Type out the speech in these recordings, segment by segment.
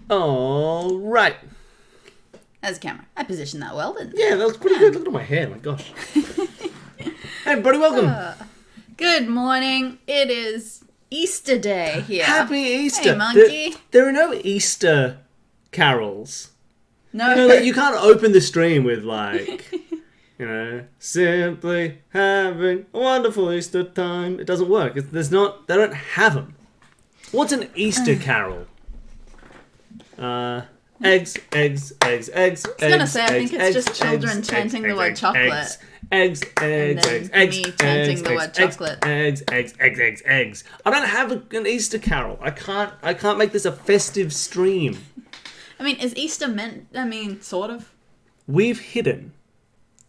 All right. There's a camera. I positioned that well, didn't I? Yeah, that was pretty good. Look at my hair. My gosh. Hey, everybody, welcome. Good morning. It is Easter Day here. Happy Easter. Hey, monkey. There are no Easter carols. No. You know, like, you can't open the stream with, like, simply having a wonderful Easter time. It doesn't work. They don't have them. What's an Easter carol? Eggs. I was gonna say, I think it's just children chanting the word chocolate. Eggs. Me chanting the word chocolate. Eggs. I don't have an Easter carol. I can't make this a festive stream. I mean, is Easter meant? I mean, sort of. We've hidden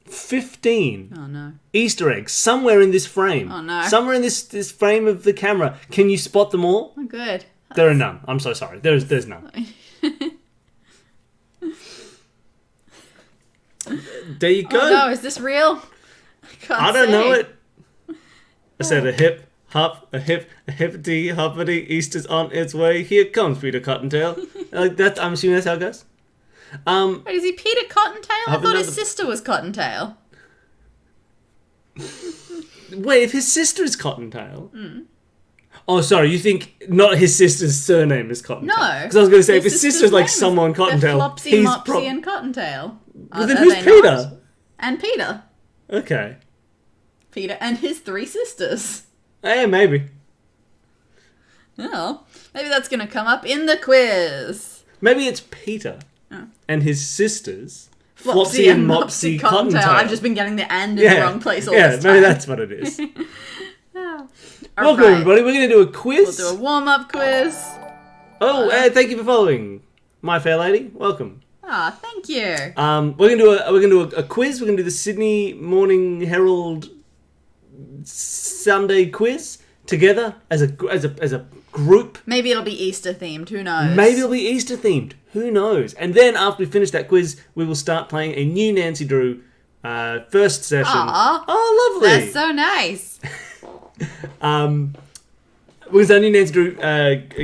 15 – Easter eggs somewhere in this frame. Oh no! Somewhere in this frame of the camera. Can you spot them all? Oh, good. There are none. I'm so sorry. There's none. There you go. Oh no, is this real? I don't know it. I said a hip, hop, a hippity, hoppity, Easter's on its way. Here comes Peter Cottontail. Like that, I'm assuming that's how it goes. Wait, is he Peter Cottontail? I thought his sister was Cottontail. Wait, if his sister is Cottontail? Oh, sorry, you think not his sister's surname is Cottontail? No. Because I was going to say, if his sister's like someone Cottontail, Flopsy, Mopsy, and Cottontail. But then who's Peter? Not? And Peter. Okay. Peter and his 3 sisters. Yeah, maybe. Oh, maybe that's going to come up in the quiz. Maybe it's Peter and his sisters, Flopsy and Mopsy Cottontail. I've just been getting the and in the wrong place all this time. Yeah, maybe that's what it is. Welcome, everybody. We're going to do a quiz. We'll do a warm-up quiz. Oh, thank you for following, my fair lady. Welcome. Ah, thank you. We're gonna do a quiz. We're gonna do the Sydney Morning Herald Sunday quiz together as a group. Maybe it'll be Easter themed. Who knows? Maybe it'll be Easter themed. Who knows? And then after we finish that quiz, we will start playing a new Nancy Drew first session. Aww. Oh, lovely. That's so nice. Because our new Nancy Drew,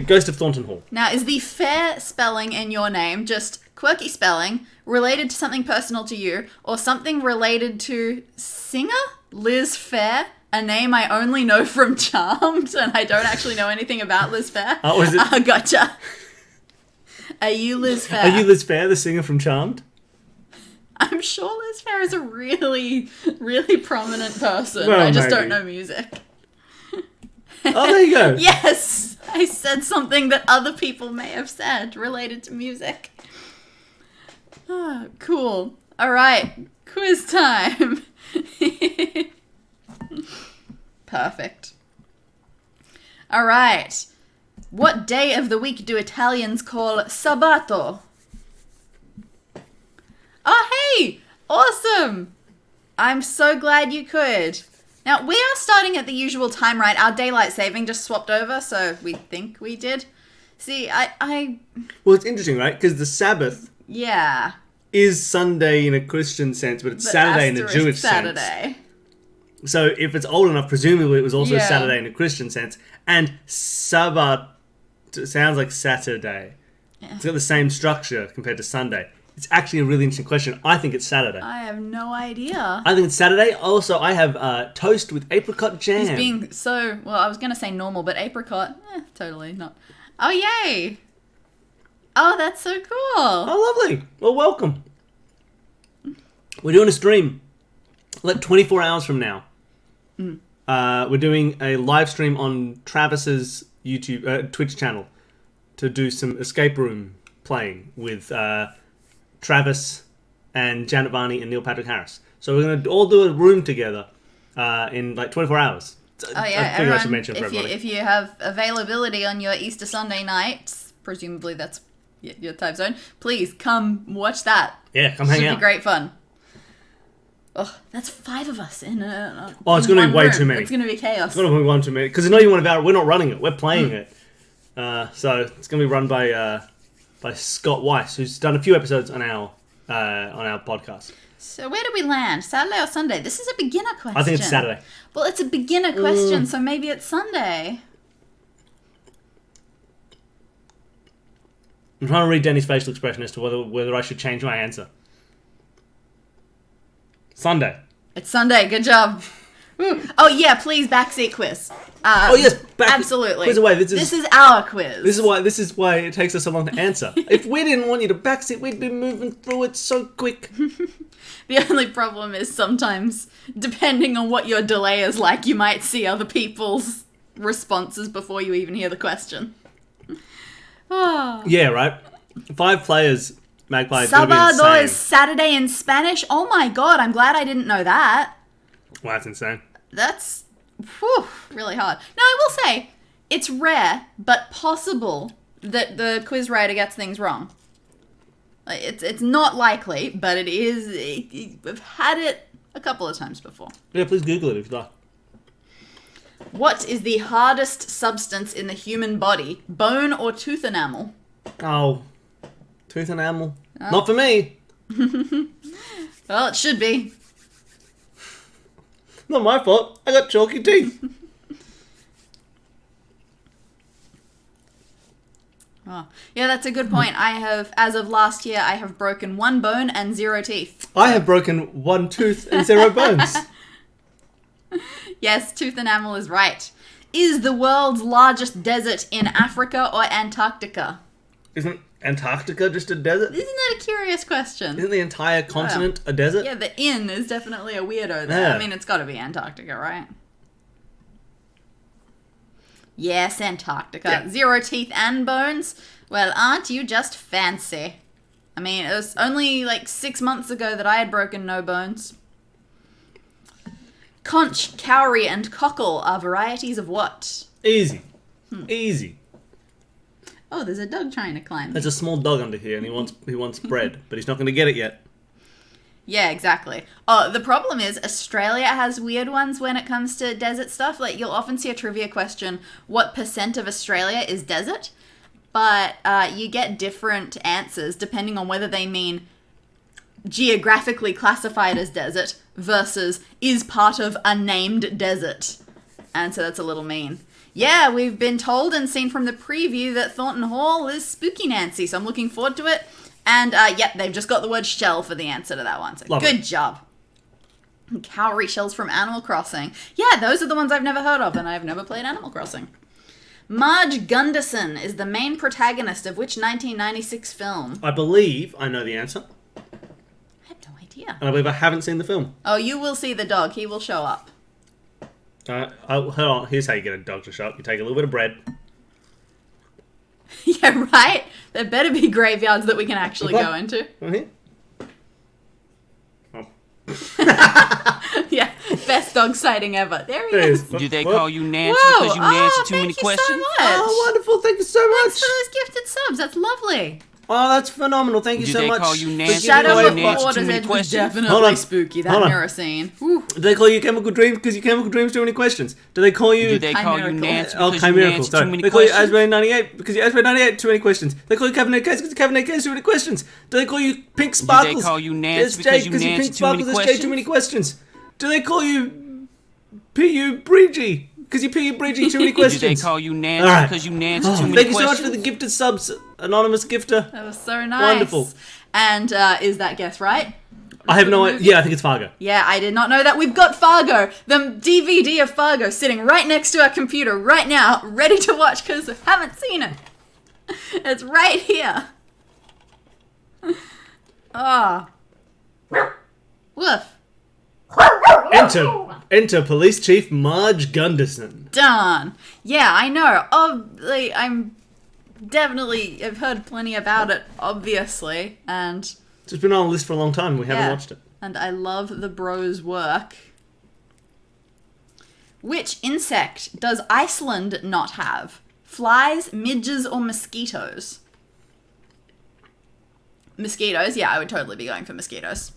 Ghost of Thornton Hall. Now, is the fair spelling in your name just quirky spelling, related to something personal to you, or something related to singer Liz Fair, a name I only know from Charmed, and I don't actually know anything about Liz Fair? Oh, is it? Gotcha. Are you Liz Fair? Are you Liz Fair, the singer from Charmed? I'm sure Liz Fair is a really, really prominent person. Well, I just maybe. don't know music. Oh, there you go. Yes! I said something that other people may have said related to music. Oh, cool. Alright, quiz time. Perfect. Alright. What day of the week do Italians call Sabato? Oh, hey! Awesome! I'm so glad you could. Now, we are starting at the usual time, right? Our daylight saving just swapped over, so we think we did. See, Well, it's interesting, right? Because the Sabbath... Yeah. Is Sunday in a Christian sense, but it's Saturday in a Jewish sense. So if it's old enough, presumably it was also Saturday in a Christian sense. And Sabbath sounds like Saturday. Yeah. It's got the same structure compared to Sunday. It's actually a really interesting question. I think it's Saturday. I have no idea. I think it's Saturday. Also, I have toast with apricot jam. He's being so... Well, I was going to say normal, but apricot... totally not. Oh, yay! Oh, that's so cool. Oh, lovely. Well, welcome. We're doing a stream like 24 hours from now. We're doing a live stream on Travis's Twitch channel to do some escape room playing with Travis and Janet Varney and Neil Patrick Harris. So we're going to all do a room together in like 24 hours. Oh, yeah. I think I should mention for everybody. If you have availability on your Easter Sunday nights, presumably that's your time zone, please come watch that. Yeah, come hang out. Should be great fun. Oh, that's 5 of us in a it's going to be way too many. It's going to be chaos. It's going to be one too many. Because it's not even one about it. We're not running it. We're playing it. So it's going to be run by Scott Weiss, who's done a few episodes on our podcast. So where do we land? Saturday or Sunday? This is a beginner question. I think it's Saturday. Well, it's a beginner question, so maybe it's Sunday. I'm trying to read Danny's facial expression as to whether I should change my answer. Sunday. It's Sunday. Good job. Woo. Oh yeah, please backseat quiz. Oh yes, absolutely. Quiz away. This is our quiz. This is why it takes us so long to answer. If we didn't want you to backseat, we'd be moving through it so quick. The only problem is sometimes, depending on what your delay is like, you might see other people's responses before you even hear the question. Oh. Yeah, right. 5 players. Magpie. It's gonna be Sábado is insane. Saturday in Spanish. Oh my god, I'm glad I didn't know that. Wow, that's insane. That's really hard. Now, I will say, it's rare, but possible that the quiz writer gets things wrong. Like, it's not likely, but it is. We've had it a couple of times before. Yeah, please Google it if you like. What is the hardest substance in the human body? Bone or tooth enamel? Oh. Tooth enamel. Oh. Not for me. Well, it should be. Not my fault. I got chalky teeth. Oh. Yeah, that's a good point. I have, as of last year, I have broken 1 bone and 0 teeth. I have broken 1 tooth and 0 bones. Yes, tooth enamel is right. Is the world's largest desert in Africa or Antarctica? Isn't Antarctica just a desert? Isn't that a curious question? Isn't the entire continent a desert? Yeah, the "in" is definitely a weirdo there. Yeah. I mean, it's got to be Antarctica, right? Yes, Antarctica. Yeah. 0 teeth and bones? Well, aren't you just fancy? I mean, it was only like 6 months ago that I had broken no bones. Conch, cowrie, and cockle are varieties of what? Easy. Easy. Oh, there's a dog trying to climb. There's a small dog under here and he wants bread, but he's not going to get it yet. Yeah, exactly. Oh, the problem is Australia has weird ones when it comes to desert stuff. Like, you'll often see a trivia question, what % of Australia is desert? But you get different answers depending on whether they mean geographically classified as desert versus is part of a named desert. And so that's a little mean. Yeah, we've been told and seen from the preview that Thornton Hall is Spooky Nancy, so I'm looking forward to it. And, yep, they've just got the word shell for the answer to that one, so good job. Cowrie shells from Animal Crossing. Yeah, those are the ones I've never heard of, and I've never played Animal Crossing. Marge Gunderson is the main protagonist of which 1996 film? I believe I know the answer. I have no idea. And I believe I haven't seen the film. Oh, you will see the dog. He will show up. Hold on. Here's how you get a dog to show up. You take a little bit of bread. Yeah, right? There better be graveyards that we can actually go into. Come here. Oh. Yeah, best dog sighting ever. There he is. Do they call you Nancy Whoa, because you answer too many questions? Thank you so much. Oh, wonderful. Thank you so much. Thanks for those gifted subs. That's lovely. Oh, that's phenomenal. Thank you Do so they much. call you for Nancy? giving Shadow away of Nancy, too Water's many Edge was questions. Hold definitely on. spooky. That Hold on. mirror scene. Whew. Do they call you Chemical Dreams because your Chemical Dreams too many questions? Do they call you... Do they call you Chimerical. Nancy Oh, because you Chimerical, answer sorry. too many They call you questions? Asbury 98 because you Asbury 98 too many questions. They call you Cabernet Case because Cabernet Case too many questions. Do they call you Pink Sparkles? Do they call you Nancy It's because Jay, you you answer Pink too many Sparkles, it's Jay questions? too many questions. Do they call you P.U. Breegee because you P.U. Breegee too many Do they questions? call you Nancy All right. because you answer too many Thank you so much questions? for the gifted subs, anonymous gifter. That was so nice. Wonderful. And is that guess right? I have no idea. Yeah, I think it's Fargo. Yeah, I did not know that. We've got Fargo, the DVD of Fargo, sitting right next to our computer right now, ready to watch because we haven't seen it. It's right here. Ah. Woof. Enter Police Chief Marge Gunderson. Done. Yeah, I know. I'm definitely, I've heard plenty about it, obviously, and It's been on the list for a long time and we haven't watched it. And I love the bros' work. Which insect does Iceland not have? Flies, midges, or mosquitoes? Mosquitoes? Yeah, I would totally be going for mosquitoes.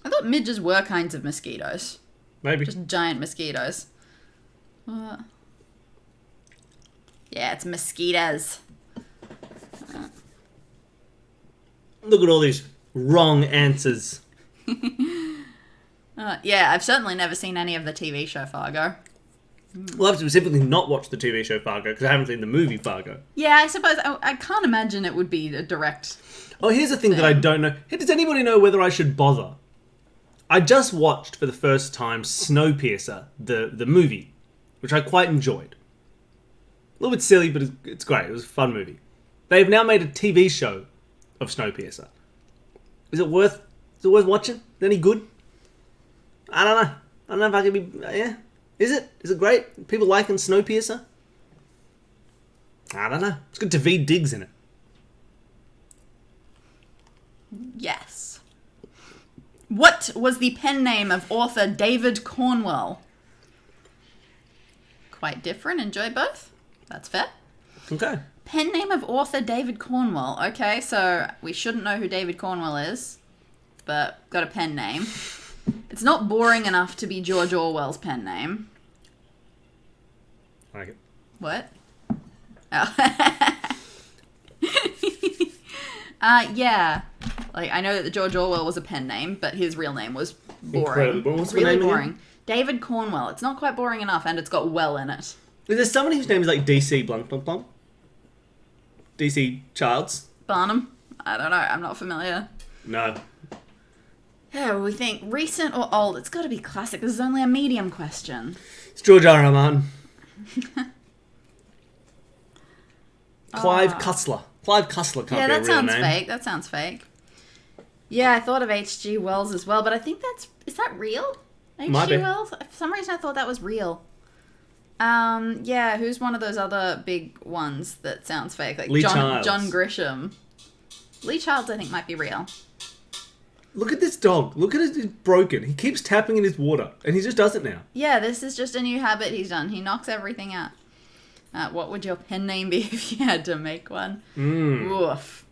I thought midges were kinds of mosquitoes. Maybe. Just giant mosquitoes. Yeah, it's mosquitoes. Look at all these wrong answers. Yeah, I've certainly never seen any of the TV show Fargo. Well, I've specifically not watched the TV show Fargo because I haven't seen the movie Fargo. Yeah, I suppose I can't imagine it would be a direct. Oh, here's the thing that I don't know. Hey, does anybody know whether I should bother? I just watched for the first time Snowpiercer, the movie, which I quite enjoyed. A little bit silly, but it's great. It was a fun movie. They've now made a TV show of Snowpiercer. Is it worth watching? Is it any good? I don't know. I don't know if I can be... Yeah. Is it? Is it great? People liking Snowpiercer? I don't know. It's got Daveed Diggs in it. Yes. What was the pen name of author David Cornwell? Quite different. Enjoy both. That's fair. Okay. Pen name of author David Cornwell. Okay, so we shouldn't know who David Cornwell is, but got a pen name. It's not boring enough to be George Orwell's pen name. I like it. What? Oh. Yeah. Like, I know that George Orwell was a pen name, but his real name was boring. Incredible. What's the really name boring. again? David Cornwell. It's not quite boring enough, and it's got well in it. Is there somebody whose name is like DC Blunk Blunk Blunk? DC Childs? Barnum? I don't know. I'm not familiar. No. Yeah, we think recent or old? It's got to be classic. This is only a medium question. It's George R. R. Martin. Clive Cussler. Clive Cussler can't Yeah, be a that real sounds name. fake. That sounds fake. Yeah, I thought of H.G. Wells as well, but I think is that real? Might H.G. be. Wells? For some reason I thought that was real. Yeah, who's one of those other big ones that sounds fake? Like Lee John Childs. Grisham. Lee Childs, I think, might be real. Look at this dog. Look at it. He's broken. He keeps tapping in his water, and he just does it now. Yeah, this is just a new habit he's done. He knocks everything out. What would your pen name be if you had to make one? Oof.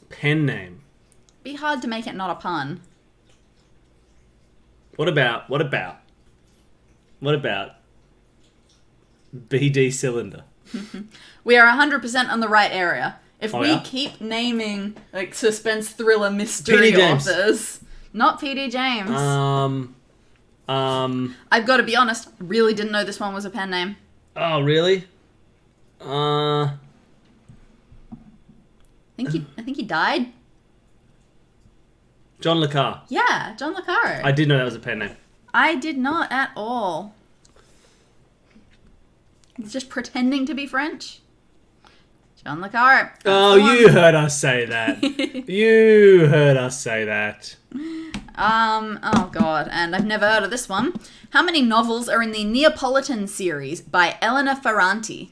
Pen name. Be hard to make it not a pun. What about BD Cylinder? We are 100% on the right area. If Oh, we yeah? keep naming like suspense thriller mystery P.D. James. authors, not P.D. James. I've got to be honest, really didn't know this one was a pen name. Oh, really? I think he died. John Le Carre. Yeah, John Le Carre. I did know that was a pen name. I did not at all. He's just pretending to be French. John Le Carre. That's Oh, the one. you heard us say that. You heard us say that. Oh god, and I've never heard of this one. How many novels are in the Neapolitan series by Elena Ferranti?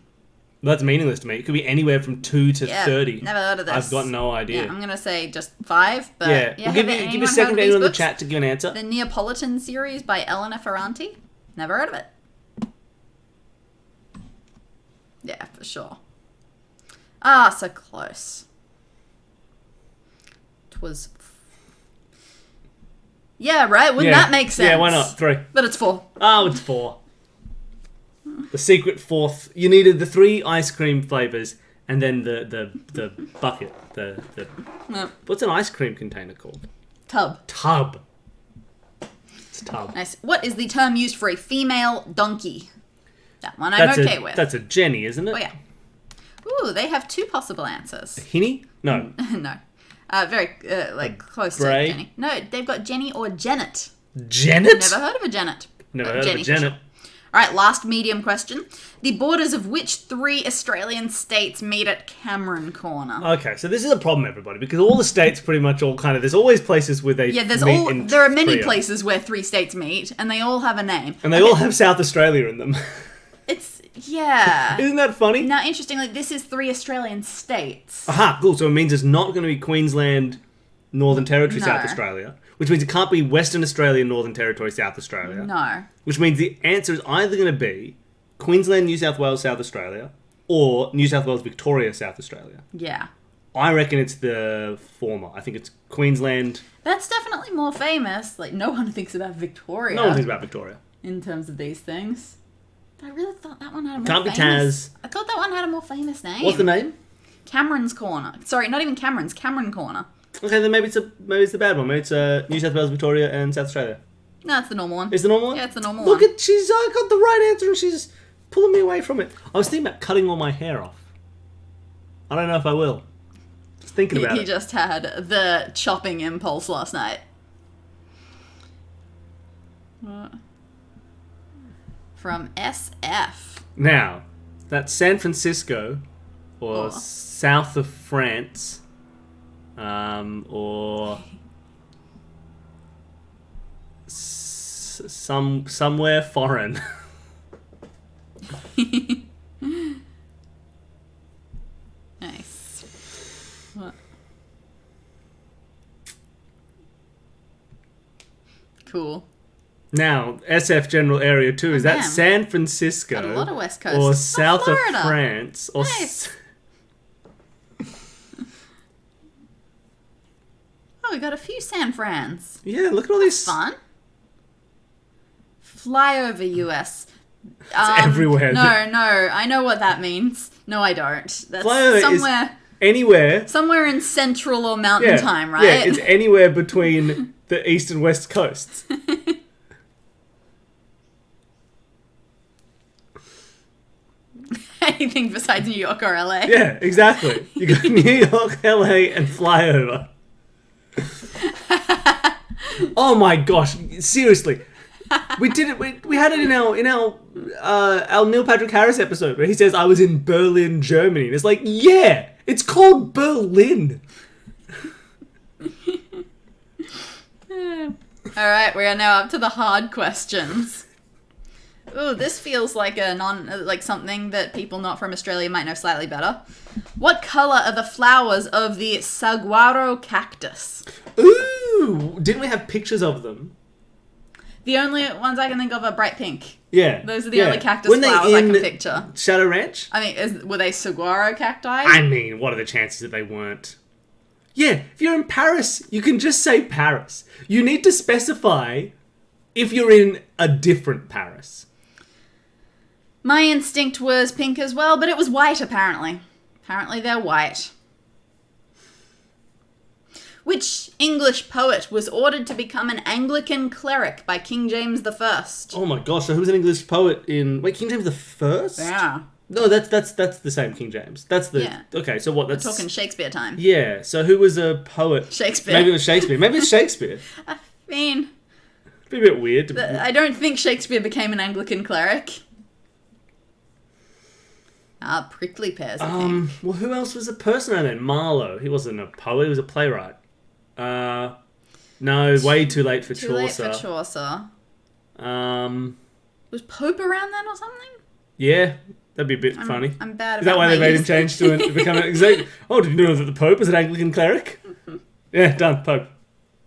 Well, that's meaningless to me. It could be anywhere from 2 to 30. Never heard of this. I've got no idea. Yeah, I'm gonna say just 5, but Yeah, we'll give have you a second heard to of anyone in the these chat to give an answer. books? The Neapolitan series by Elena Ferranti? Never heard of it. Yeah, for sure. Ah, so close. Twas. Yeah, right? Wouldn't that make sense? Yeah, why not? 3. But it's 4. Oh, it's 4. The secret 4th. You needed the 3 ice cream flavors and then the bucket. The No. what's an ice cream container called? Tub. Tub. It's a tub. Nice. What is the term used for a female donkey? That one I'm okay with. That's a Jenny, isn't it? Oh, yeah. Ooh, they have 2 possible answers. Hinny? No. No. Very, close Bray? to Jenny. No, they've got Jenny or Janet. Janet? Never heard of a Janet. Never But heard Jenny of for a Janet. sure. All right, last medium question. The borders of which 3 Australian states meet at Cameron Corner? Okay, so this is a problem, everybody, because all the states pretty much all kind of... There's always places where they Yeah, meet in there are many trio. places where 3 states meet, and they all have a name. And they all have South Australia in them. Yeah. Isn't that funny? Now, interestingly, this is 3 Australian states. Aha, cool. So it means it's not going to be Queensland, Northern Territory, No. South Australia. Which means it can't be Western Australia, Northern Territory, South Australia. No. Which means the answer is either going to be Queensland, New South Wales, South Australia, or New South Wales, Victoria, South Australia. Yeah. I reckon it's the former. I think it's Queensland. That's definitely more famous. Like, no one thinks about Victoria. No one thinks about Victoria. in terms of these things. But I really thought that one had a more Can't be famous... Taz. I thought that one had a more famous name. What's the name? Cameron's Corner. Sorry, not even Cameron's. Cameron Corner. Okay, then maybe it's the bad one. Maybe it's New South Wales, Victoria, and South Australia. No, it's the normal one. Is the normal one? Yeah, it's the normal Look one. at, I got the right answer and she's pulling me away from it. I was thinking about cutting all my hair off. I don't know if I will. Just thinking about He it. just had the chopping impulse last night. From SF. Now, that's San Francisco or Or- south of France or somewhere foreign. Nice. What? Cool. Now, SF General Area 2, is that damn. San Francisco Got a lot of West Coast. or Oh, south of Florida. France or Nice. Oh, we got a few San Frans. yeah, look at all these. Fun. Flyover US. everywhere. No, I know what that means. No, I don't. That's Flyover is somewhere anywhere. in central or mountain Yeah, time, right? yeah, it's anywhere between the east and west coasts. Anything besides New York or LA. Yeah, exactly. You got New York, LA, and flyover. Oh my gosh! Seriously, we did it. We had it in our Neil Patrick Harris episode where he says I was in Berlin, Germany. And it's like, yeah, it's called Berlin. All right, we are now up to the hard questions. Ooh, this feels like something that people not from Australia might know slightly better. What color are the flowers of the Saguaro cactus? Ooh, didn't we have pictures of them? The only ones I can think of are bright pink. Yeah, Those are the yeah. only cactus Weren't they flowers I can in picture. Shadow Ranch? I mean, were they saguaro cacti? I mean, what are the chances that they weren't? Yeah, if you're in Paris, you can just say Paris. You need to specify if you're in a different Paris. My instinct was pink as well, but it was white, apparently. Apparently they're white. Which English poet was ordered to become an Anglican cleric by King James I? Oh my gosh, so who's an English poet in... Wait, King James the First? Yeah. No, that's the same King James. That's the... Yeah. Okay, so what, that's... Talking Shakespeare time. Yeah, so who was a poet? Shakespeare. Maybe it was Shakespeare. Maybe it's Shakespeare. I mean, It'd be a bit weird. I don't think Shakespeare became an Anglican cleric. Prickly pears, I think. Well, who else was a person I know? Marlowe. He wasn't a poet, he was a playwright. No, way too late for Too Chaucer. late for Chaucer. Um, Was Pope around then or something? yeah, that'd be a bit funny. I'm bad Is that about why my they made him youth. change to become an exact? Oh, did you know that the Pope is an Anglican cleric? Yeah, done. Pope.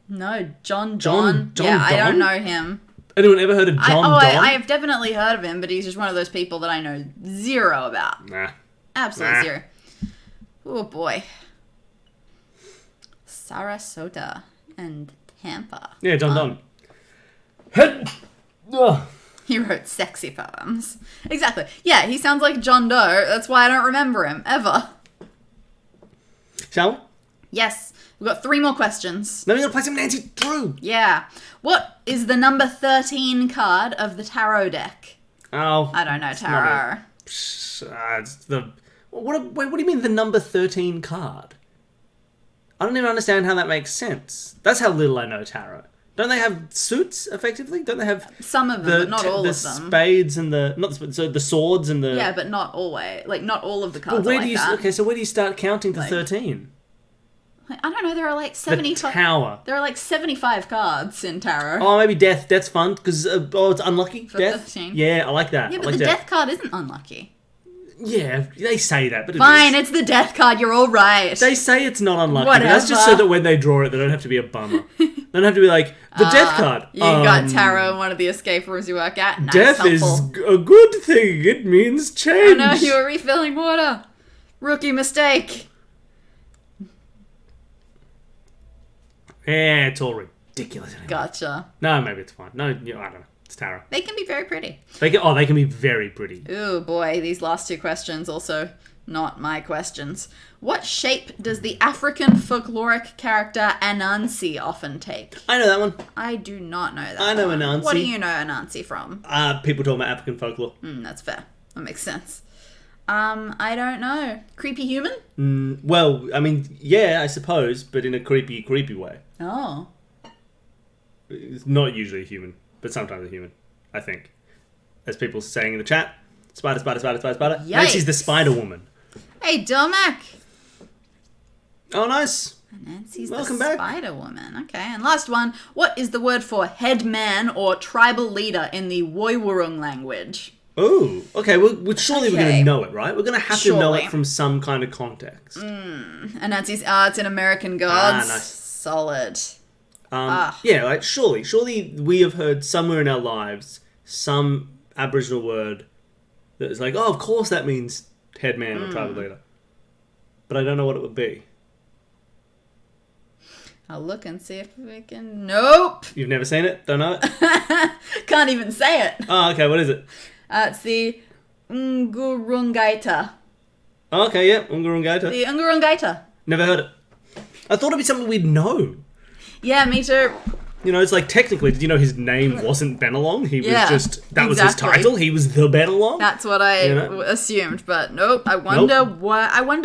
No, John John Yeah, I Donne? don't know him. Anyone ever heard of John Donne? I have definitely heard of him, but he's just one of those people that I know zero about. Nah. Absolutely Nah. zero. Oh boy. Sarasota and Tampa. Yeah, John Donne. Ugh. He wrote sexy poems. Exactly. Yeah, he sounds like John Doe. That's why I don't remember him, ever. Shall we? Yes. We've got 3 more questions. Then we're going to play some Nancy Drew. Yeah. What is the number 13 card of the tarot deck? Oh. I don't know not tarot. It's the... What do you mean the number 13 card? I don't even understand how that makes sense. That's how little I know tarot. Don't they have suits, effectively? Don't they have Some of them, but not all the of them. spades and the... Not the spades, so the swords and the... Yeah, but not always. Like, not all of the But cards where are do like you... that. Okay, so where do you start counting to Like- 13? Like, I don't know, there are like The 75... tower. There are like 75 cards in tarot. Oh, maybe death. Death's fun, because... it's unlucky. For Death. 13. Yeah, I like that. Yeah, I but like the death card isn't unlucky. Yeah, they say that, but it Fine, is. it's the death card, you're all right. They say it's not unlucky, but that's just so Whatever. that when they draw it, they don't have to be a bummer. They don't have to be like, the death card. You got tarot in one of the escape rooms you work at. Nice, Death helpful. is a good thing. It means Oh change. no, you were refilling water. Rookie mistake. Yeah, it's all ridiculous. Anyway. Gotcha. No, maybe it's fine. No, I don't know. It's tarot. They can be very pretty. They can be very pretty. Ooh, boy, these last 2 questions also not my questions. What shape does the African folkloric character Anansi often take? I know that one. I do not know that. I know one. Anansi. What do you know Anansi from? People talk about African folklore. That's fair. That makes sense. I don't know. Creepy human? Well, I mean, yeah, I suppose, but in a creepy way. Oh. It's not usually a human, but sometimes a human, I think. As people saying in the chat, spider. Yikes. Nancy's the Spider Woman. Hey, Domac. Oh, nice. Nancy's Welcome the back. Spider Woman. Okay, and last one. What is the word for head man or tribal leader in the Woiwurrung language? Oh, okay. Well, surely we're going to know it, right? We're going to have to know Surely. it from some kind of context. And Nancy's, it's in American Gods. Nice. Solid. Yeah, like surely we have heard somewhere in our lives some Aboriginal word that is like, oh, of course that means head man or tribal leader. But I don't know what it would be. I'll look and see if we can... Nope! You've never seen it? Don't know it? Can't even say it. Oh, okay. What is it? It's the Ngurungaita. Oh, okay, yeah. Ungurungaita. The Ngurungaita. Never heard it. I thought it'd be something we'd know. Yeah, me too. You know, it's like technically, did you know his name wasn't Benelong? He was Yeah, just, that was his exactly. title. He was the Benelong. That's what I You know? assumed, but nope. I wonder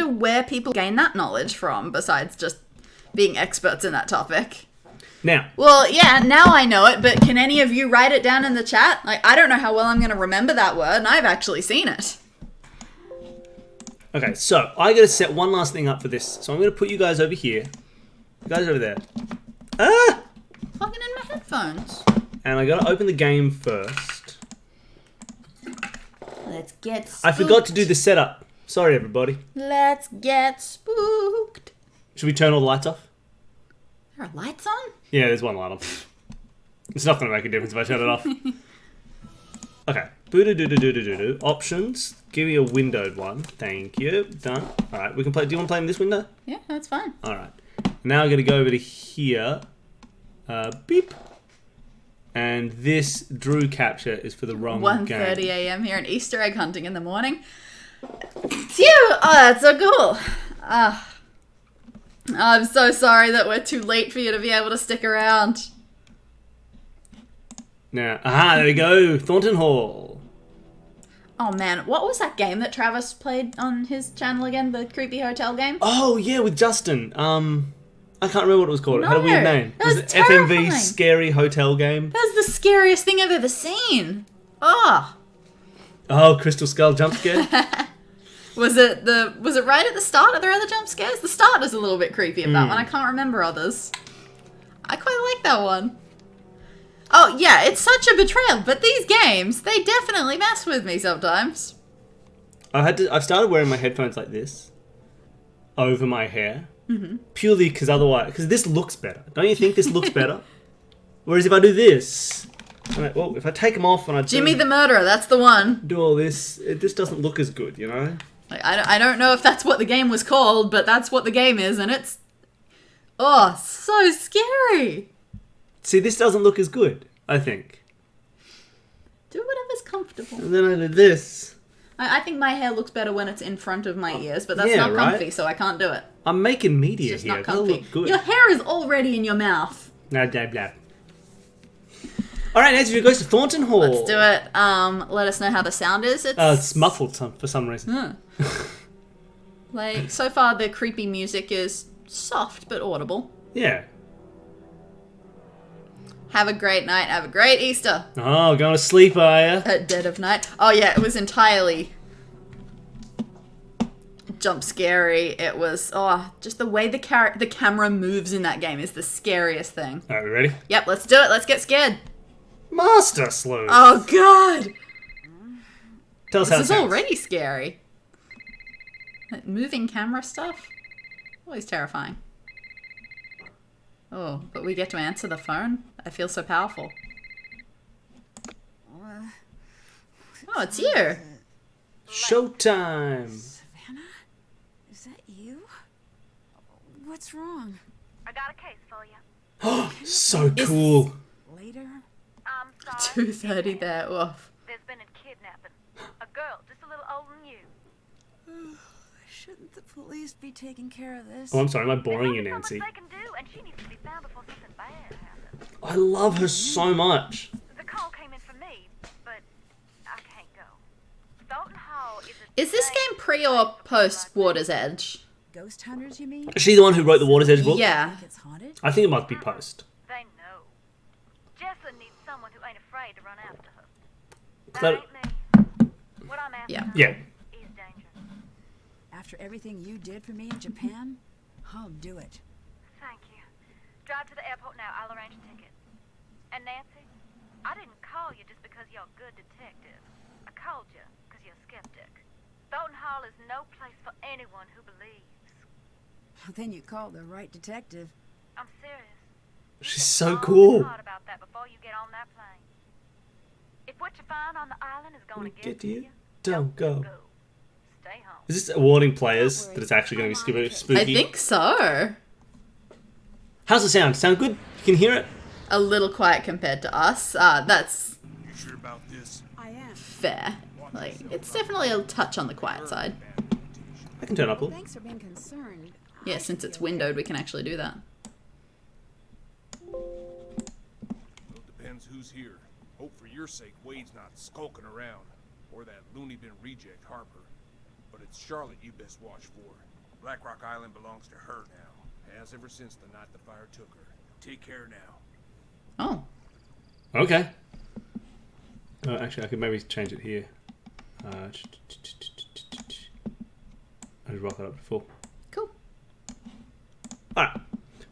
where people gain that knowledge from besides just being experts in that topic. Now, Well, yeah, now I know it, but can any of you write it down in the chat? Like, I don't know how well I'm going to remember that word, and I've actually seen it. okay, so I got to set one last thing up for this. So I'm going to put you guys over here. You guys over there. Ah! Plugging in my headphones. And I got to open the game first. Let's get spooked. I forgot to do the setup. Sorry, everybody. Let's get spooked. Should we turn all the lights off? There are lights on? Yeah, there's one light on. It's not going to make a difference if I turn it off. Okay. Boo-doo-doo-doo-doo-doo-doo. Options. Give me a windowed one. Thank you. Done. Alright, we can play. Do you want to play in this window? Yeah, that's fine. Alright. Now I'm going to go over to here. Beep. And this Drew capture is for the wrong 1:30 game. a.m. here and Easter egg hunting in the morning. Phew! Oh, that's so cool. I'm so sorry that we're too late for you to be able to stick around. Now, there we go. Thornton Hall. Oh man, what was that game that Travis played on his channel again? The creepy hotel game? Oh, yeah, with Justin. I can't remember what it was called. It had a No, weird name. that was it FMV terrifying. Scary Hotel Game? That was the scariest thing I've ever seen. Oh. Oh, Crystal Skull jump scare? Was it right at the start? Are there other jump scares? The start is a little bit creepy of that one. I can't remember others. I quite like that one. Oh yeah, it's such a betrayal, but these games, they definitely mess with me sometimes. I've started wearing my headphones like this over my hair. Purely because this looks better. Don't you think this looks better? Whereas if I do this, if I take them off and I Jimmy the Murderer, that's the one. do all this, it just doesn't look as good, you know? Like, I don't know if that's what the game was called, but that's what the game is, and it's... Oh, so scary. See, this doesn't look as good, I think. Do whatever's comfortable. And then I do this. I think my hair looks better when it's in front of my ears, but that's Yeah, not right? comfy, so I can't do it. I'm making media It's just here. not It doesn't comfy. look good. Your hair is already in your mouth. Nah, blah, blah. Alright, next it goes to Thornton Hall. Let's do it. Let us know how the sound is. It's muffled for some reason. Huh. Like, so far the creepy music is soft but audible. Yeah. Have a great night. Have a great Easter. Oh, going to sleep, are ya? At dead of night. Oh yeah, it was entirely jump scary. It was, just the way the camera moves in that game is the scariest thing. Alright, we ready? Yep, let's do it. Let's get scared. Master Sleuth. Oh god. Tell us how it This is sounds. already scary. Like, moving camera stuff? Always terrifying. Oh, but we get to answer the phone? I feel so powerful. Oh, it's you. Showtime. Savannah? Is that you? What's wrong? I got a case for you. So cool. Later? I'm sorry. 2:30 there. Oof. There's been a kidnapping. A girl just a little older than you. Shouldn't the police be taking care of this? Oh, I'm sorry. Am I boring you, There's only so Nancy? much they can do, and she needs to be found before something bad happens. I love her so much. The call came in for me, but I can't go. Thornton Hall is Is this game pre or post Water's Edge? Ghost hunters, you mean? Is she the one who wrote the Water's Edge book? Yeah. Think it's haunted? I think it might be post. They know. Jessalyn needs someone who ain't afraid to run after her. That Clem- ain't me. What I'm after Yeah. her Yeah. is dangerous. After everything you did for me in Japan, I'll do it. Thank you. Drive to the airport now. I'll arrange a ticket. And Nancy, I didn't call you just because you're a good detective. I called you because you're a skeptic. Thornton Hall is no place for anyone who believes. Then you called the right detective. I'm serious. She's so Think cool. hard about that before you get on that plane. If what you find on the island is going to Get get to to you, you, don't go. go. Stay home. Is this warning players that it's actually going to be spooky? I think so. How's it sound? Sound good? You can hear it? A little quiet compared to us. That's You sure about this? I am. fair. Like, it's definitely a touch on the quiet side. I can turn up a little. Thanks for being concerned. Yeah, since it's windowed, we can actually do that. Well, it depends who's here. Hope for your sake Wade's not skulking around. Or that loony bin reject Harper. But it's Charlotte you best watch for. Black Rock Island belongs to her now. Has ever since the night the fire took her. Take care now. Oh. Okay. Actually, I could maybe change it here. I just rock that up to full. Cool. Alright. Well,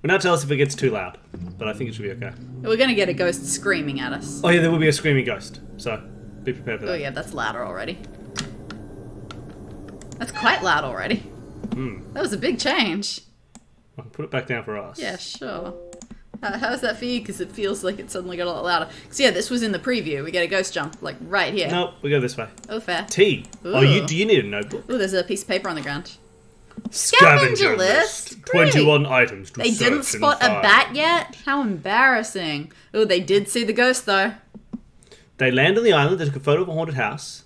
now tell us if it gets too loud. But I think it should be okay. We're gonna get a ghost screaming at us. Oh yeah, there will be a screaming ghost. So, be prepared for that. Oh yeah, that's louder already. That's quite loud already. That was a big change. I'll put it back down for us. Yeah, sure. How's that for you? Because it feels like it suddenly got a lot louder. Because yeah, this was in the preview. We get a ghost jump, like right here. Nope, we go this way. Oh, fair. T. Oh, Ooh. do you need a notebook? Oh, there's a piece of paper on the ground. Scavenger list. Great. 21 items to They didn't search and spot a find. bat yet? How embarrassing. Oh, they did see the ghost though. They land on the island, they took a photo of a haunted house.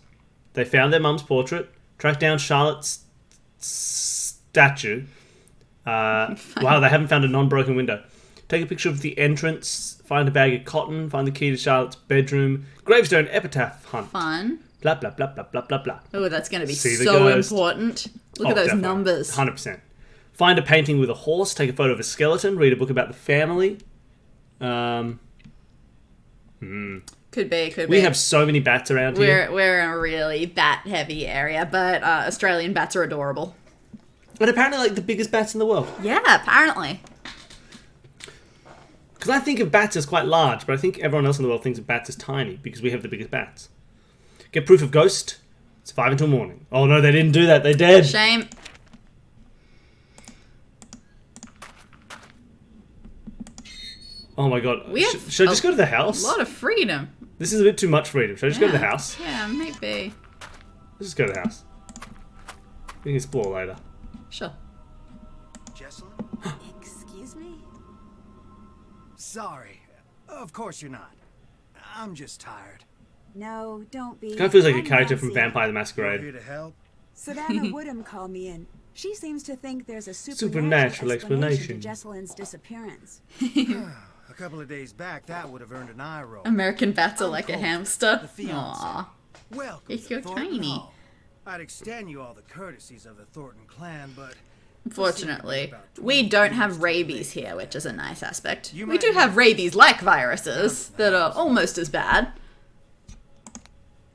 They found their mum's portrait, tracked down Charlotte's statue. Wow, they haven't found a non-broken window. Take a picture of the entrance, find a bag of cotton, find the key to Charlotte's bedroom, gravestone epitaph hunt. Fun. Blah, blah, blah, blah, blah, blah, blah. Oh, that's going to be See the so ghost. important. Look at those Definitely. numbers. 100%. Find a painting with a horse, take a photo of a skeleton, read a book about the family. Could be. We have so many bats around here. We're in a really bat-heavy area, but Australian bats are adorable. And apparently like the biggest bats in the world. Yeah, apparently. Because I think of bats as quite large, but I think everyone else in the world thinks of bats as tiny because we have the biggest bats. Get proof of ghost. Survive until morning. Oh no, they didn't do that. They're dead. Shame. Oh my god. We have Should I just go to the house? A lot of freedom. This is a bit too much freedom. Should I just go to the house? Yeah, maybe. Let's just go to the house. We can explore later. Sure. Jessalyn? Excuse me? Sorry. Of course you're not. I'm just tired. No, don't be. Kind of feels like a I'm character from Nancy. Vampire the You're Masquerade. here to help? Savannah Woodham called me in. She seems to think there's a Supernatural supernatural explanation. explanation to Jessalyn's disappearance. A couple of days back, that would have earned an eye roll. American bats are I'm like a Colton, hamster. the fiance. Aww. Welcome It's to so Thornton tiny. Hall. I'd extend you all the courtesies of the Thornton clan, but Unfortunately, we don't have rabies here, which is a nice aspect. You We might do need- have rabies-like viruses that are almost as bad.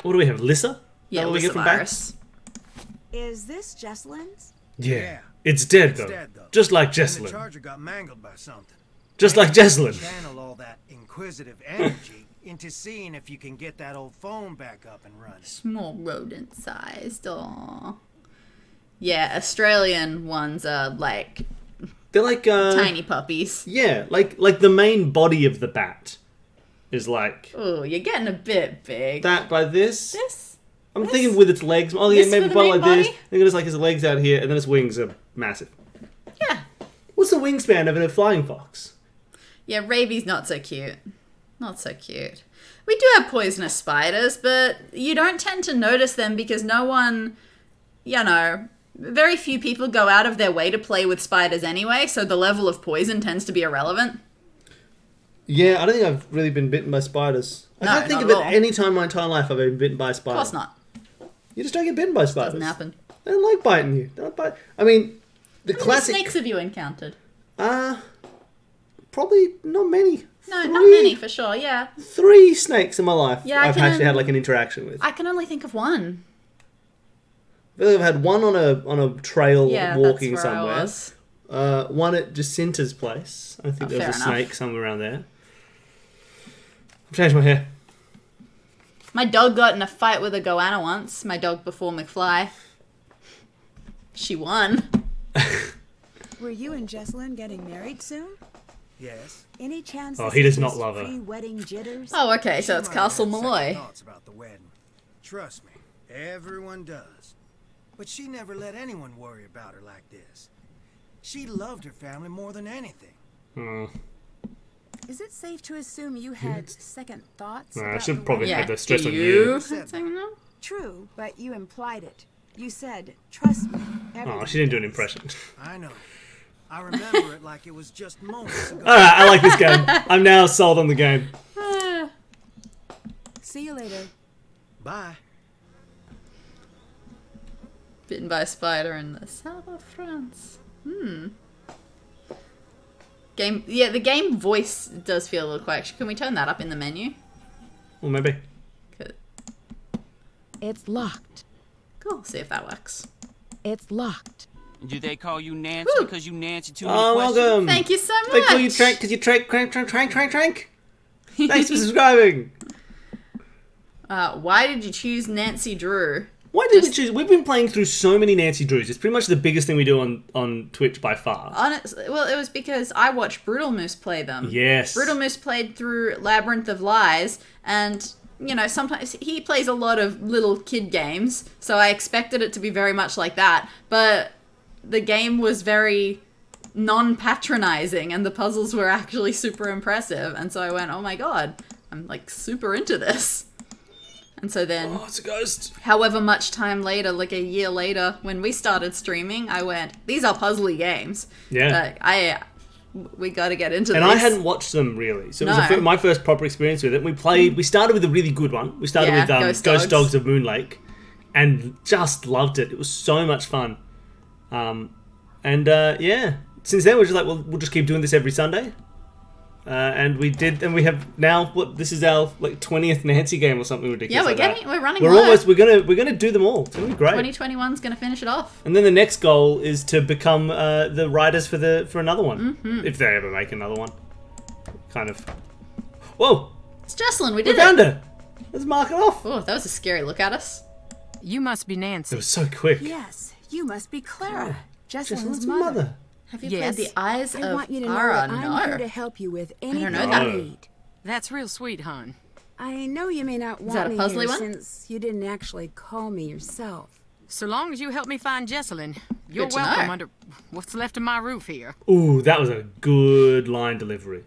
What do we have? Lissa? Yeah, That what we Lissa get from virus. bats? Is this Jessalyn's? Yeah. It's dead it's though. dead, though. Just like And the Jessalyn. charger got mangled by something. Just like Jessalyn. Channel all that inquisitive energy into seeing if you can get that old phone back up and running. Small rodent-sized. Aww. Yeah, Australian ones are like They're like tiny puppies. Yeah, like the main body of the bat is like Oh, you're getting a bit big. that by this. This? I'm thinking with its legs. Oh yeah, This maybe for the probably main like this. body? Then there's like his legs out here, and then its wings are massive. Yeah. What's the wingspan of a flying fox? Yeah, rabies not so cute. Not so cute. We do have poisonous spiders, but you don't tend to notice them because no one, very few people go out of their way to play with spiders anyway, so the level of poison tends to be irrelevant. Yeah, I don't think I've really been bitten by spiders. I No, can't think not of at it all. any time in my entire life I've been bitten by a spider. Of course not. You just don't get bitten by spiders. Doesn't happen. They don't like biting you. They don't bite. I mean, the How many classic... snakes have you encountered? Probably not many. No, not many for sure, yeah. 3 snakes in my life Yeah, I I've can actually had like an interaction with. I can only think of one. I feel like I've had one on a trail Yeah, walking that's where I somewhere. was. One at Jacinta's place. I think there was fair a enough. snake somewhere around there. I've changed my hair. My dog got in a fight with a goanna once. My dog before McFly. She won. Were you and Jesselyn getting married soon? Yes. Any chance? Oh, this he is does not just love her. Pre-wedding jitters. Oh, okay, so She it's might have Castle had second Malloy. thoughts about the wedding. Trust me, everyone does. But she never let anyone worry about her like this. She loved her family more than anything. Is it safe to assume you had second thoughts? Nah, I about should the probably wedding? have the stress Do on you? you. No? True, but you implied it. You said, "Trust me." Oh, everyone she didn't do an does." impression. I know. I remember it like it was just moments ago. Alright, I like this game. I'm now sold on the game. See you later. Bye. Bitten by a spider in the south of France. Game, yeah, the game voice does feel a little quiet. Can we turn that up in the menu? Well, maybe. Good. It's locked. Cool. See if that works. It's locked. Do they call you Nancy Woo. because you Nancy too many Oh, questions? welcome. Thank you so much. They call you Trank because you trank. Thanks for subscribing. Why did you choose Nancy Drew? Why did we choose? We've been playing through so many Nancy Drews. It's pretty much the biggest thing we do on Twitch by far. Well, it was because I watched Brutal Moose play them. Yes. Brutal Moose played through Labyrinth of Lies, and you know, sometimes he plays a lot of little kid games, so I expected it to be very much like that. But the game was very non-patronizing, and the puzzles were actually super impressive, and so I went, oh my god, I'm like super into this. And so then, Oh, it's a ghost. however much time later, like a year later, when we started streaming, I went, these are puzzly games. Yeah. We got to get into And this. I hadn't watched them really, so it was No. my first proper experience with it. We started with a really good one. We started Yeah, with Ghost Dogs of Moon Lake, and just loved it. It was so much fun. Yeah, since then we're just like, well, we'll just keep doing this every Sunday. And we did, and we have now. This is our like 20th Nancy game or something ridiculous. Yeah, we're running. We're low. almost. We're gonna do them all. It's gonna be great. 2021's gonna finish it off. And then the next goal is to become the writers for another one, if they ever make another one. Kind of. Whoa! It's Jesselyn. We We did found it. her. Let's mark it off. Oh, that was a scary look at us. You must be It Nancy. was so quick. Yes, you must be Clara, Just Jesselyn's mother. mother. Have you Yes. played The Eyes I of want you to know Ara? that I'm here to No. help you with don't anything know that. you need. That's real sweet, hon. I know you may not that want a me puzzly here one? since you didn't actually call me yourself. So long as you help me find Jesselyn, you're Good to welcome know. under what's left of my roof here. Ooh, that was a good line delivery.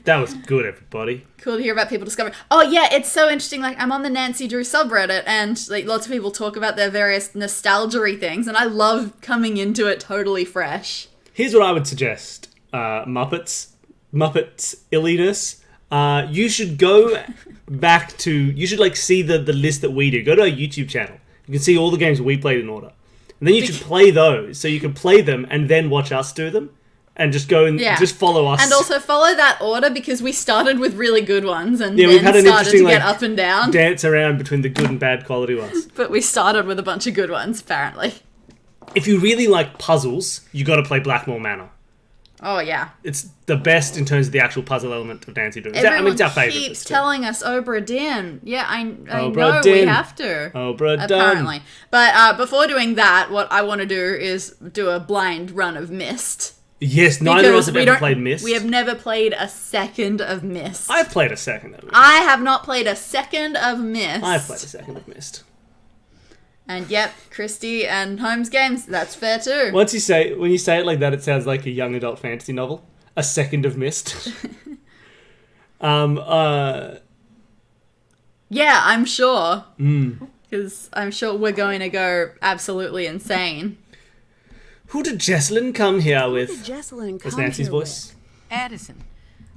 That was good, everybody. Cool to hear about people discovering. Oh yeah, it's so interesting. Like I'm on the Nancy Drew subreddit, and like lots of people talk about their various nostalgia-y things, and I love coming into it totally fresh. Here's what I would suggest, Muppets illiness. You should go back to. You should like see the list that we do. Go to our YouTube channel. You can see all the games we played in order, and then you should play those. So you can play them and then watch us do them, and just go and Yeah. just follow us. And also follow that order because we started with really good ones and Yeah, we've then had an started to interesting, get like, up and down. dance around between the good and bad quality ones. But we started with a bunch of good ones, apparently. If you really like puzzles, you got to play Blackmore Manor. Oh yeah. It's the best in terms of the actual puzzle element of Nancy Drew. Everyone it's our favorite. keeps telling us Obra Dinn. Yeah, I know Obra we Dinn. have to. Obra Dinn. Apparently. But before doing that, what I want to do is do a blind run of Myst. Yes, neither of us Because have we ever don't- played Myst. We have never played a second of Myst. I've played a second of Myst. I have not played a second of Myst. I've played a second of Myst. And yep, Christie and Holmes games, that's fair too. When you say it like that, it sounds like a young adult fantasy novel. A second of Myst. Yeah, I'm sure. Because I'm sure we're going to go absolutely insane. Who did Jessalyn come here Did with? Jessalyn Was come Nancy's here voice? Addison.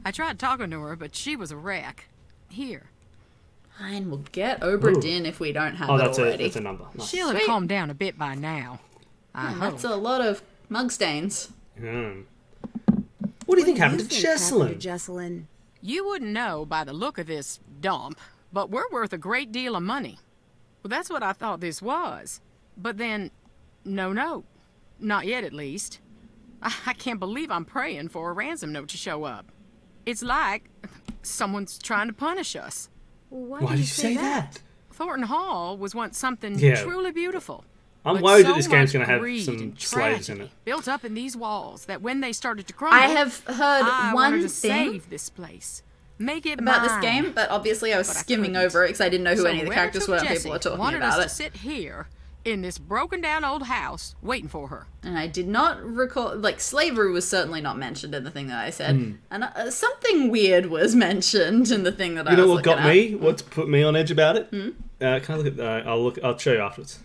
I tried talking to her, but she was a wreck. Here. Fine, we'll get Obra Ooh. Dinn if we don't have Oh, it that's already. a number. Nice. She'll have Sweet. calmed down a bit by now. I Man, hope. that's a lot of mug stains. What do you think What happened to happened Jessalyn? to Jessalyn? You wouldn't know by the look of this dump, but we're worth a great deal of money. Well, that's what I thought this was. But then, no. Not yet, at least. I can't believe I'm praying for a ransom note to show up. It's like someone's trying to punish us. Why Why did did you say that? Thornton Hall was once something Yeah. truly beautiful. I'm But worried so that this game's much going to have greed some and slaves in it. tragedy built up in these walls that when they started to crumble, I have heard I one wanted to thing save this place, make it about this mine. game, but obviously I was But I skimming couldn't. over it because I didn't know who So any of the whoever characters took were. Jesse People were talking wanted about us it. to sit here in this broken down old house waiting for her. And I did not recall, like, slavery was certainly not mentioned in the thing that I said. And something weird was mentioned in the thing that I You was know what looking got at. me? What's put me on edge about it? Can I look at? I'll show you afterwards.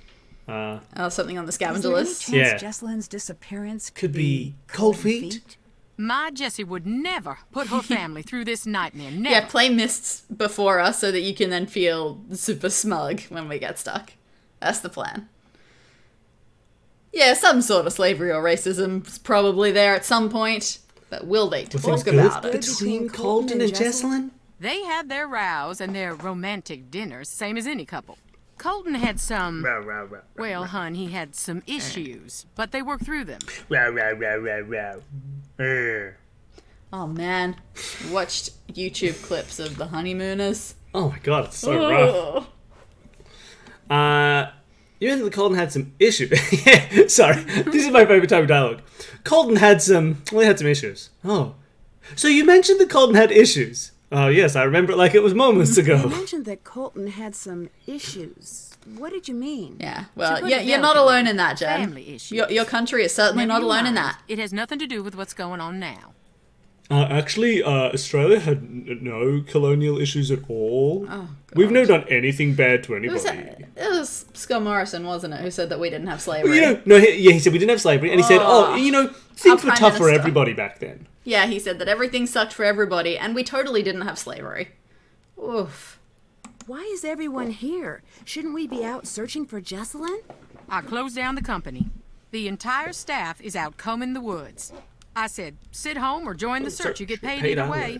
Oh, something on the Is scavenger there any list. chance Yeah. Jessalyn's disappearance Could be cold feet. My Jessie would never put her family through this nightmare. Never. Yeah, play mists before us so that you can then feel super smug when we get stuck. That's the plan. Yeah, some sort of slavery or racism's probably there at some point, but will they Were talk things about good it? between Colton Colton and and Jessalyn? They had their rows and their romantic dinners, same as any couple. Colton had some... Well, hun, he had some issues, but they worked through them. Oh man, watched YouTube clips of the honeymooners. Oh my god, it's so rough. You mean that Colton had some issues? Yeah, sorry. This is my favorite type of dialogue. Colton had some... Well, he had some issues. Oh. So you mentioned that Colton had issues. Oh, yes, I remember it like it was moments You ago. mentioned that Colton had some issues. What did you mean? Yeah, To well, put yeah, it you're not delicately, alone in that, Jen. family issues. Your country is certainly Never not you alone in mind. that. It has nothing to do with what's going on now. Actually, Australia had no colonial issues at all. Oh, We've never done anything bad to It was, anybody. it was Scott Morrison, wasn't it, who said that we didn't have Well, slavery? you know, no, he said we didn't have slavery, and he said, things were Prime tough for Minister. everybody back then. Yeah, he said that everything sucked for everybody, and we totally didn't have slavery. Oof. Why is everyone here? Shouldn't we be out searching for Jessalyn? I closed down the company. The entire staff is out combing the woods. I said, sit home or join the search. You get paid either way.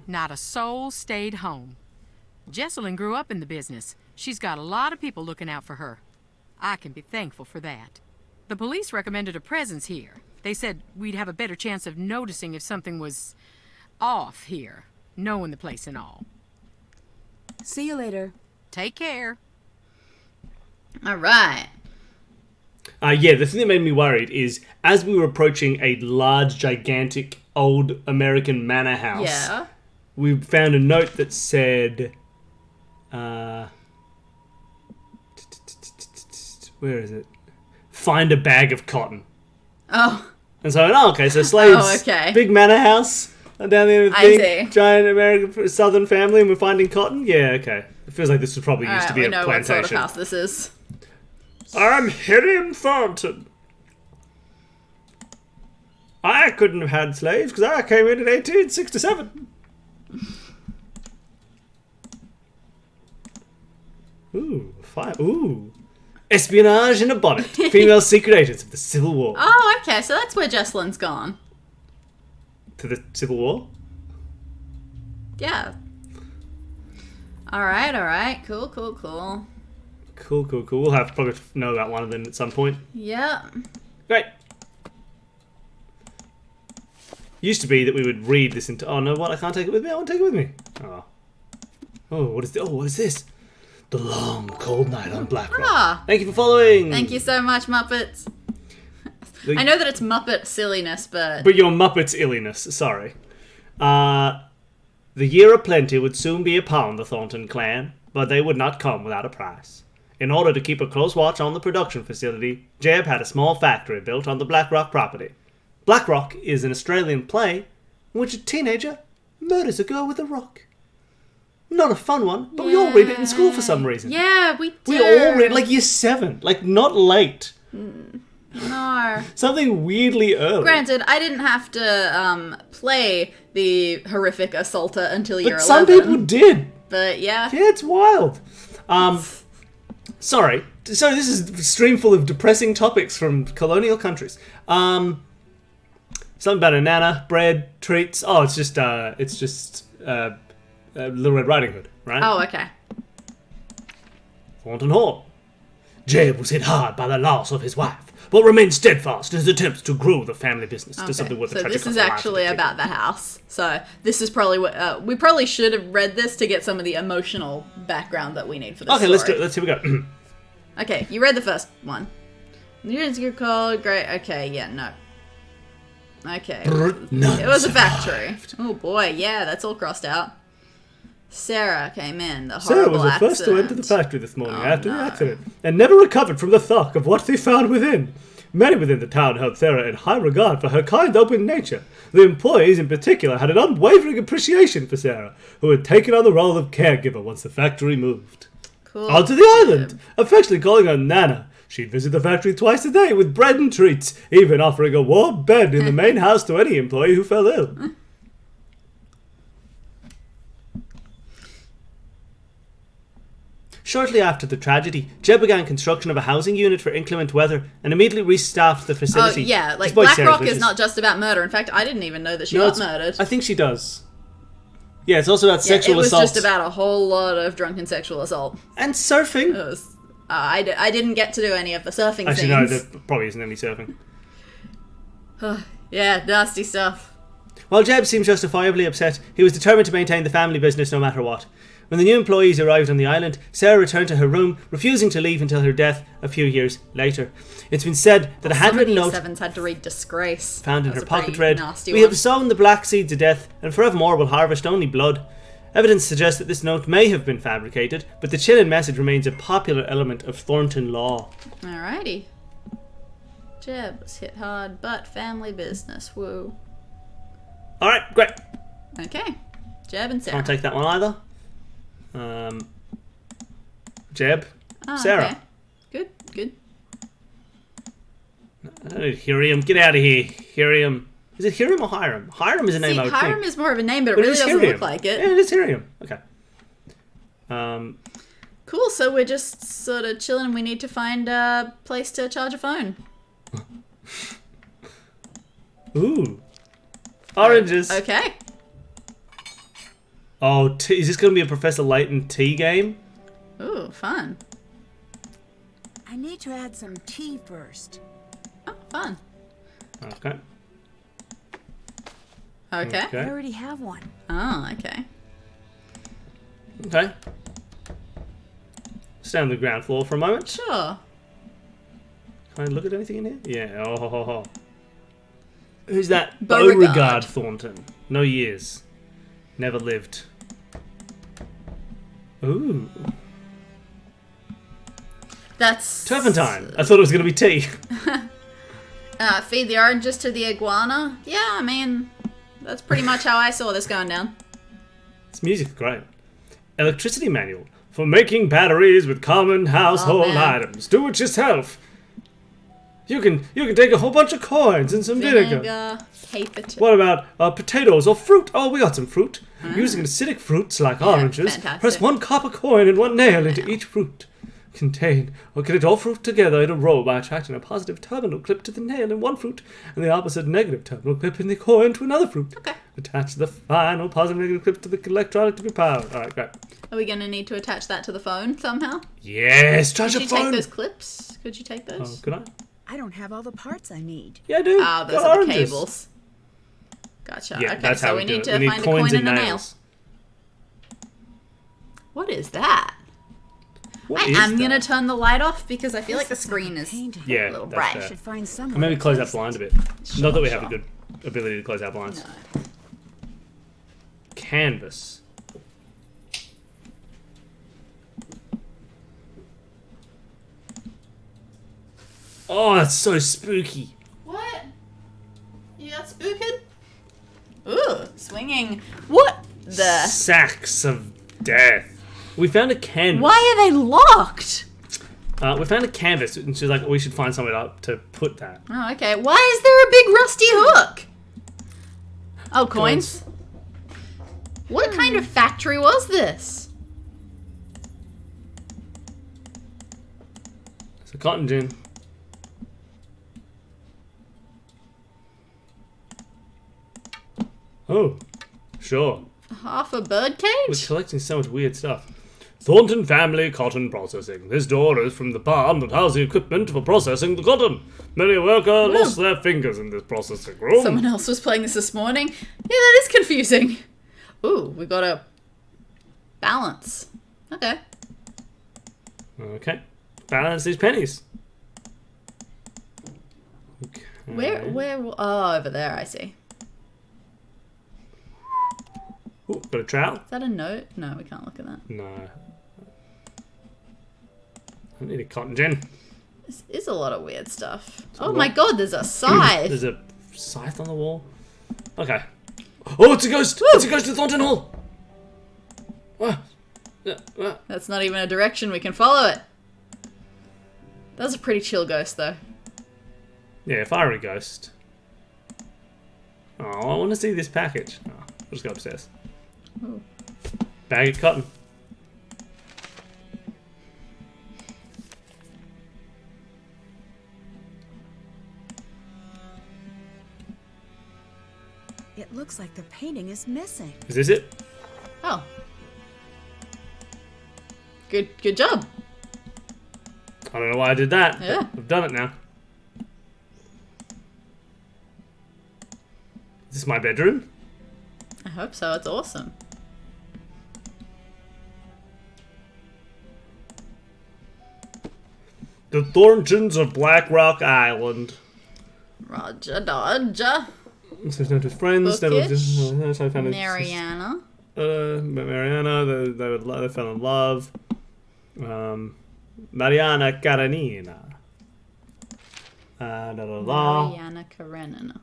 Not a soul stayed home. Jessalyn grew up in the business. She's got a lot of people looking out for her. I can be thankful for that. The police recommended a presence here. They said we'd have a better chance of noticing if something was off here, knowing the place and all. See you later. Take care. All right. Yeah, the thing that made me worried is as we were approaching a large, gigantic, old American manor house, Yeah. we found a note that said, where is it? Find a bag of cotton. Oh, And so I went, okay, so slaves, Oh, okay. big manor house, and down there, I big, see. giant American southern family, and we're finding cotton? Yeah, okay. It feels like this was probably all used right, to be we a know what sort of plantation. house this is. I'm Hiram Thornton. I couldn't have had slaves because I came in 1867. Ooh, fire. Ooh. Espionage in a bonnet. Female secret agents of the Civil War. Oh, okay, so that's where Jessalyn's gone. To the Civil War? Yeah. All right, cool. Cool. We'll have to probably know about one of them at some point. Yeah. Great. Used to be that we would read this into... Oh, no, what? I can't take it with me. I want to take it with me. Oh, what is this? Oh, what is this? The long, cold night on Black Rock. Ah. Thank you for following. Thank you so much, Muppets. I know that it's Muppet silliness, but But your Muppet's illiness, sorry. The year of plenty would soon be upon the Thornton clan, but they would not come without a price. In order to keep a close watch on the production facility, Jeb had a small factory built on the Black Rock property. Black Rock is an Australian play in which a teenager murders a girl with a rock. Not a fun one, but we all read it in school for some reason. Yeah, we do. We all read like year 7, like not late. No. Something weirdly early. Granted, I didn't have to play the horrific assaulter until year 11. But some people did. But yeah. Yeah, it's wild. Sorry. So this is a stream full of depressing topics from colonial countries. Something about a nana, bread, treats. Oh, it's just Little Red Riding Hood, right? Oh, okay. Thornton Hall. Jeb was hit hard by the loss of his wife, but remained steadfast in his attempts to grow the family business to something worth the So tragic this is life of actually the about the house. So this is probably what we probably should have read this to get some of the emotional background that we need for this Okay, story. let's do it. Let's here we go. Okay, you read the first one. Here's your call. Great. Okay, yeah, no. Okay. It was a factory. Oh boy, yeah, that's all crossed out. Sarah came in. The Sarah horrible was the accident. first to enter the factory this morning after the no. accident, and never recovered from the shock of what they found within. Many within the town held Sarah in high regard for her kind, open nature. The employees in particular had an unwavering appreciation for Sarah, who had taken on the role of caregiver once the factory moved. Cool. Onto the island, affectionately calling her Nana. She'd visit the factory twice a day with bread and treats, even offering a warm bed in the main house to any employee who fell ill. Shortly after the tragedy, Jeb began construction of a housing unit for inclement weather and immediately restaffed the Oh facility. yeah, like despite Black Sarah's Rock is wishes. not just about murder. In fact, I didn't even know that she No, got it's- murdered. I think she does. Yeah, it's also about sexual it was assault. just about a whole lot of drunken sexual assault. And surfing. It was, I didn't get to do any of the surfing Actually, no, scenes. there probably isn't any surfing. Yeah, nasty stuff. While Jeb seemed justifiably upset, he was determined to maintain the family business no matter what. When the new employees arrived on the island, Sarah returned to her room, refusing to leave until her death a few years later. It's been said that a handwritten note Sevens had to read Disgrace. found in That her was a pocket pretty read, nasty "We one. have sown the black seeds of death, and forevermore will harvest only blood." Evidence suggests that this note may have been fabricated, but the chilling message remains a popular element of Thornton law. Alrighty. Jeb was hit hard, but family business. Woo. Alright, great. Okay. Jeb and Sarah. Can't take that one either. Jeb. Oh, Sarah. Okay. Good, good. I don't need Hiriam. Get out of here, Hiriam. Is it Hiriam or Hiram? Hiram is a name I would Hiram think. is more of a name, but it But really is doesn't Hiriam. look like it. Yeah, it is Hiriam. Okay. Cool, so we're just sort of chilling and we need to find a place to charge a phone. Ooh. Oranges. Okay. Oh, is this going to be a Professor Layton tea game? Ooh, fun. I need to add some tea first. Oh, fun. Okay. Okay. I already have one. Oh, okay. Okay. Stay on the ground floor for a moment. Sure. Can I look at anything in here? Yeah. Oh, ho, ho, ho. Who's that? Beauregard. Beauregard Thornton. No years. Never lived. Ooh. That's... Turpentine. I thought it was going to be tea. Feed the oranges to the iguana? Yeah, I mean, that's pretty much how I saw this going down. This music's great. Electricity manual for making batteries with common household man. items. Do it yourself. You can take a whole bunch of coins and some vinegar. Vinegar, paper What about potatoes or fruit? Oh, we got some fruit. Using acidic fruits like oranges, fantastic. press one copper coin and one nail into each fruit. Contain or connect all fruit together in a row by attracting a positive terminal clip to the nail in one fruit and the opposite negative terminal clip in the coin to another fruit. Okay. Attach the final positive negative clip to the electronic to be powered. Alright, great. Are we going to need to attach that to the phone somehow? Yes, charge Could your you take phone. those clips? Could you take Oh, those? could I? I don't have all the parts I need. Yeah, I do. Ah, those Got are the oranges. cables. Gotcha. Yeah, okay, that's so how we do need it. to We need find a coins coin and a nail. nails. What is that? What I is am going to that? turn the light off because I feel like the screen is Painting. Yeah, a little that's bright. fair. Should find somewhere. Or maybe to close place that blind it. a bit. Not that we have a good ability to close our blinds. No. Canvas. Oh, that's so spooky. What? You got spooked? Ooh, swinging. What the? Sacks of death. We found a canvas. Why are they locked? We found a canvas, and she's like, we should find somewhere to put that. Oh, okay. Why is there a big rusty hook? Oh, coins. What kind of factory was this? It's a cotton gin. Oh, sure. Half a bird We're cage? collecting so much weird stuff. Thornton Family Cotton Processing. This door is from the barn that housed the equipment for processing the cotton. Many workers lost their fingers in this processing room. Someone else was playing this morning. Yeah, that is confusing. Ooh, we got a balance. Okay. Okay. Balance these pennies. Okay. Where? Oh, over there, I see. Ooh, got a trowel? Is that a note? No, we can't look at that. No. I need a cotton gin. This is a lot of weird stuff. Oh what? my god, there's a scythe. There's a scythe on the wall. Okay. Oh, it's a ghost! Woo! It's a ghost of Thornton Hall! Ah. That's not even a direction we can follow it. That was a pretty chill ghost, though. Yeah, if I were a ghost. Oh, I want to see this package. Oh, I'll just go upstairs. Ooh. Bag of cotton. It looks like the painting is missing. Is this it? Oh. Good job. I don't know why I did that. but Yeah. I've done it now. Is this my bedroom? I hope so. It's awesome. The Thorntons of Black Rock Island. Roger Dodger. So he's known to his friends. Bookish. So I found Mariana. Mariana. They fell in love. Mariana Karenina. Mariana Karenina.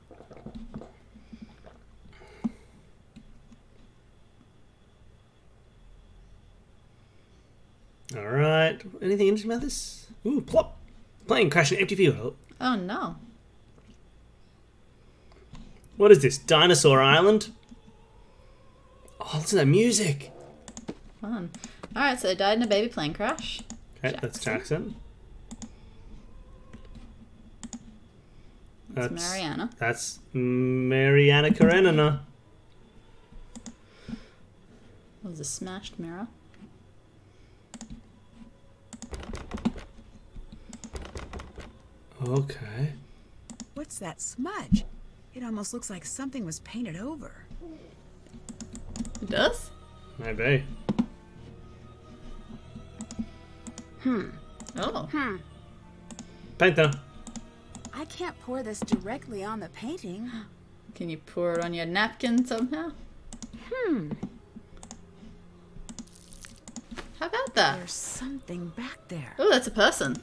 Alright. Anything interesting about this? Ooh, plop. Plane crashed in empty field. Oh no. What is this? Dinosaur Island? Oh, listen to that music. Fun. Alright, so they died in a baby plane crash. Okay, that's Jackson. That's Mariana. That's Mariana Karenina. That was a smashed mirror. Okay. What's that smudge? It almost looks like something was painted over. It does? Maybe. Oh. Painter. I can't pour this directly on the painting. Can you pour it on your napkin somehow? How about that? There's something back there. Oh, that's a person.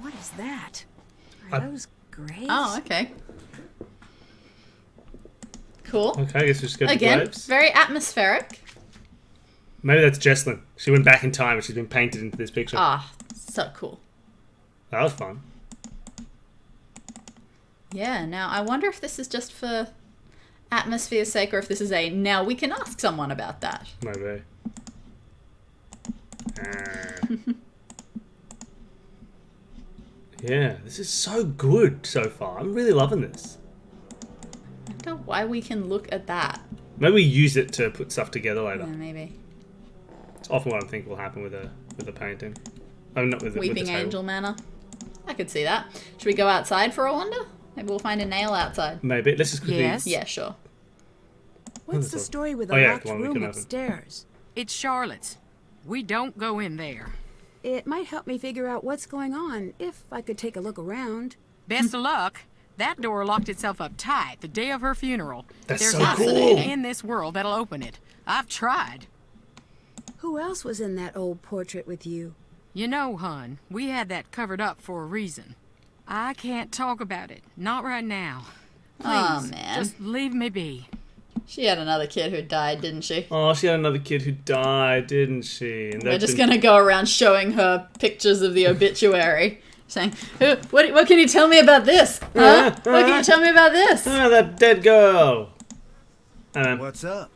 What is that? Are those graves? Oh, okay. Cool. Okay, I guess we just go to Again, graves. very atmospheric. Maybe that's Jesslyn. She went back in time and she's been painted into this picture. Ah, so cool. That was fun. Yeah, now I wonder if this is just for atmosphere's sake or if this is a now we can ask someone about that. Maybe. Yeah, this is so good so far. I'm really loving this. I wonder why we can look at that. Maybe we use it to put stuff together later. Yeah, maybe. It's often what I think will happen with a painting. Oh, not with Weeping with the table. Angel Manor. I could see that. Should we go outside for a wander? Maybe we'll find a nail outside. Maybe. Let's just quickly... Yes. Yeah, sure. What's the story with the Oh, yeah, locked the one we room can open. upstairs? It's Charlotte's. We don't go in there. It might help me figure out what's going on if I could take a look around. Best of luck. That door locked itself up tight the day of her funeral. That's There's so nothing cool. in this world that'll open it. I've tried. Who else was in that old portrait with you? You know, hun, we had that covered up for a reason. I can't talk about it. Not right now. Please, Aw, man. just leave me be. She had another kid who died, didn't she? Oh, she had another kid who died, didn't she? And We're just gonna go around showing her pictures of the obituary, saying, "What can you tell me about this? Huh? What can you tell me about this?" Oh, that dead girl. What's up?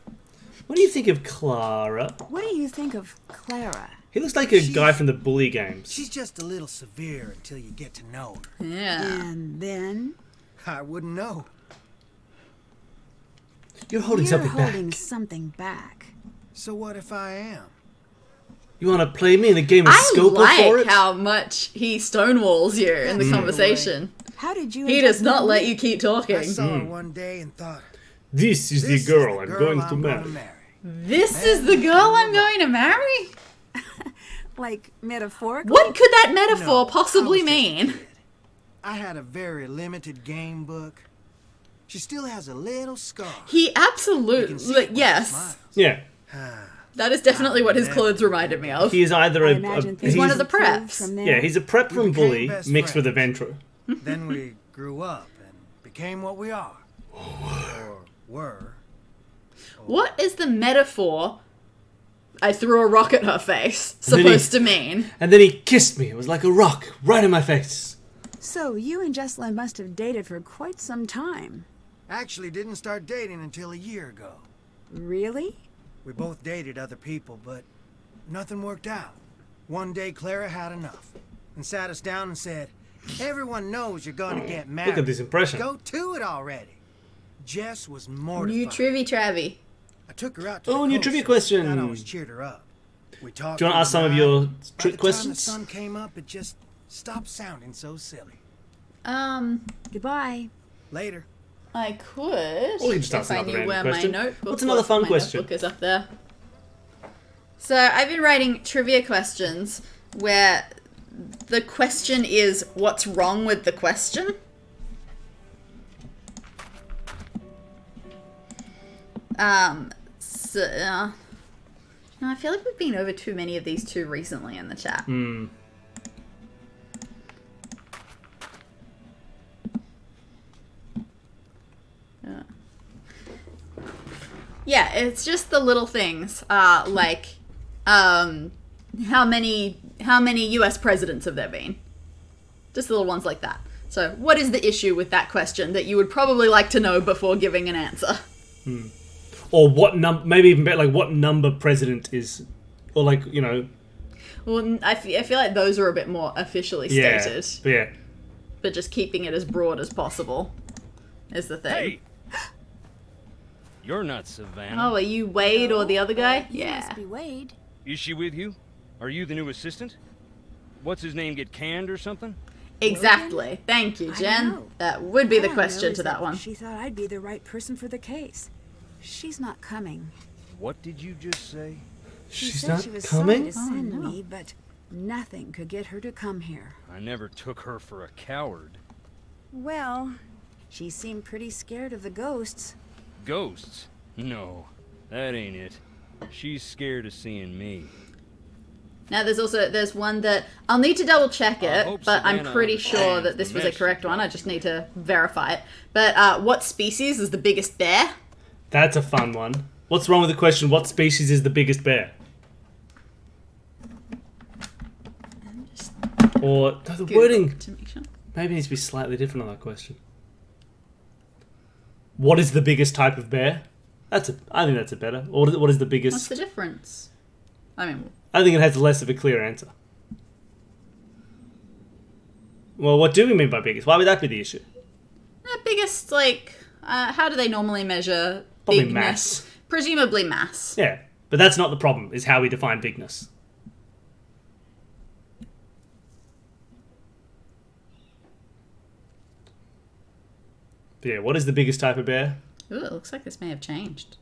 What do you think of Clara? What do you think of Clara? He looks like a guy from the Bully games. She's just a little severe until you get to know her. Yeah. And then I wouldn't know. You're holding you're something holding back. something back. So what if I am? You want to play me in a game of I Scopa for like it? how much he stonewalls you in the conversation. How did you? He end up does not with let me? you keep I talking. saw her one day and thought, This is this the girl is I'm the going girl to I'm marry. gonna marry. This is the girl I'm going to marry? Like metaphorically? What could that metaphor No, possibly I was just a mean? kid. I had a very limited game book. She still has a little scar. He You can see absolutely, it when she yes. smiles. Yeah. That is definitely what his clothes reminded me of. He is either I a imagine he's He's one of the improved preps. from there. yeah, he's a prep from We became Bully best mixed with a friends. Ventro. Then we grew up and became what we are. Or were. What is the metaphor I threw a rock at her face then he- supposed to mean? And then he kissed me. It was like a rock right in my face. So you and Jessalyn must have dated for quite some time. Actually didn't start dating until a year ago. Really? We both dated other people, but nothing worked out. One day Clara had enough and sat us down and said, "Everyone knows you're gonna get married. Look at this impression. Go to it already." Jess was mortified. New Trivy Travy. I took her out to Oh, the new coast, trivia so question. That always cheered her up. We talked. Do you want to ask some of through the your night. By trick the questions? time the sun came up, it just stopped sounding so silly. Goodbye. Later. I could. Or we can just if ask I another knew random where question. my notebook What's another was. fun My question? notebook is up there. So I've been writing trivia questions where the question is, what's wrong with the question? No, I feel like we've been over too many of these too recently in the chat. Yeah, it's just the little things, like how many U.S. presidents have there been? Just little ones like that. So, what is the issue with that question that you would probably like to know before giving an answer? Or what number? Maybe even better, like what number president is, or like you know. Well, I feel like those are a bit more officially Yeah. stated, But yeah. but just keeping it as broad as possible is the thing. Hey! You're not Savannah. Oh, are you Wade or the other guy? You Yeah. must be Wade. Is she with you? Are you the new assistant? What's his name, get canned or something? Exactly. Thank you, I Jen. know. That would be the All I know question is to that one. She thought I'd be the right person for the case. She's not coming. What did you just say? She She's said not she was coming? sorry to send no. me, but nothing could get her to come here. I never took her for a coward. Well, she seemed pretty scared of the ghosts. Ghosts? No, that ain't it. She's scared of seeing me. Now there's one that I'll need to double check I it, hope but I'm Savannah pretty sure understands that this the was a message. correct one. I just need to verify it. But what species is the biggest bear? That's a fun one. What's wrong with the question? What species is the biggest bear? Or no, the Google wording to make sure. maybe needs to be slightly different on that question. What is the biggest type of bear? I think that's a better. Or what is the What's biggest? the difference? I mean, I think it has less of a clear answer. Well, what do we mean by biggest? Why would that be the issue? biggest, like, how do they normally measure Probably bigness? mass. Presumably mass. Yeah, but that's not the problem. Is how we define bigness. But yeah, what is the biggest type of bear? Ooh, it looks like this may have changed.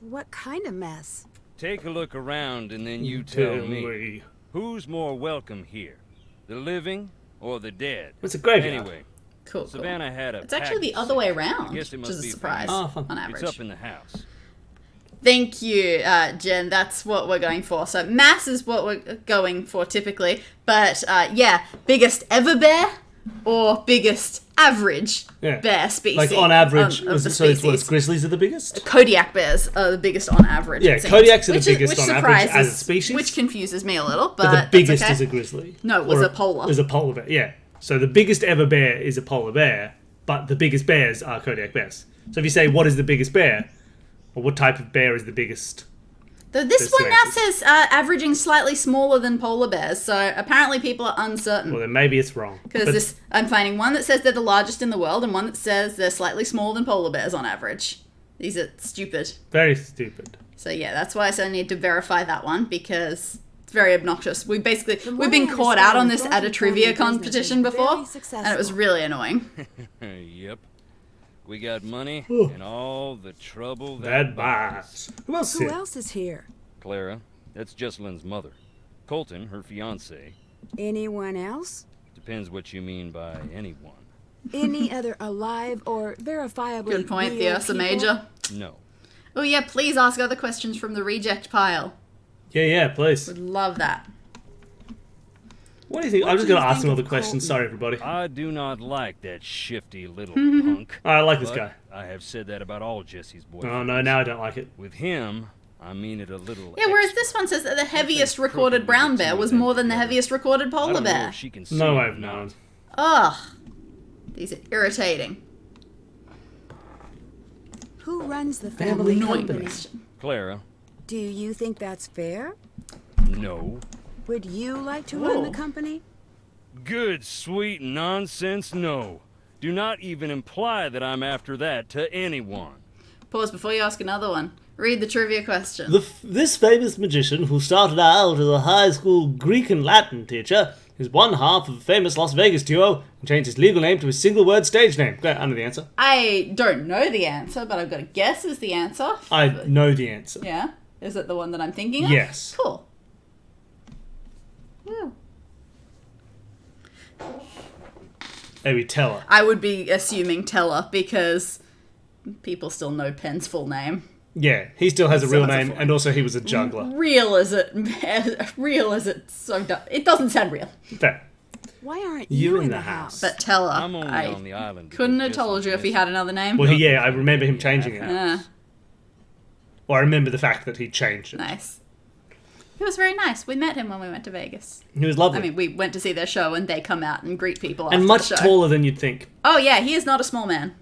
What kind of mess? Take a look around and then you tell me. Who's more welcome here? The living or the dead? It's a graveyard. Anyway, Cool. Savannah had a It's actually the package other way sent. around, I guess it which must is a be for surprise you. Oh, fun. on average. It's up in the house. Thank you, Jen. That's what we're going for. So mass is what we're going for typically. But yeah, biggest ever bear or biggest average Yeah. bear species. Like on average, of the so it's what, species. grizzlies are the biggest? Kodiak bears are the biggest on average. Yeah, it seems. Kodiaks are the Which biggest on average as a surprises- species. Which confuses me a little, But but the biggest that's okay. is a grizzly. No, it was Or a polar. Is a polar bear, yeah. So the biggest ever bear is a polar bear, but the biggest bears are Kodiak bears. So if you say, what is the biggest bear? Or what type of bear is the biggest? This one now There's says averaging slightly smaller than polar bears, so apparently people are uncertain. Well, then maybe it's wrong. Because I'm finding one that says they're the largest in the world and one that says they're slightly smaller than polar bears on average. These are stupid. Very stupid. So yeah, that's why I said I need to verify that one because it's very obnoxious. We've more been I caught out on understand, this at a Thornton trivia family business competition is before, very and it successful. was really annoying. Yep. We got money and all the trouble That that buys. buys. Who else Who here? else is here? Clara, that's Jesselyn's mother. Colton, her fiance. Anyone else? Depends what you mean by anyone. Any other alive or verifiably Good point, the real Ursa people? Major. No. Oh yeah, please ask other questions from the reject pile. Yeah, please. Would love that. What do you think? What I'm just do going you to ask think some of other questions. Colton? Sorry, everybody. I do not like that shifty little punk. I like this but guy. I have said that about all Jesse's boyfriends. Oh, no, now I don't like it. With him, I mean it a little. Yeah, whereas extra. this one says that the heaviest crooked recorded with brown the bear two was of them more than the together. heaviest recorded I polar don't know bear. if she can see No it way or of knowing. not. Ugh. These are irritating. Who runs the Family family Annoying company? question. Clara, Do you think that's fair? no. Would you like to run Whoa. the company? Good, sweet nonsense, no. Do not even imply that I'm after that to anyone. Pause before you ask another one. Read the trivia question. This famous magician, who started out as a high school Greek and Latin teacher, is one half of a famous Las Vegas duo and changed his legal name to a single-word stage name. Okay, I know the answer. I don't know the answer, but I've got a guess is the answer. I know the answer. Yeah? Is it the one that I'm thinking of? Yes. Cool. Woo. Maybe Teller. I would be assuming Teller because people still know Penn's full name. Yeah, he still has a real Still has a name, full and also he was a juggler. Real as it so dumb. It doesn't sound real. Fair. Why aren't You you in in the the house. house? But Teller, I'm only I on the island. because couldn't have Jesselyn told you if he missed had another name. Well, yeah, I remember him changing it. Yeah, Or I remember the fact that he changed it. nice. He was very nice. We met him when we went to Vegas. He was lovely. I mean, we went to see their show and they come out and greet people after and much the show. taller than you'd think. Oh yeah, he is not a small man.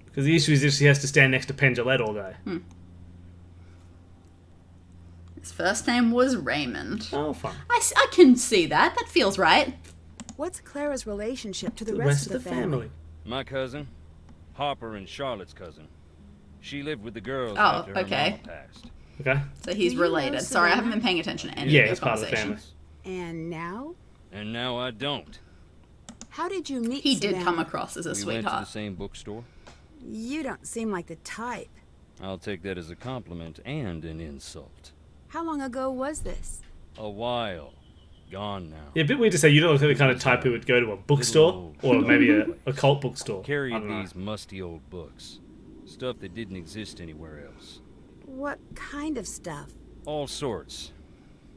Because the issue is just he has to stand next to Penn Jillette all day. His first name was Raymond. Oh, fun. I can see that. That feels right. What's Clara's relationship to the, The rest of the family? My cousin, Harper and Charlotte's cousin. She lived with the girls Oh, after her okay. mama passed. Okay? So he's Do you know related. Sorry, I haven't Savannah? been paying attention to any Yeah, of your he's part of the family. conversations. And now? And now I don't. How did you meet He did Savannah? come across as a We went to sweetheart. the same bookstore. You don't seem like the type. I'll take that as a compliment and an insult. How long ago was this? A while. Gone now. Yeah, a bit weird to say you don't look like the kind of type who would go to a bookstore or maybe a cult bookstore. I Carried don't know. these musty old books. Stuff that didn't exist anywhere else. What kind of stuff? All sorts.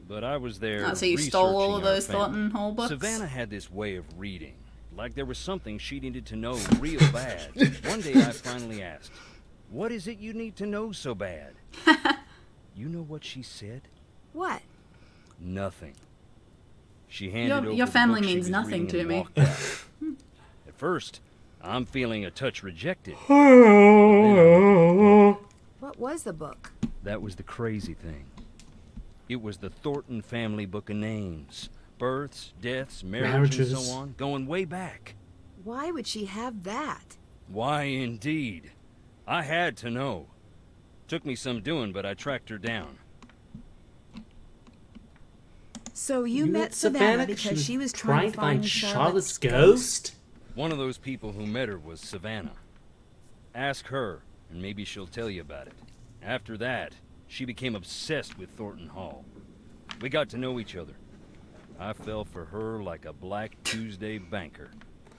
But I was there. Oh, so you stole all of researching our those family. Thornton Hall books? Savannah had this way of reading. Like there was something she needed to know real bad. One day I finally asked, "What is it you need to know so bad?" You know what she said? What? Nothing. She handed over Your the family book she means was nothing reading to and me. walked out. At first, I'm feeling a touch rejected. What was the book? That was the crazy thing. It was the Thornton family book of names. Births, deaths, marriages, and Marriages. so on, going way back. Why would she have that? Why, indeed. I had to know. Took me some doing, but I tracked her down. So you met Savannah because she was trying to find Charlotte's ghost? One of those people who met her was Savannah. Ask her, and maybe she'll tell you about it. After that, she became obsessed with Thornton Hall. We got to know each other. I fell for her like a Black Tuesday banker.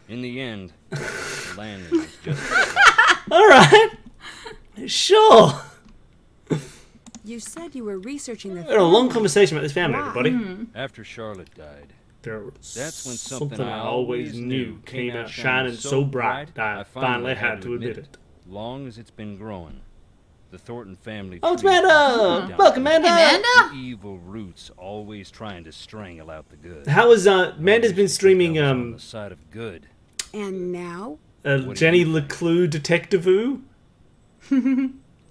In the end, the landing was just... Alright. Sure. You said you were researching the We had a long family. conversation about this family, Why? everybody. After Charlotte died, That's when something I always knew came out shining so bright I finally had to admit it. Long as it's been growing, the Thornton family. Oh, it's tree Amanda! has been Welcome, down. Amanda! The evil roots always trying to strangle out the good. How was Amanda's been streaming on the side of good. And now? Jenny LeClue Detective-oo?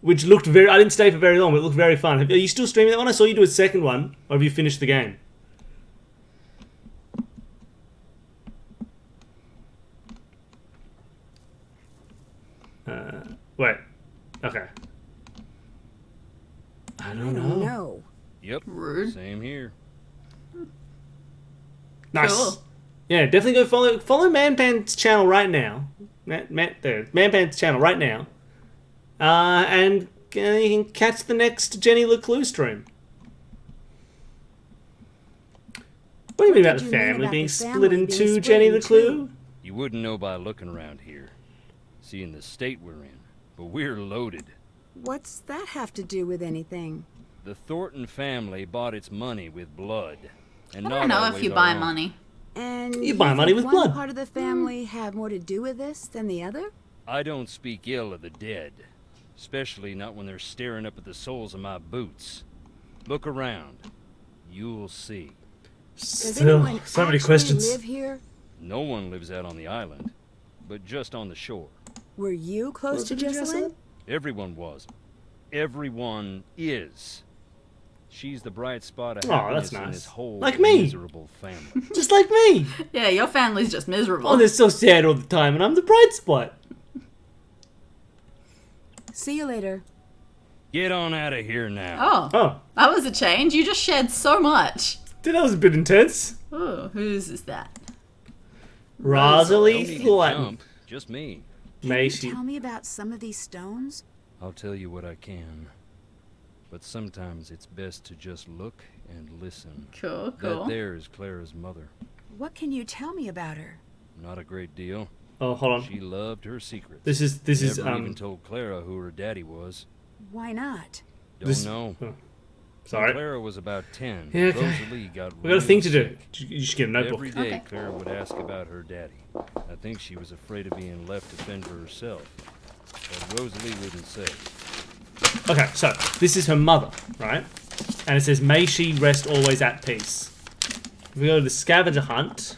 Which looked very... I didn't stay for very long, but it looked very fun. Are you still streaming that one? I saw you do a second one. Or have you finished the game? Wait. Okay. I don't know. Yep. Rude. Same here. Nice. Cool. Yeah, definitely go follow Manpan's channel right now. Manpan's channel right now. And you can catch the next Jenny LeClue stream. What do you mean about the family being split in two, Jenny LeClue? You wouldn't know by looking around here. Seeing the state we're in. But we're loaded. What's that have to do with anything? The Thornton family bought its money with blood. And I don't know if you buy money. And You buy money with one blood. part of the family have more to do with this than the other? I don't speak ill of the dead. Especially not when they're staring up at the soles of my boots. Look around. You'll see. Does Still, anyone so many actually questions. live here? No one lives out on the island. But just on the shore. Were you close to Jessalyn? Everyone was. Everyone is. She's the bright spot of Aw, happiness that's in nice. this whole Like me. miserable family. Just like me. Yeah, your family's just miserable. Oh, they're so sad all the time, and I'm the bright spot. See you later. Get on out of here now. Oh, That was a change. You just shared so much. dude, that was a bit intense. Oh, whose is that? Rosalie Don't need to Thornton. jump. Just me. May Can she... you tell me about some of these stones? I'll tell you what I can. But sometimes it's best to just look and listen. Cool, That cool. there is Clara's mother. What can you tell me about her? Not a great deal. Oh, hold on. She loved her secrets. This is Never even told Clara who her daddy was. Why not? Don't know. Oh, When sorry. Clara was about 10. Yeah, okay. Rosalie got We got a thing to do. sick. You should get a notebook. Every day, Okay. Clara would ask about her daddy. I think she was afraid of being left to fend for herself. But Rosalie wouldn't say. Okay, so this is her mother, right? And it says, "May she rest always at peace." If we go to the scavenger hunt.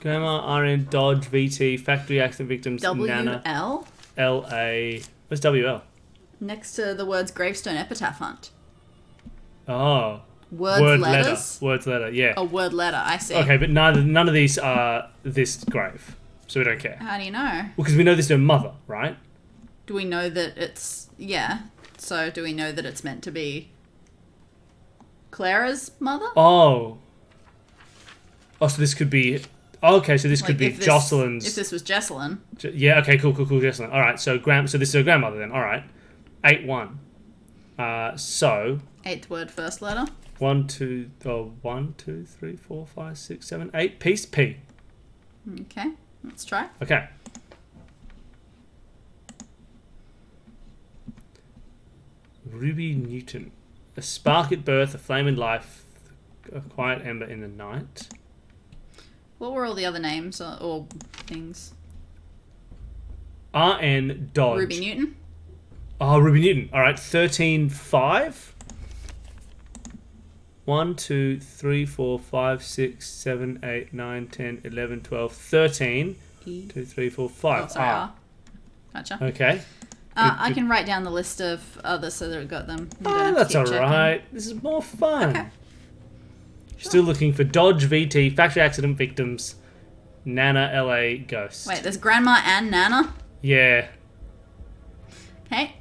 Grandma, RN, Dodge, VT, factory accident victims, Nana, WL? LA. What's WL? Next to the words gravestone epitaph hunt. Oh, Word letters? Words letter. Yeah. A word letter, I see. Okay, but none of these are this grave, so we don't care. How do you know? Well, because we know this is her mother, right? Do we know that it's... Yeah. So do we know that it's meant to be Clara's mother? Oh. Oh, so this could be... Okay, so this could be if this- Jocelyn's... If this was Jessalyn. Yeah, okay, cool, Jocelyn. All right, so so this is her grandmother then. All right. 8-1. So... 8th word, first letter. 1, 2, 3, 4, 5, 6, 7, 8. Piece P. Okay, let's try. Okay. Ruby Newton. A spark at birth, a flame in life, a quiet ember in the night. What were all the other names or things? RN Dodge. Ruby Newton? Oh, Ruby Newton. All right, 13-5. 1, 2, 3, 4, 5, 6, 7, 8, 9, 10, 11, 12, 13. E. 2, 3, 4, 5. Oh, sorry, R. Gotcha. Okay. I can write down the list of others so that we've got them. You don't have to That's keep all checking. right. This is more fun. Okay. Still looking for Dodge VT, factory accident victims, Nana LA Ghost. Wait, there's Grandma and Nana? Yeah. Okay.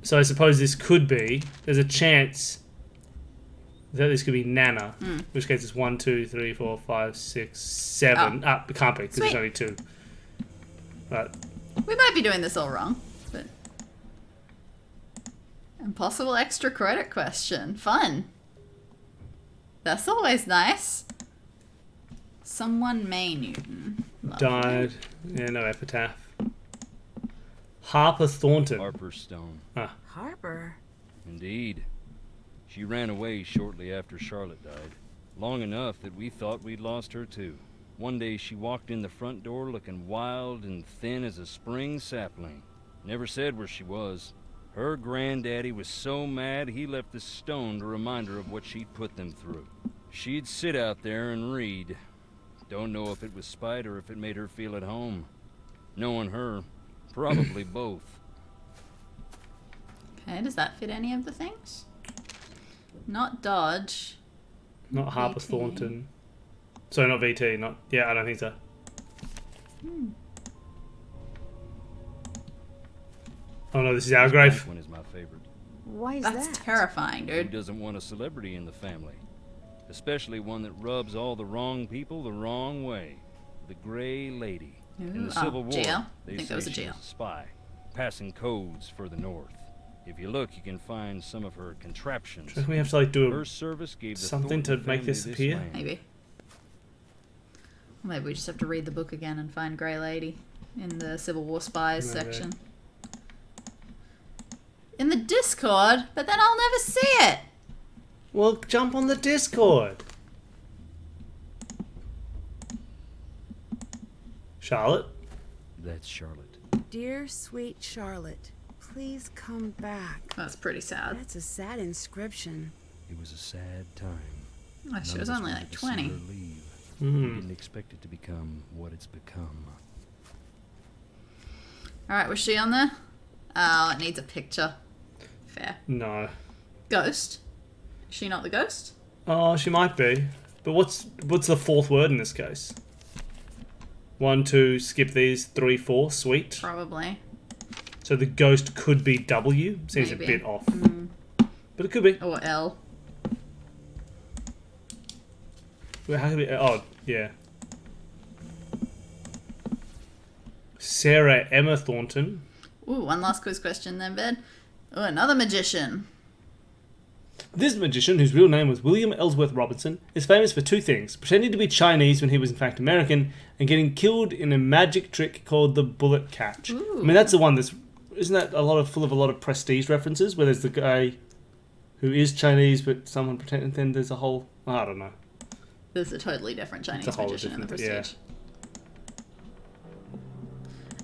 So I suppose this could be. There's a chance that this could be Nana. Hmm. In which case it's 1, 2, 3, 4, 5, 6, 7. Oh. It can't be because there's Sweet. only 2. But We might be doing this all wrong, but... Impossible extra credit question. Fun. That's always nice. Someone May Newton. Lovely. died. Yeah, no epitaph. Harper Thornton. Harper Stone. Harper. Indeed. She ran away shortly after Charlotte died. Long enough that we thought we'd lost her too. One day she walked in the front door looking wild and thin as a spring sapling. Never said where she was. Her granddaddy was so mad he left a stone to remind her of what she'd put them through. She'd sit out there and read. Don't know if it was spite or if it made her feel at home. Knowing her, probably both. Okay, does that fit any of the things? Not Dodge. Not Harper VT. Thornton. Sorry, not VT. Not yeah, I don't think so. Oh no, this is our grave. This one is my favorite. Why is That's that? terrifying, Who dude. doesn't want a celebrity in the family? Especially one that rubs all the wrong people the wrong way. The Gray Lady. In Ooh, the Civil War, jail? they I think say that was a she jail. was a spy, passing codes for the North. If you look, you can find some of her contraptions. Do you reckon we have to like do Her service gave the something to Thornton make family this appear? land. Maybe. Maybe we just have to read the book again and find Grey Lady in the Civil War Spies Maybe. section. In the Discord, but then I'll never see it. Well, jump on the Discord. Charlotte? That's Charlotte. Dear sweet Charlotte, please come back. That's pretty sad. That's a sad inscription. It was a sad time. Oh, she None was of us only wanted like to see 20. her leave. We didn't expect it to become what it's become. Alright, was she on there? Oh, it needs a picture. Fair. No. Ghost? Is she not the ghost? Oh, she might be. But what's the fourth word in this case? 1, 2, skip these. 3, 4, sweet. Probably. So the ghost could be W. Seems Maybe. a bit off. But it could be. Or L. Well, how could it be? Oh, yeah. Sarah Emma Thornton. Ooh, one last quiz question then, Ben. Ooh, another magician. This magician, whose real name was William Ellsworth Robinson, is famous for two things: pretending to be Chinese when he was in fact American, and getting killed in a magic trick called the bullet catch. Ooh. I mean, that's the one that's... Isn't that full of a lot of prestige references, where there's the guy who is Chinese, but someone pretending, then there's a whole... I don't know. There's a totally different Chinese It's a whole magician in the different- Prestige.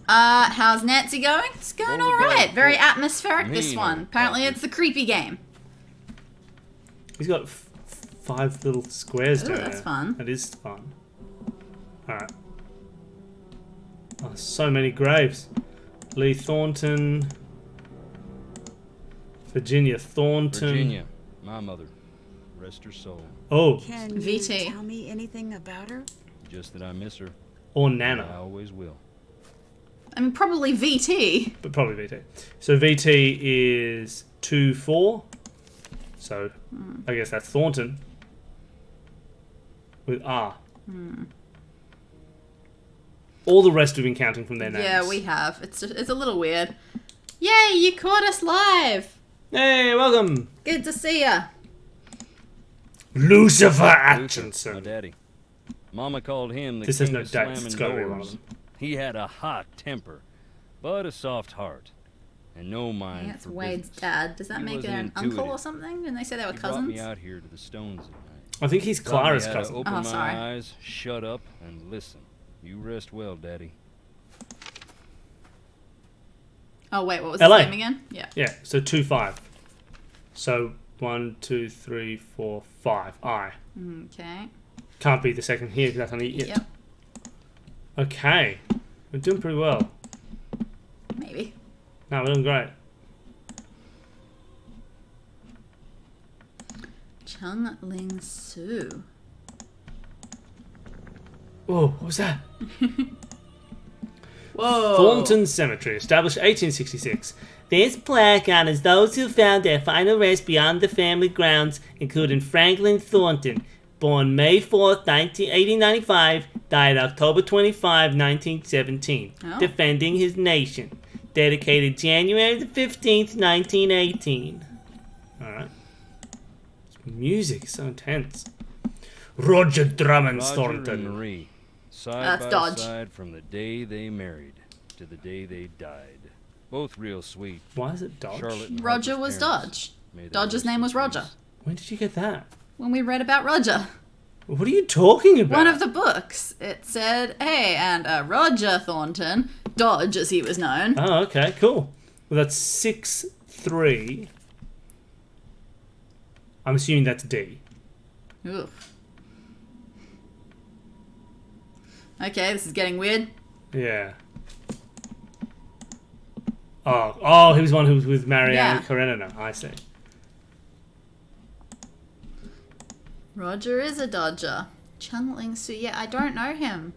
How's Nancy going? It's going What was alright. that? Very atmospheric, this Mean one. old Apparently puppy. it's the creepy game. He's got 5 little squares Ooh, down that's there. fun. That is fun. Alright. Oh, so many graves. Lee Thornton. Virginia Thornton. Virginia, my mother. Rest her soul. Oh, Can VT. you tell me anything about her? Just that I miss her. or I Nana. always will. I mean, probably VT. But probably VT. So VT is 2, 4. So I guess that's Thornton. With R. All the rest we've been counting from their names. Yeah, we have. It's a little weird. Yay, you caught us live. Hey, welcome. Good to see ya. Lucifer Luther, my Atchison. daddy. Mama called him the This has king no of dates. slamming It's gotta be one of doors. them. He had a hot temper, but a soft heart, and no mind Yeah, it's for Wade's business. dad. Does that He make it wasn't an uncle or intuitive. something? Didn't they say they were He brought cousins? me out here to the Stones at night. I think he's Taught me Clara's how to cousin. open Oh, my sorry. eyes, shut up, and listen. You rest well, Daddy. Oh, wait, what was LA. his name again? Yeah. Yeah, so 2, 5. So 1, 2, 3, 4, 5. I. Okay. Can't be the second here because that's only it. Yep. Okay. We're doing pretty well. Maybe. No, we're doing great. Chung Ling Su. Whoa, what was that? Whoa. Thornton Cemetery, established 1866. This plaque honors those who found their final rest beyond the family grounds, including Franklin Thornton, born May 4th, 1895, died October 25, 1917, Oh. defending his nation. Dedicated January the 15th, 1918. Alright. Music is so intense. Roger Drummond Roger Thornton. and Marie, side That's by Dodge. side from the day they married to the day they died. Both real sweet. Why is it Dodge? Charlotte and Roger Harper's was parents. Dodge. May they Dodge's rest name in was Roger. peace. When did you get that? When we read about Roger. What are you talking about? One of the books. It said, hey, and Roger Thornton, Dodge as he was known. Oh, okay, cool. Well, that's 6-3. I'm assuming that's D. Ooh. Okay, this is getting weird. Yeah. Oh, he was one who was with Mariana Karenina. I see. Roger is a dodger. Channeling Su. Yeah, I don't know him.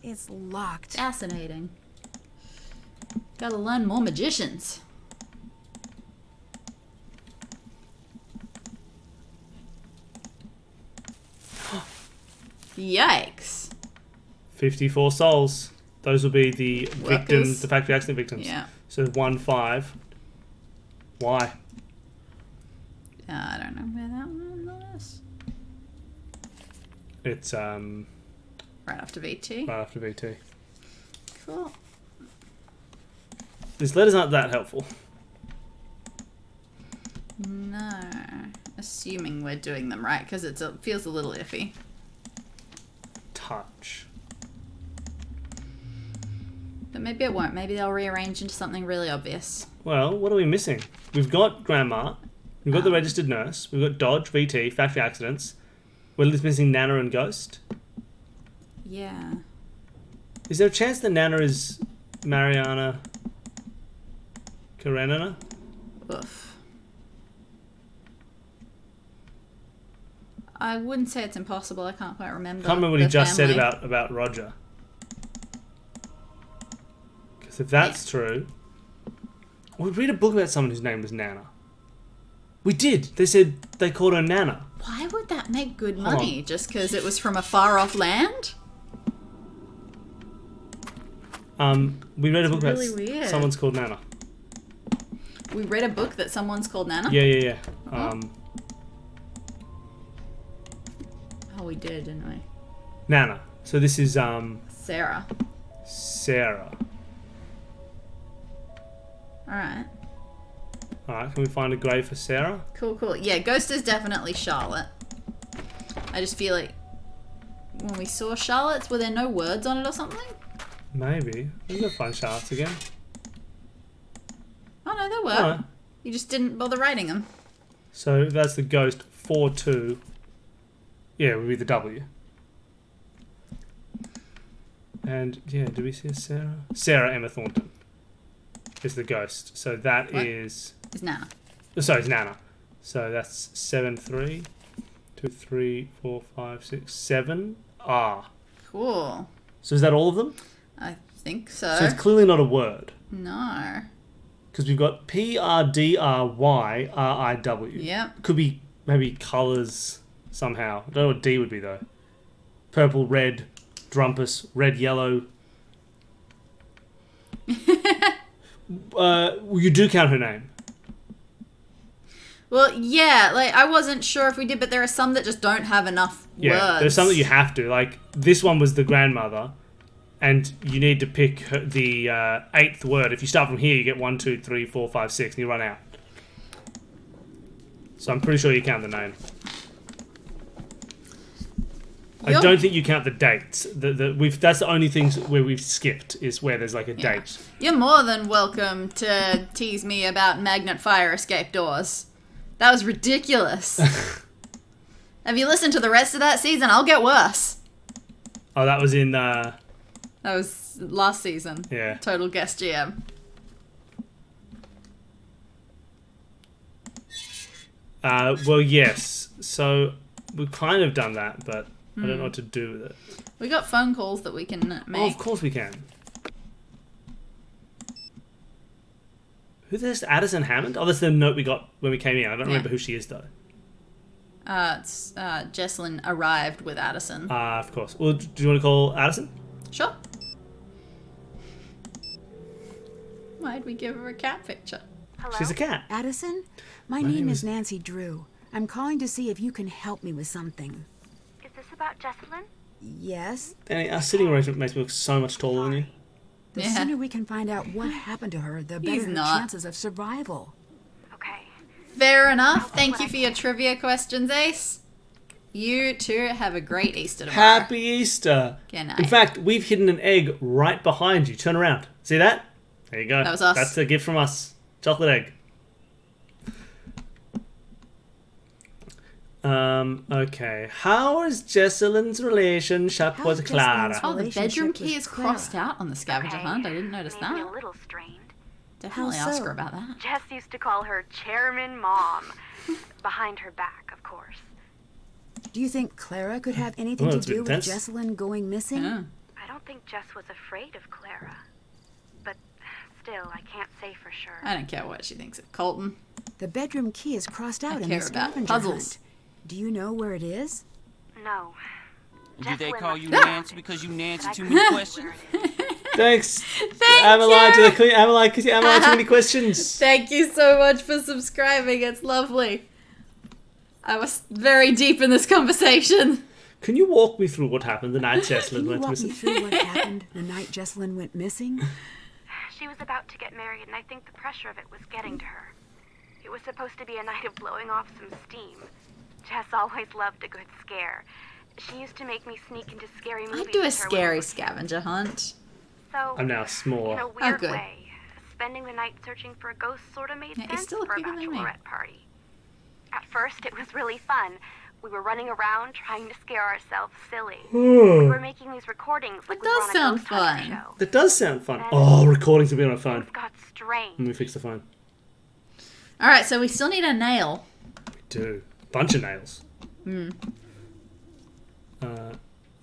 It's locked. Fascinating. Gotta learn more magicians. Yikes. 54 souls. Those will be the victims, the factory accident victims. Yeah. So 1-5. Why? I don't know where that one was. It's Right after VT. right after VT. Cool. These letters aren't that helpful. No. Assuming we're doing them right, because it feels a little iffy. Touch. But maybe it won't. Maybe they'll rearrange into something really obvious. Well, what are we missing? We've got Grandma. We've got the registered nurse. We've got Dodge, VT, factory accidents. We're just missing Nana and Ghost. Yeah. Is there a chance that Nana is Mariana Karenina? Oof. I wouldn't say it's impossible. I can't quite remember. I can't remember what he the just family. said about Roger. Because if that's true... We'd read a book about someone whose name was Nana. We did. They said they called her Nana. Why would that make good Hold money? on. Just because it was from a far-off land? We read a book really about weird. someone's called Nana. We read a book that someone's called Nana? Yeah. Oh, we did, didn't we? Nana. So this is Sarah. Sarah. Alright. Alright, can we find a grave for Sarah? Cool, cool. Yeah, Ghost is definitely Charlotte. I just feel like when we saw Charlotte's, were there no words on it or something? Maybe. We can find Charlotte's again. Oh no, there were. Alright. You just didn't bother writing them. So that's the Ghost 4-2. Yeah, it would be the W. And yeah, do we see a Sarah? Sarah Emma Thornton is the Ghost. So that is... It's Nana. Sorry, it's Nana. So that's 7-3. 2, 3, 4, 5, 6, 7. Ah. Cool. So is that all of them? I think so. So it's clearly not a word. No. Because we've got PRDRYRIW. Yep. Could be maybe colours somehow. I don't know what D would be though. Purple, red, drumpus, red, yellow. You do count her name. Well, yeah, like, I wasn't sure if we did, but there are some that just don't have enough words. There's some that you have to. Like, this one was the grandmother, and you need to pick the 8th word. If you start from here, you get 1, 2, 3, 4, 5, 6, and you run out. So I'm pretty sure you count the name. I don't think you count the dates. That's the only things where we've skipped, is where there's like a date. You're more than welcome to tease me about magnet fire escape doors. That was ridiculous. Have you listened to the rest of that season? I'll get worse. Oh, that was in... That was last season. Yeah. Total guest GM. Well, yes. So we've kind of done that, but I don't know what to do with it. We got phone calls that we can make. Oh, of course we can. Who's this? Addison Hammond? Oh, that's the note we got when we came in. I don't remember who she is, though. It's Jessalyn arrived with Addison. Of course. Well, do you want to call Addison? Sure. Why'd we give her a cat picture? Hello? She's a cat. Addison? My My name name is is- Nancy Drew. I'm calling to see if you can help me with something. Is this about Jessalyn? Yes? Danny, our sitting arrangement makes me look so much taller than you. The Yeah. sooner we can find out what happened to her, the He's better her not. chances of survival. Okay. Fair enough. Thank you for your trivia questions, Ace. You two have a great Easter tomorrow. Happy Easter. Good night. In fact, we've hidden an egg right behind you. Turn around. See that? There you go. That was us. That's a gift from us. Chocolate egg. Okay. How is Jesselyn's relationship How with is Clara? Jesselyn's Oh, the bedroom relationship key with is crossed Clara? out on the scavenger hunt. I didn't notice Maybe a that. little strained. Definitely How ask so? her about that. Jess used to call her Chairman Mom. Behind her back, of course. Do you think Clara could have anything Oh, to that's a bit do with intense. Jesselyn going missing? Yeah. I don't think Jess was afraid of Clara. But still, I can't say for sure. I don't care what she thinks of Colton. The bedroom key is crossed out in care the about scavenger puzzles. hunt. Do you know where it is? No. Do they Jesselyn call must you have Nancy it, because you Nancy but I too couldn't many see questions? where it is. Thanks. Thank Amelie, you. because you Amelie too many questions. Thank you so much for subscribing. It's lovely. I was very deep in this conversation. Can you walk me through what happened the night Jesselyn Can you went walk me missing? through what happened the night Jesselyn went missing? She was about to get married, and I think the pressure of it was getting to her. It was supposed to be a night of blowing off some steam. Jess always loved a good scare. She used to make me sneak into scary movies. I'd do a with her when we scary were scavenger hunt. So, I'm now in a small. weird good. way, spending the night searching for a ghost sort of made Yeah, you sense still look for a bigger than me. bachelorette party. At first, it was really fun. We were running around trying to scare ourselves silly. We were making these recordings like we were does on a sound ghost hunter fun. show. That does sound fun. Oh, recordings will be on a phone. Things got strange. Let me fix the phone. Alright, so we still need a nail. Do. Bunch of nails.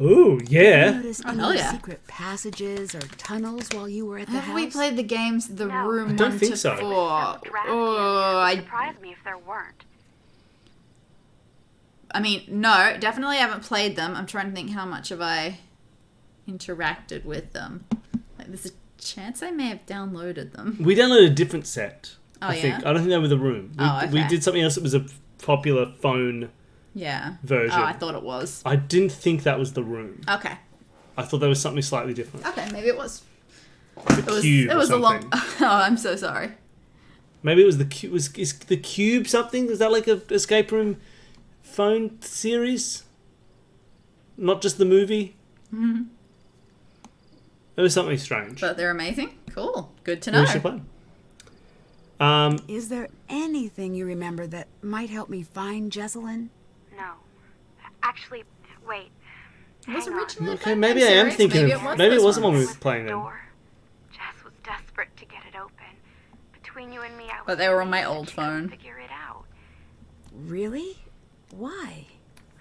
Ooh, Did you yeah. notice Oh, hell any yeah. secret passages or tunnels while you were at the Have house? we played the games The No. Room I don't 1 think to so. 4? Looked drafty in Oh, there. It would surprise me if there weren't. I mean, no, definitely haven't played them. I'm trying to think how much have I interacted with them. Like, there's a chance I may have downloaded them. We downloaded a different set. Oh, I think. yeah? I don't think they were the room. We, Oh, okay. we did something else that was a popular phone Yeah. version. Oh, I thought it was. I didn't think that was the room. Okay. I thought there was something slightly different. Okay, maybe it was. The cube It was or a long. something. Oh, I'm so sorry. Maybe it was the cube. Is the cube something? Is that like a escape room phone series? Not just the movie? Mm-hmm. It was something strange. But they're amazing. Cool. Good to We know. should play. Is there anything you remember that might help me find Jesselyn? No. Actually, wait. It was Hang on. originally a Okay, fun maybe game I am series. thinking Maybe of. it was Maybe it this was the one we one. were playing The then. door. Jess was desperate to get it open. Between you and me, I was But they were on my convinced old she couldn't phone. Figure it out. Really? Why?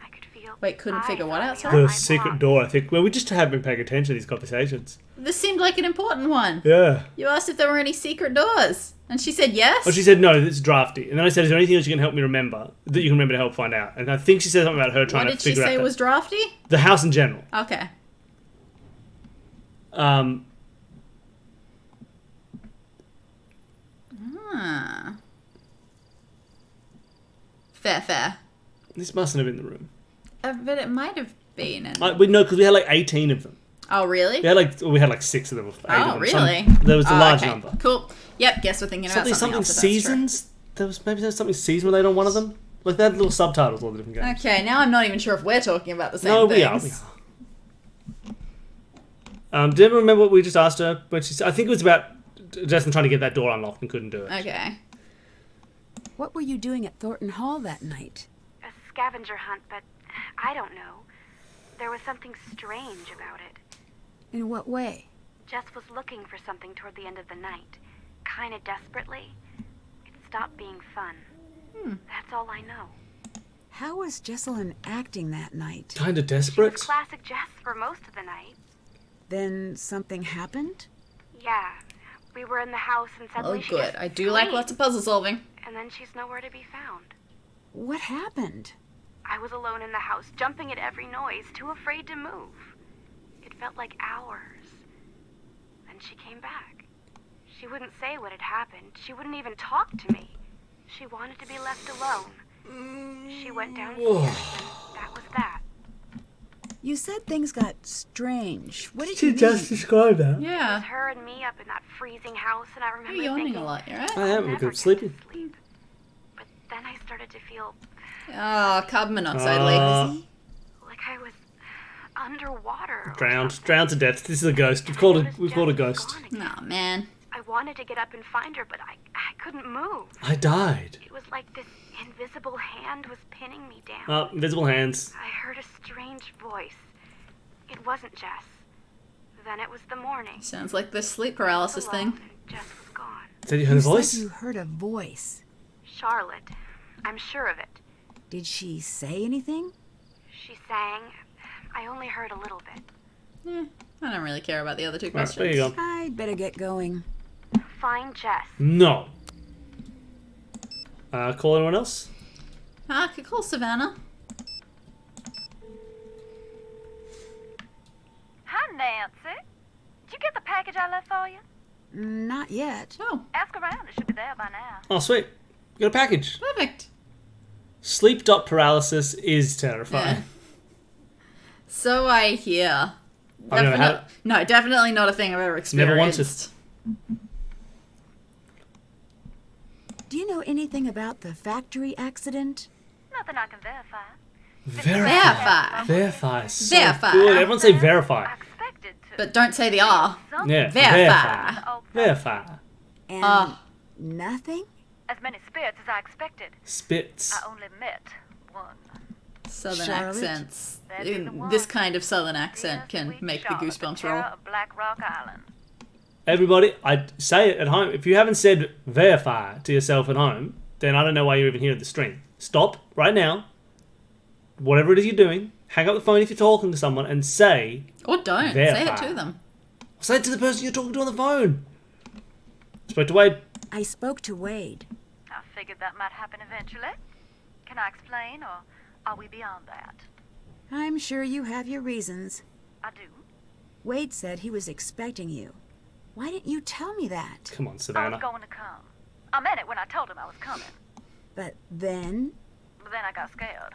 I could feel. Wait, couldn't figure what out, I sorry? The thought secret I door, I think. Well, we just haven't been paying attention to these conversations. This seemed like an important one. Yeah. You asked if there were any secret doors. And she said yes. Oh, she said, no, it's drafty. And then I said, is there anything else you can help me remember that you can remember to help find out? And I think she said something about her trying What to did she figure say out was drafty? the house in general. Okay. Ah. Fair. This mustn't have been the room. But it might have been. We know because we had like 18 of them. Oh, really? We had like 6 of them. Or 8 of Oh, them. really? There was a Oh, large okay. number. Cool. Yep, guess we're thinking about something else. if that's true. seasons. Maybe there was something season related on one of them. Like they had little subtitles all the different games. Okay, now I'm not even sure if we're talking about the same No, things. we are. Did anyone remember what we just asked her? When she said, I think it was about Justin trying to get that door unlocked and couldn't do it. Okay. What were you doing at Thornton Hall that night? A scavenger hunt, but I don't know. There was something strange about it. In what way? Jess was looking for something toward the end of the night, kind of desperately. It stopped being fun. That's all I know. How was Jesselyn acting that night? Kind of She was desperate. classic Jess for most of the night. Then something happened? Yeah, we were in the house and Oh, suddenly she good. just I do like screamed, lots of puzzle solving. and then she's nowhere to be found. What happened? I was alone in the house, jumping at every noise, too afraid to move. It felt like hours. Then she came back. She wouldn't say what had happened. She wouldn't even talk to me. She wanted to be left alone. She went downstairs, and that was that. You said things got strange. What did She you just mean? described that. It Yeah. was her and me up in that freezing house, and I remember You're yawning thinking, a lot, you right? I am. I'll We never could get sleeping. to sleep. But then I started to feel Oh, carbon monoxide leak. like I was underwater. Drowned to death. This is a ghost. We've called a ghost. Oh, man. I wanted to get up and find her, but I couldn't move. I died. It was like this invisible hand was pinning me down. Oh, invisible hands. I heard a strange voice. It wasn't Jess. Then it was the morning. Sounds like the sleep paralysis thing. Jess was gone. Said you heard a voice? Said you heard a voice. Charlotte. I'm sure of it. Did she say anything? She sang. I only heard a little bit. I don't really care about the other two Right, questions. there you go. I'd better get going. Find Jess. No. Call anyone else? I could call Savannah. Hi, Nancy. Did you get the package I left for you? Not yet. Oh, Ask around. It should be there by now. Oh, sweet. You got a package. perfect. Sleep dot paralysis is terrifying. Yeah. So I hear. I've never had it. No, definitely not a thing I've ever Never experienced. wanted. Do you know anything about the factory accident? Nothing I can verify. Verify. Verify. Verify. So Verify. good. Everyone say verify. I expected to. But don't say the R. Yeah. Verify. Verify. And Ah. nothing? As many spirits as I expected. Spits. I only met one. Southern Charlotte? accents. That'd be the one. This kind of southern accent Dear can sweet make the Charlotte, goosebumps terror roll. of Black Rock Island. Everybody, I say it at home. If you haven't said verify to yourself at home, then I don't know why you're even here at the stream. Stop right now. Whatever it is you're doing, hang up the phone if you're talking to someone and say, Or don't. Verify. Say it to them. say it to the person you're talking to on the phone. Spoke to Wade. I spoke to Wade. I figured that might happen eventually. Can I explain, or are we beyond that? I'm sure you have your reasons. I do. Wade said he was expecting you. Why didn't you tell me that? Come on, I Savannah. was going to come. I meant it when I told him I was coming. But then... But then I got scared.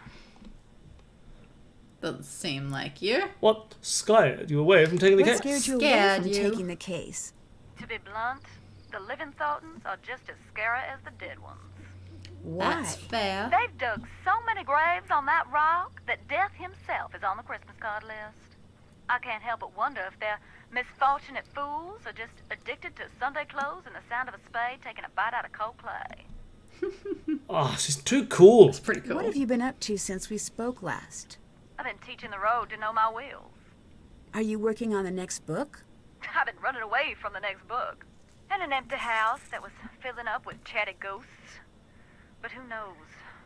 Doesn't seem like you. What? Scared you away from taking the What case? scared you away Scared from you? taking the case? To be blunt, the living Thorntons are just as scary as the dead ones. Why? That's fair. They've dug so many graves on that rock that death himself is on the Christmas card list. I can't help but wonder if they're misfortunate fools or just addicted to Sunday clothes and the sound of a spade taking a bite out of cold clay. Oh, she's too cool. It's pretty cool. What have you been up to since we spoke last? I've been teaching the road to know my wheels. Are you working on the next book? I've been running away from the next book. In an empty house that was filling up with chatty ghosts. But who knows?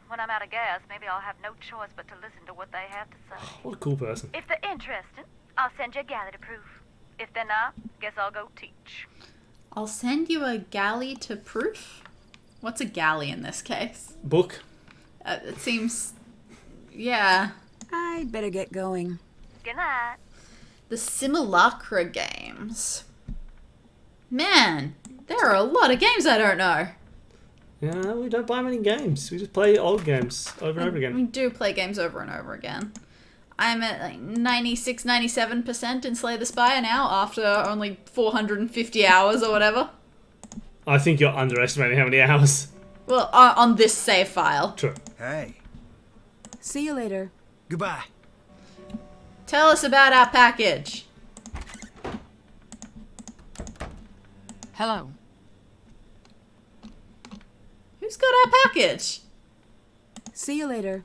When I'm out of gas, maybe I'll have no choice but to listen to what they have to say. What a cool person. If they're interested, I'll send you a galley to proof. If they're not, guess I'll go teach. I'll send you a galley to proof. What's a galley in this case? Book. It seems... Yeah. I'd better get going. Good night. The Simulacra games. Man, there are a lot of games I don't know. Yeah, we don't play many games. We just play old games over and over We again. do play games over and over again. I'm at like 96, 97% in Slay the Spire now after only 450 hours or whatever. I think you're underestimating how many hours. Well, on this save file. True. Hey, See you later. goodbye. Tell us about our package. Hello. Who's got our package? See you later.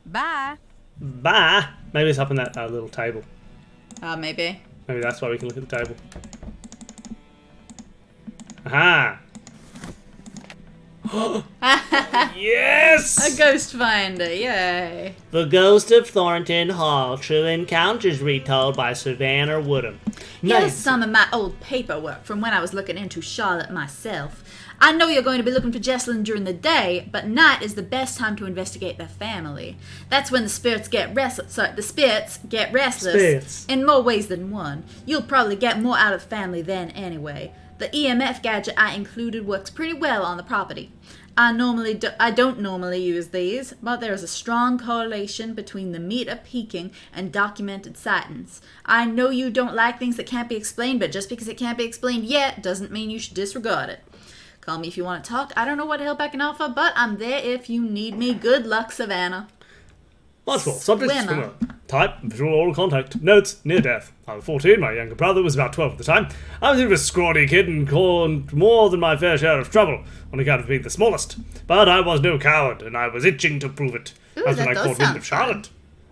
Bye. Bye. Maybe it's up in that little table. Maybe. Maybe that's why we can look at the table. Aha! Yes! A ghost finder, yay. The Ghost of Thornton Hall. True encounters retold by Savannah Woodham. Here's some of my old paperwork from when I was looking into Charlotte myself. I know you're going to be looking for Jessalyn during the day, but night is the best time to investigate the family. That's when the spirits get restless. Spirits. In more ways than one. You'll probably get more out of the family then anyway. The EMF gadget I included works pretty well on the property. I don't normally use these, but there's a strong correlation between the meter peaking and documented sightings. I know you don't like things that can't be explained, but just because it can't be explained yet doesn't mean you should disregard it. Call me if you want to talk. I don't know what help I can offer, but I'm there if you need me. Good luck, Savannah. Possible. Subject Swimmer. swimmer. Type, visual oral contact. Notes, near death. I was 14, my younger brother was about 12 at the time. I was a bit of a scrawny kid and caused more than my fair share of trouble, on account of being the smallest. But I was no coward, and I was itching to prove it. Ooh, That's that when I does caught wind sound of Charlotte.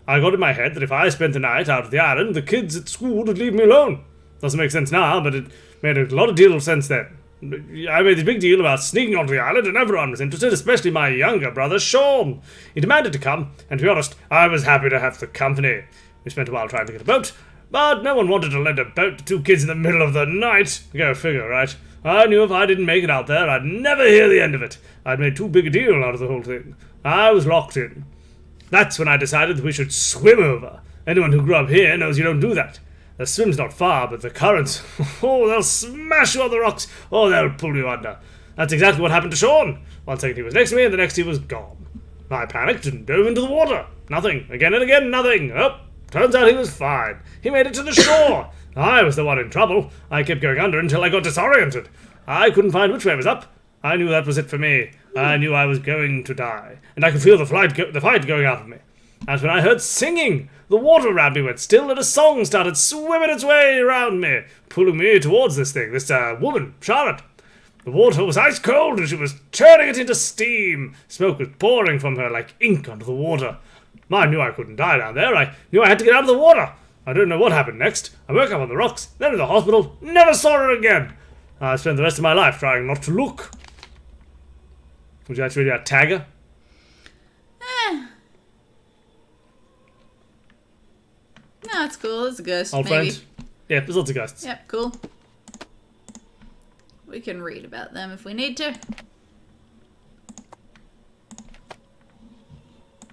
I got in my head that if I spent the night out of the island, the kids at school would leave me alone. Doesn't make sense now, but it made a lot of deal of sense then. I made this big deal about sneaking onto the island, and everyone was interested, especially my younger brother, Sean. He demanded to come, and to be honest, I was happy to have the company. We spent a while trying to get a boat, but no one wanted to lend a boat to two kids in the middle of the night. Go figure, right? I knew if I didn't make it out there, I'd never hear the end of it. I'd made too big a deal out of the whole thing. I was locked in. That's when I decided that we should swim over. Anyone who grew up here knows you don't do that. The swim's not far, but the currents, oh, they'll smash you on the rocks, or they'll pull you under. That's exactly what happened to Sean. One second he was next to me, and the next he was gone. I panicked and dove into the water. Nothing. Again and again, nothing. Oh, turns out he was fine. He made it to the shore. I was the one in trouble. I kept going under until I got disoriented. I couldn't find which way was up. I knew that was it for me. I knew I was going to die, and I could feel the fight going out of me. That's when I heard singing. The water around me went still, and a song started swimming its way around me, pulling me towards this thing, this woman, Charlotte. The water was ice cold, and she was turning it into steam. Smoke was pouring from her like ink onto the water. I knew I couldn't die down there. I knew I had to get out of the water. I don't know what happened next. I woke up on the rocks, then in the hospital, never saw her again. I spent the rest of my life trying not to look. Would you like to read about Tagger? No, it's cool. It's a ghost, Old maybe. friend? Yeah, there's lots of ghosts. Yep, cool. We can read about them if we need to.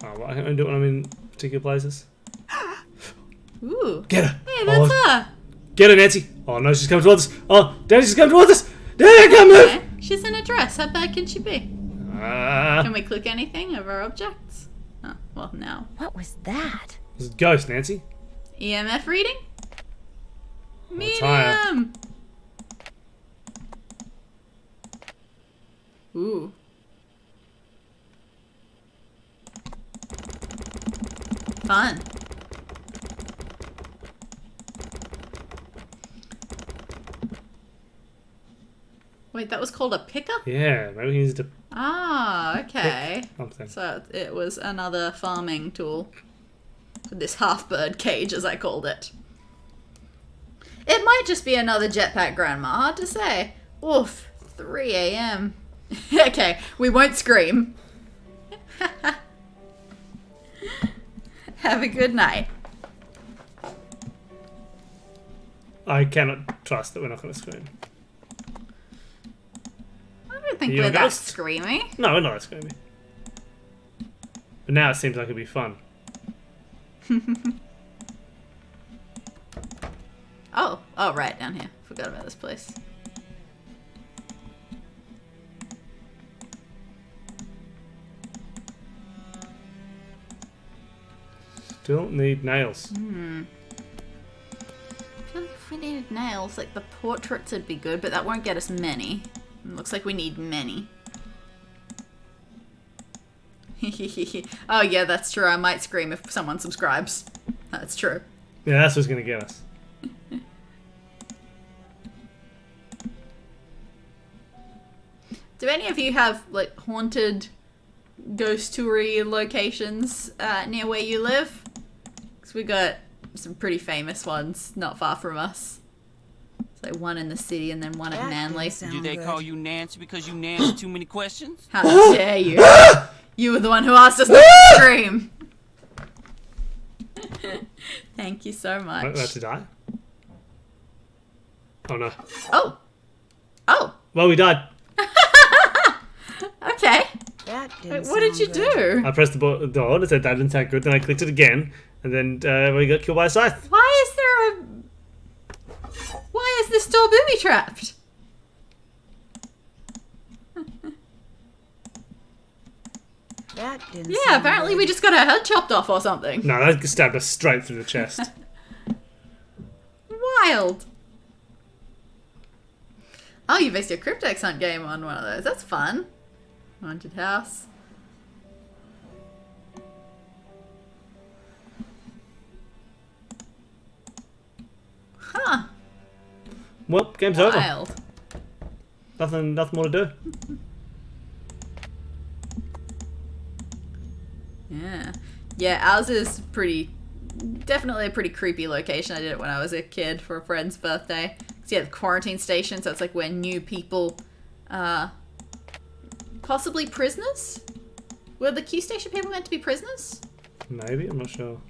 Oh, what I can do when I'm in particular places. Ooh. Get her! Hey, that's her. Get her, Nancy! Oh no, she's coming towards us! Oh, Nancy's coming towards us! Nancy, come move! Okay. She's in a dress. How bad can she be? Can we click anything of our objects? Oh, well, no. What was that? It's a ghost, Nancy. EMF reading? higher. Medium! Ooh. Fun. Wait, that was called a picker? Yeah, maybe he needs to Ah, okay. pick something. So it was another farming tool. This half-bird cage, as I called it. It might just be another jetpack grandma. Hard to say. Oof. 3 a.m. Okay, we won't scream. Have a good night. I cannot trust that we're not going to scream. I don't think You we're a that ghost? screamy. No, we're not that screamy. But now it seems like it'd be fun. Oh, right, down here. Forgot about this place. Still need nails. I feel like if we needed nails, like the portraits would be good, but that won't get us many. It looks like we need many. Oh yeah, that's true. I might scream if someone subscribes. That's true. Yeah, that's what's going to get us. Do any of you have like haunted ghost toury locations near where you live? Because we got some pretty famous ones not far from us. It's like one in the city and then one at Manly. Did they call you Nancy because you answered too many questions? How dare you? You were the one who asked us not to scream. Thank you so much. Wait, we have to die? Oh no. Oh. Well, we died. Okay. That Wait, didn't what did you sound good. do? I pressed the door and it said that didn't sound good. Then I clicked it again, and then we got killed by a scythe. Why is this door booby trapped? That didn't Yeah, sound apparently good. we just got our head chopped off or something. No, that stabbed us straight through the chest. Wild. Oh, you based your Cryptex Hunt game on one of those. That's fun. Haunted house. Huh. Well, game's over. Wild. Nothing more to do. Yeah. Yeah, ours is definitely a pretty creepy location. I did it when I was a kid for a friend's birthday. So yeah, the quarantine station, so it's like where new people, possibly prisoners? Were the Q station people meant to be prisoners? Maybe, I'm not sure.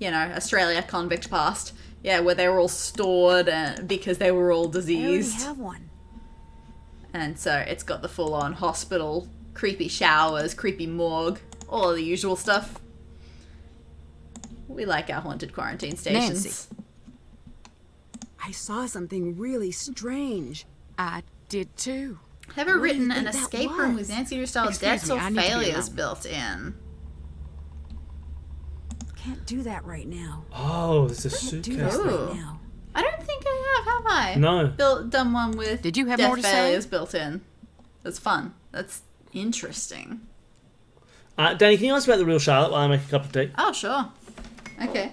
You know, Australia, convict past. Yeah, where they were all stored because they were all diseased. I already have one. And so it's got the full-on hospital, creepy showers, creepy morgue, all of the usual stuff. We like our haunted quarantine stations. Nancy. I saw something really strange. I did too. Have you What do you written an think that escape room with was? Nancy Drew style Excuse deaths me, or I need to be failures alone. built in? Can't do that right now. Oh, there's a Can't do suitcase. that Ooh. right now. I don't think I have I? No. Done one with Did you have death more to say? failures built in. That's fun. That's interesting. Danny, can you ask about the real Charlotte while I make a cup of tea? Oh, sure. Okay.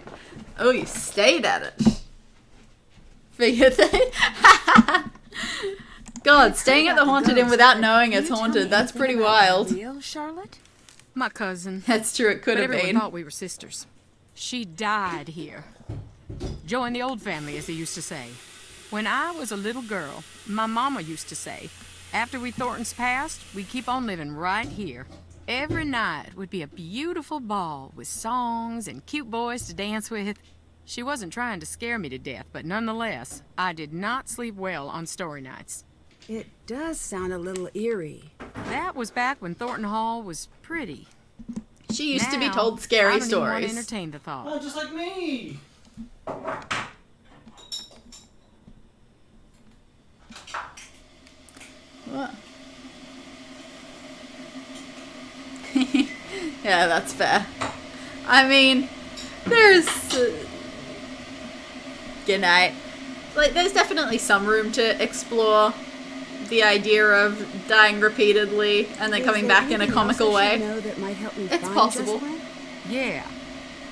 Oh, you stayed at it. Figured that. God, staying at the haunted inn without knowing it's Can you tell haunted, me that's anything pretty about wild. the real Charlotte? My cousin. That's true, it could But have everyone been. thought we were sisters. She died here. Joined the old family, as they used to say. When I was a little girl, my mama used to say, after we Thorntons passed, we'd keep on living right here. Every night would be a beautiful ball with songs and cute boys to dance with. She wasn't trying to scare me to death, but nonetheless, I did not sleep well on story nights. It does sound a little eerie. That was back when Thornton Hall was pretty. She used to be Now, told scary I don't even want to stories. entertain the thought. Oh, just like me. What? Yeah, that's fair. I mean, there's... good night. Like, there's definitely some room to explore the idea of dying repeatedly and then Is coming there back in a anything comical else I way. should know that might help me It's find possible. Jessamine? Yeah.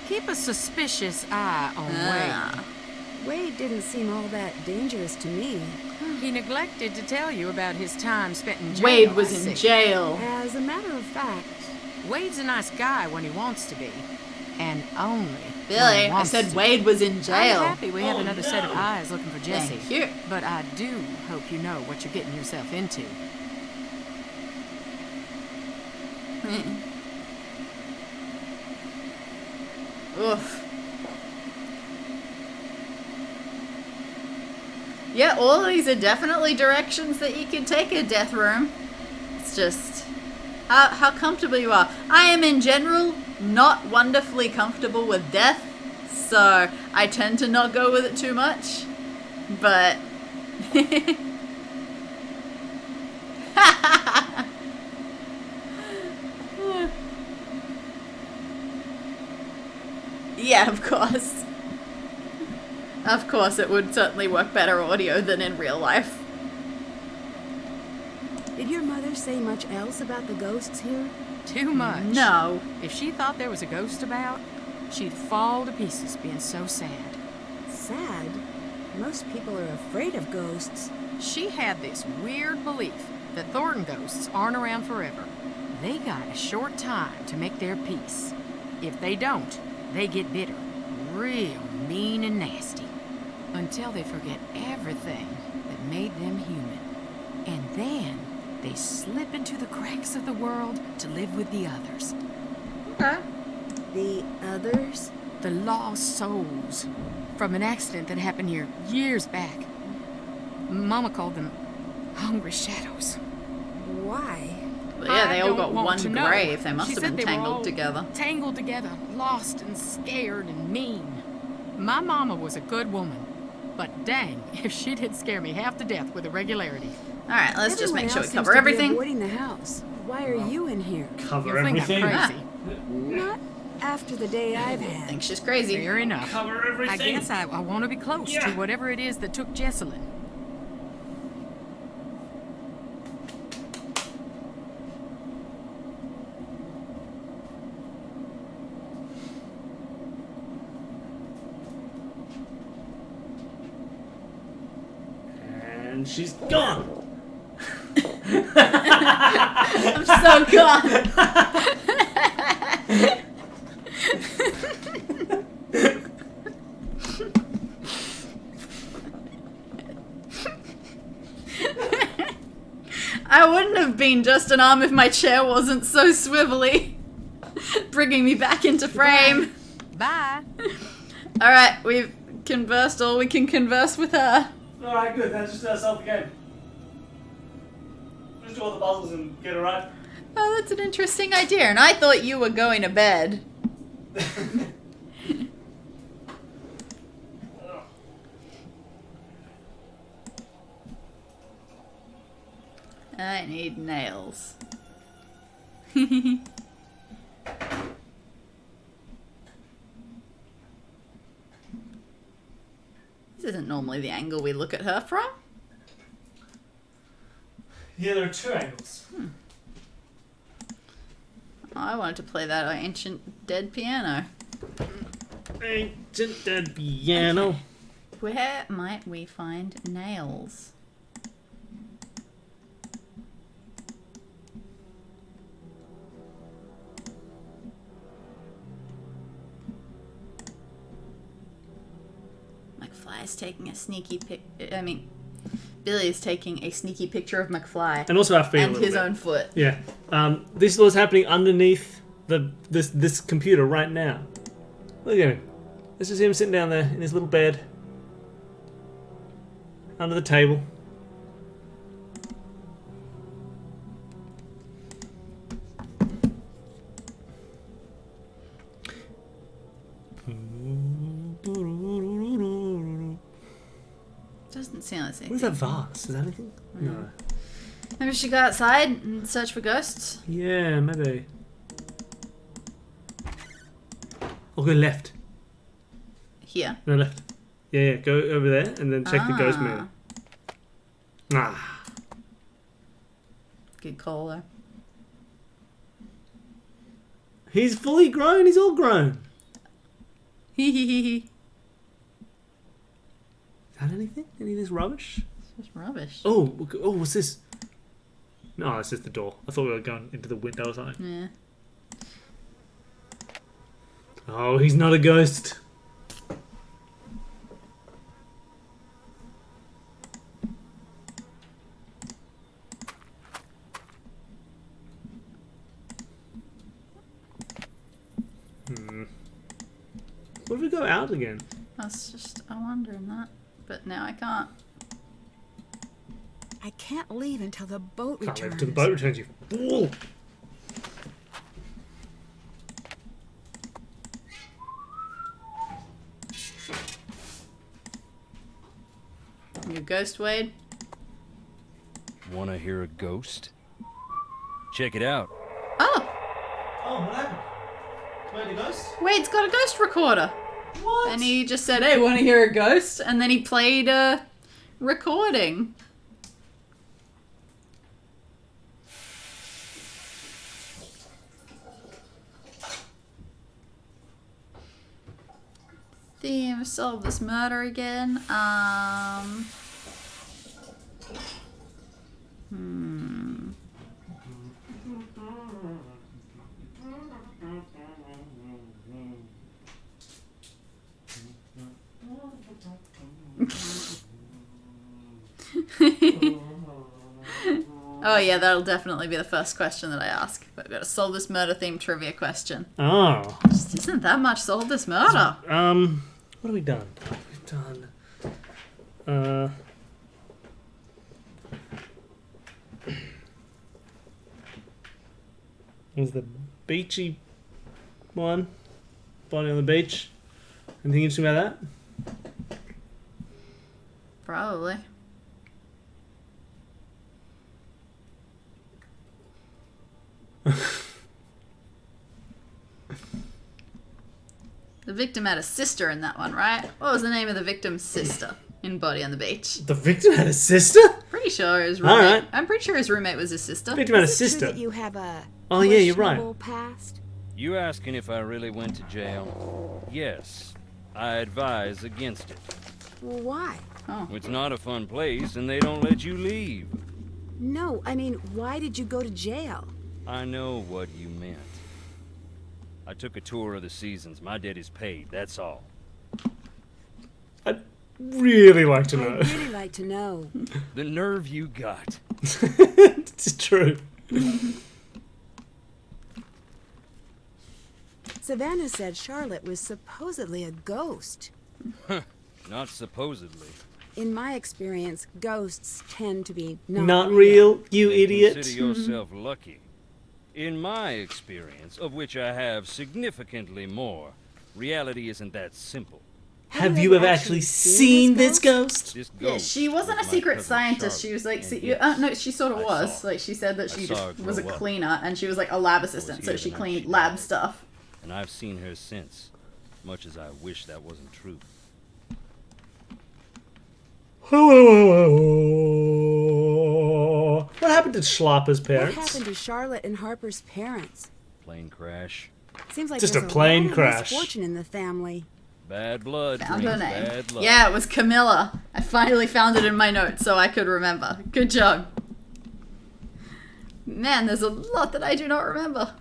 Keep a suspicious eye on Ah. Wade didn't seem all that dangerous to me. Wade. He neglected to tell you about his time spent in jail. Wade was I in see. jail. As a matter of fact, Wade's a nice guy when he wants to be. And only when he Billy, I wants said to. Wade was in jail. I'm happy we have another set of eyes looking for Jesse. Thank you. But I do hope you know what you're getting yourself into. Oof. Yeah, all of these are definitely directions that you could take a death room. It's just how comfortable you are. I am in general not wonderfully comfortable with death, so I tend to not go with it too much. But yeah, of course. Of course, it would certainly work better audio than in real life. did your mother say much else about the ghosts here? Too much. No. If she thought there was a ghost about, she'd fall to pieces being so sad. Sad? Most people are afraid of ghosts. She had this weird belief that Thornton ghosts aren't around forever. They got a short time to make their peace. If they don't, they get bitter, real mean and nasty, until they forget everything that made them human. And then they slip into the cracks of the world to live with the others. Okay. The others? The lost souls from an accident that happened here years back. Mama called them hungry shadows. Why? Well, yeah, they I all don't got want one to know. grave. They must She have said been they were all tangled together. Tangled together, lost and scared and mean. My mama was a good woman, but dang, if she did scare me half to death with irregularity. All right, let's just Everyone make sure we else cover seems to be everything. avoiding the house. Why are you in here? Cover You'll think I'm everything. crazy. Not After the day I've I had. think she's crazy. Fair enough. Cover I everything. guess I want to be close to whatever it is that took Jesselyn. And she's gone. I'm so gone. I wouldn't have been just an arm if my chair wasn't so swivelly, bringing me back into frame. Bye. All right, we've conversed all we can converse with her. Alright, good. That's just ourselves again. Just do all the puzzles and get it right. Oh, that's an interesting idea, and I thought you were going to bed. I need nails. This isn't normally the angle we look at her from. Yeah, there are two angles. I wanted to play that ancient dead piano. Ancient dead piano. Where might we find nails? McFly's taking a sneaky Billy's taking a sneaky picture of McFly. And also our feet a and little his bit. own foot. Yeah. This was happening underneath this computer right now. Look at him. This is him sitting down there in his little bed. Under the table. Doesn't sound like anything. What is that vase? Is that anything? No. Maybe she go outside and search for ghosts? Yeah, maybe. I'll go left. Here. No, left. Yeah, go over there and then check the ghost manor. Ah. Good call though. He's fully grown. He's all grown. Hee hee hee hee. Is that anything? Any of this rubbish? It's just rubbish. Oh, what's this? No, it's just the door. I thought we were going into the window or something. Yeah. Oh, he's not a ghost. What if we go out again? I'm wondering that. But now I can't. I can't leave until the boat Can't returns. leave till the boat returns, you fool! You ghost, Wade? Wanna hear a ghost? Check it out. Oh! Oh, what happened? Wait, a ghost? Wade's got a ghost recorder. What? And he just said, hey, want to hear a ghost? And then he played a recording. Theme, solve this murder again. Oh yeah, that'll definitely be the first question that I ask. But I've got to solve this murder themed trivia question. Oh. Just isn't that much solve this murder. What have we done? We've done... was the beachy one? Body on the beach? Anything interesting about that? Probably. victim had a sister in that one, right? What was the name of the victim's sister in Body on the Beach? The victim had a sister? Pretty sure his roommate. Alright. I'm pretty sure his roommate was his sister. Victim had a Is it true sister. that you have a Oh, yeah, you're right. questionable past? You asking if I really went to jail? Yes. I advise against it. Well, why? It's not a fun place, and they don't let you leave. No, I mean, why did you go to jail? I know what you meant. I took a tour of the seasons. My debt is paid, that's all. I'd really like to know. I'd really like to know. The nerve you got. It's true. Savannah said Charlotte was supposedly a ghost. Not supposedly. In my experience, ghosts tend to be Not real, you Then idiot. Consider yourself lucky. In my experience, of which I have significantly more, reality isn't that simple. Have you ever actually seen this ghost? This Yeah, ghost she wasn't a was my secret cousin scientist. She Charlotte, was like, and yes, no, she sort of I was. saw Like she said that I she saw just her was a grow up. cleaner, and she was like a lab assistant, so here she the night cleaned she lab died. stuff. And I've seen her since, much as I wish that wasn't true. What happened to Schlapper's What parents? happened to Charlotte and Harper's parents? Plane crash. Seems like Just there's a plane lot of crash. misfortune in the family. Bad blood Found brings her name. bad luck. Yeah, it was Camilla. I finally found it in my notes so I could remember. Good job. Man, there's a lot that I do not remember.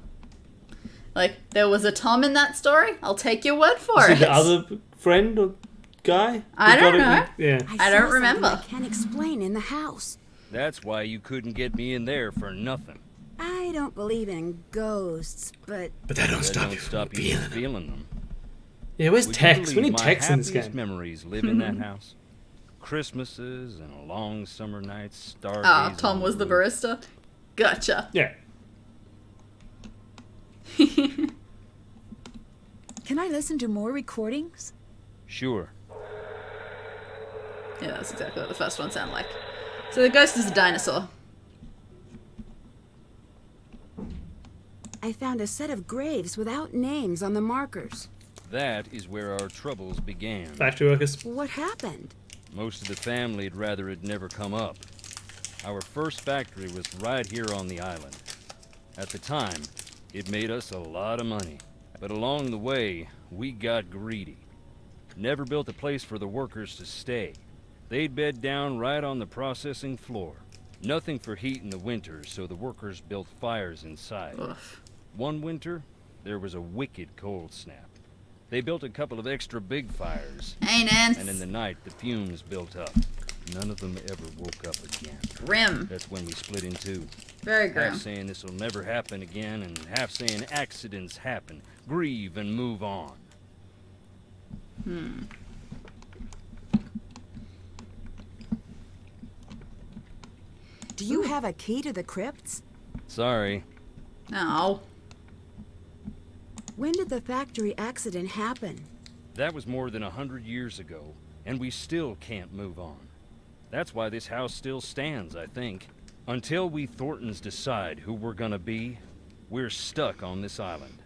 Like, there was a Tom in that story. I'll take your word for Is it. it the other friend or guy? I Who don't got know. it? Yeah. I saw don't something remember. I can't explain in the house. That's why you couldn't get me in there for nothing. I don't believe in ghosts, but But that don't That stop don't you from stop you feeling from it. feeling them. Yeah, where's Would you Tex? We believe need my Tex in this happiest game. memories live in that house. Christmases and long summer nights, stargaze. Ah, Tom on was the roof. barista. Gotcha. Yeah. can I listen to more recordings? Sure. Yeah, that's exactly what the first one sounded like. So the ghost is a dinosaur. I found a set of graves without names on the markers. That is where our troubles began. Factory workers. What happened? Most of the family'd rather it never come up. Our first factory was right here on the island. At the time, it made us a lot of money. But along the way, we got greedy. Never built a place for the workers to stay. They'd bed down right on the processing floor. Nothing for heat in the winter, so the workers built fires inside. Oof. One winter, there was a wicked cold snap. They built a couple of extra big fires, Hey, Nance. and in the night, the fumes built up. None of them ever woke up again. Grim. That's when we split in two. Very Half grim. saying this'll never happen again, and half saying accidents happen. Grieve and move on. Do you have a key to the crypts? Sorry. No. When did the factory accident happen? That was more than 100 years ago, and we still can't move on. That's why this house still stands, I think. Until we Thorntons decide who we're gonna be, we're stuck on this island.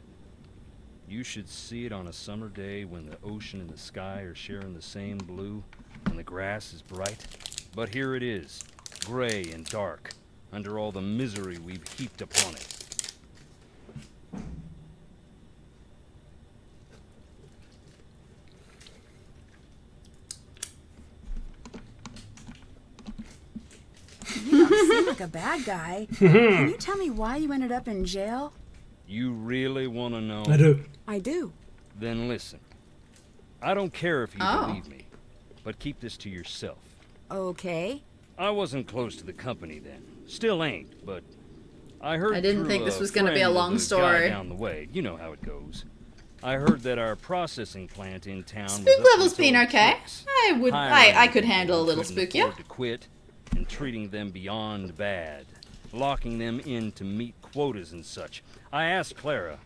You should see it on a summer day when the ocean and the sky are sharing the same blue, and the grass is bright. But here it is, gray and dark, under all the misery we've heaped upon it. You don't seem like a bad guy. Can you tell me why you ended up in jail? You really want to know? I do. I do. Then listen. I don't care if you Oh. believe me, but keep this to yourself. Okay. I wasn't close to the company then. Still ain't, but I heard I didn't through think this a was gonna be a friend of long the guy story. down the way. You know how it goes. I heard that our processing plant in town was Spook up level's until been the okay. tricks. I could Hiring handle a people little who couldn't spookier. afford to quit and treating them beyond bad, locking them in to meet quotas and such. I asked Clara.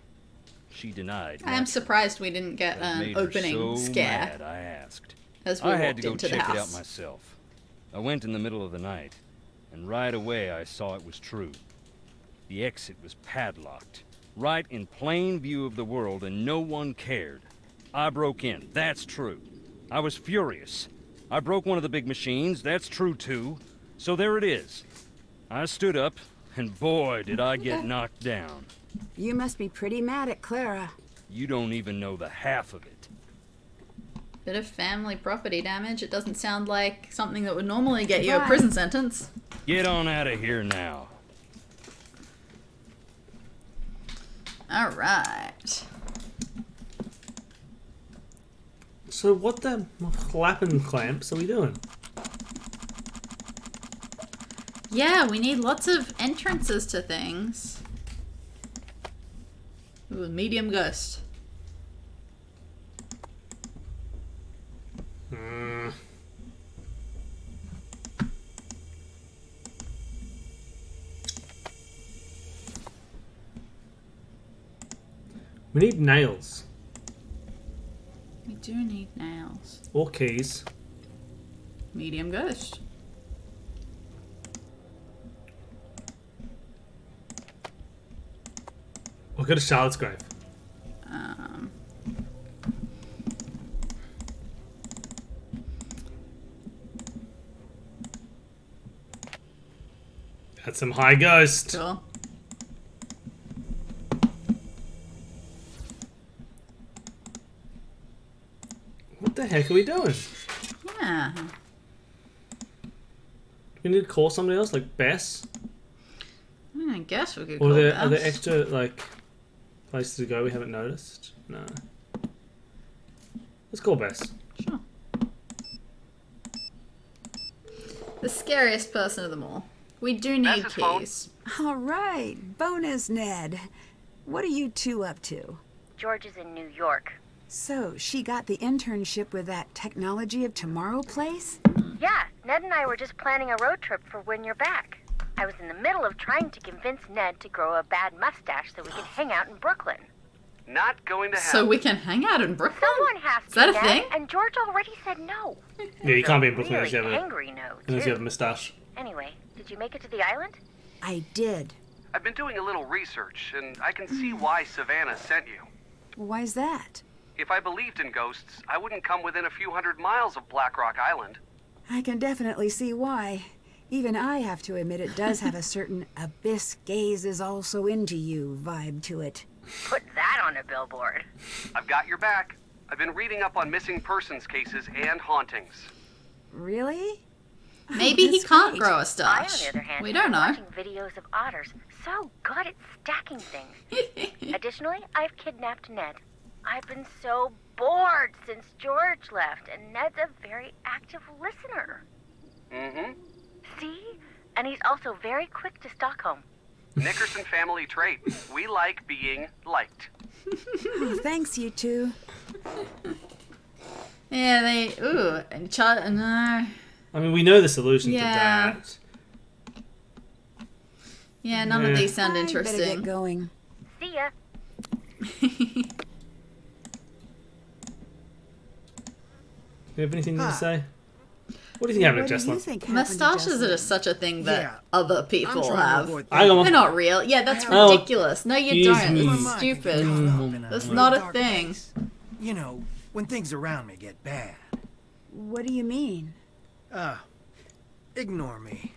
She denied. I am surprised we didn't get That an made her opening so scare mad, I asked. as we I had walked to go into the check it out house. myself. I went in the middle of the night, and right away I saw it was true. The exit was padlocked, right in plain view of the world, and no one cared. I broke in. That's true. I was furious. I broke one of the big machines. That's true, too. So there it is. I stood up, and boy, did I get knocked down. You must be pretty mad at Clara. You don't even know the half of it. Bit of family property damage. It doesn't sound like something that would normally get you a Right. prison sentence. Get on out of here now. All right. So what the clapping clamps are we doing? Yeah, we need lots of entrances to things. Ooh, medium ghost. We need nails. We do need nails. Or keys. Medium ghost. Or go to Charlotte's grave. That's some high ghost. Cool. What the heck are we doing? Yeah. Do we need to call somebody else, like Bess? I guess we could Or call are there Bess. extra, like, places to go we haven't noticed? No. Let's call Bess. Sure. The scariest person of them all. We do need keys. All right, bonus Ned. What are you two up to? George is in New York. So, she got the internship with that Technology of Tomorrow place? Yeah, Ned and I were just planning a road trip for when you're back. I was in the middle of trying to convince Ned to grow a bad mustache so we could hang out in Brooklyn. Not going to happen. So we can hang out in Brooklyn? Someone has to, Is that a Ned, thing? and George already said no. Yeah, you can't be in Brooklyn Really unless you have angry no, unless you have a too. moustache. Anyway, did you make it to the island? I did. I've been doing a little research, and I can see why Savannah sent you. Why's that? If I believed in ghosts, I wouldn't come within a few hundred miles of Black Rock Island. I can definitely see why. Even I have to admit it does have a certain abyss gaze is also into you vibe to it. Put that on a billboard. I've got your back. I've been reading up on missing persons cases and hauntings. Really? Maybe he that's can't great. grow a I, on stash. the other hand, We have don't been know. watching videos of otters. So good at stacking things. Additionally, I've kidnapped Ned. I've been so bored since George left, and Ned's a very active listener. Mm-hmm. See? And he's also very quick to Stockholm. Nickerson family trait. We like being liked. Oh, thanks, you two. Yeah, they. Ooh, and no. I mean, we know the solution Yeah. to that. Yeah, none Yeah. of these sound I better interesting. get going. See ya. Do you have anything to say? What do you think happened What to do you Jesslyn? think happened to Mustaches are Jesslyn? just such a thing that Yeah. other I'm people trying to have. avoid I got They're one. not real. Yeah, that's Oh. ridiculous. No, you Excuse don't. me. It's My mind can get stupid. caught up in a That's real not a dark thing. place. You know, when things around me get bad. What do you mean? Ignore me.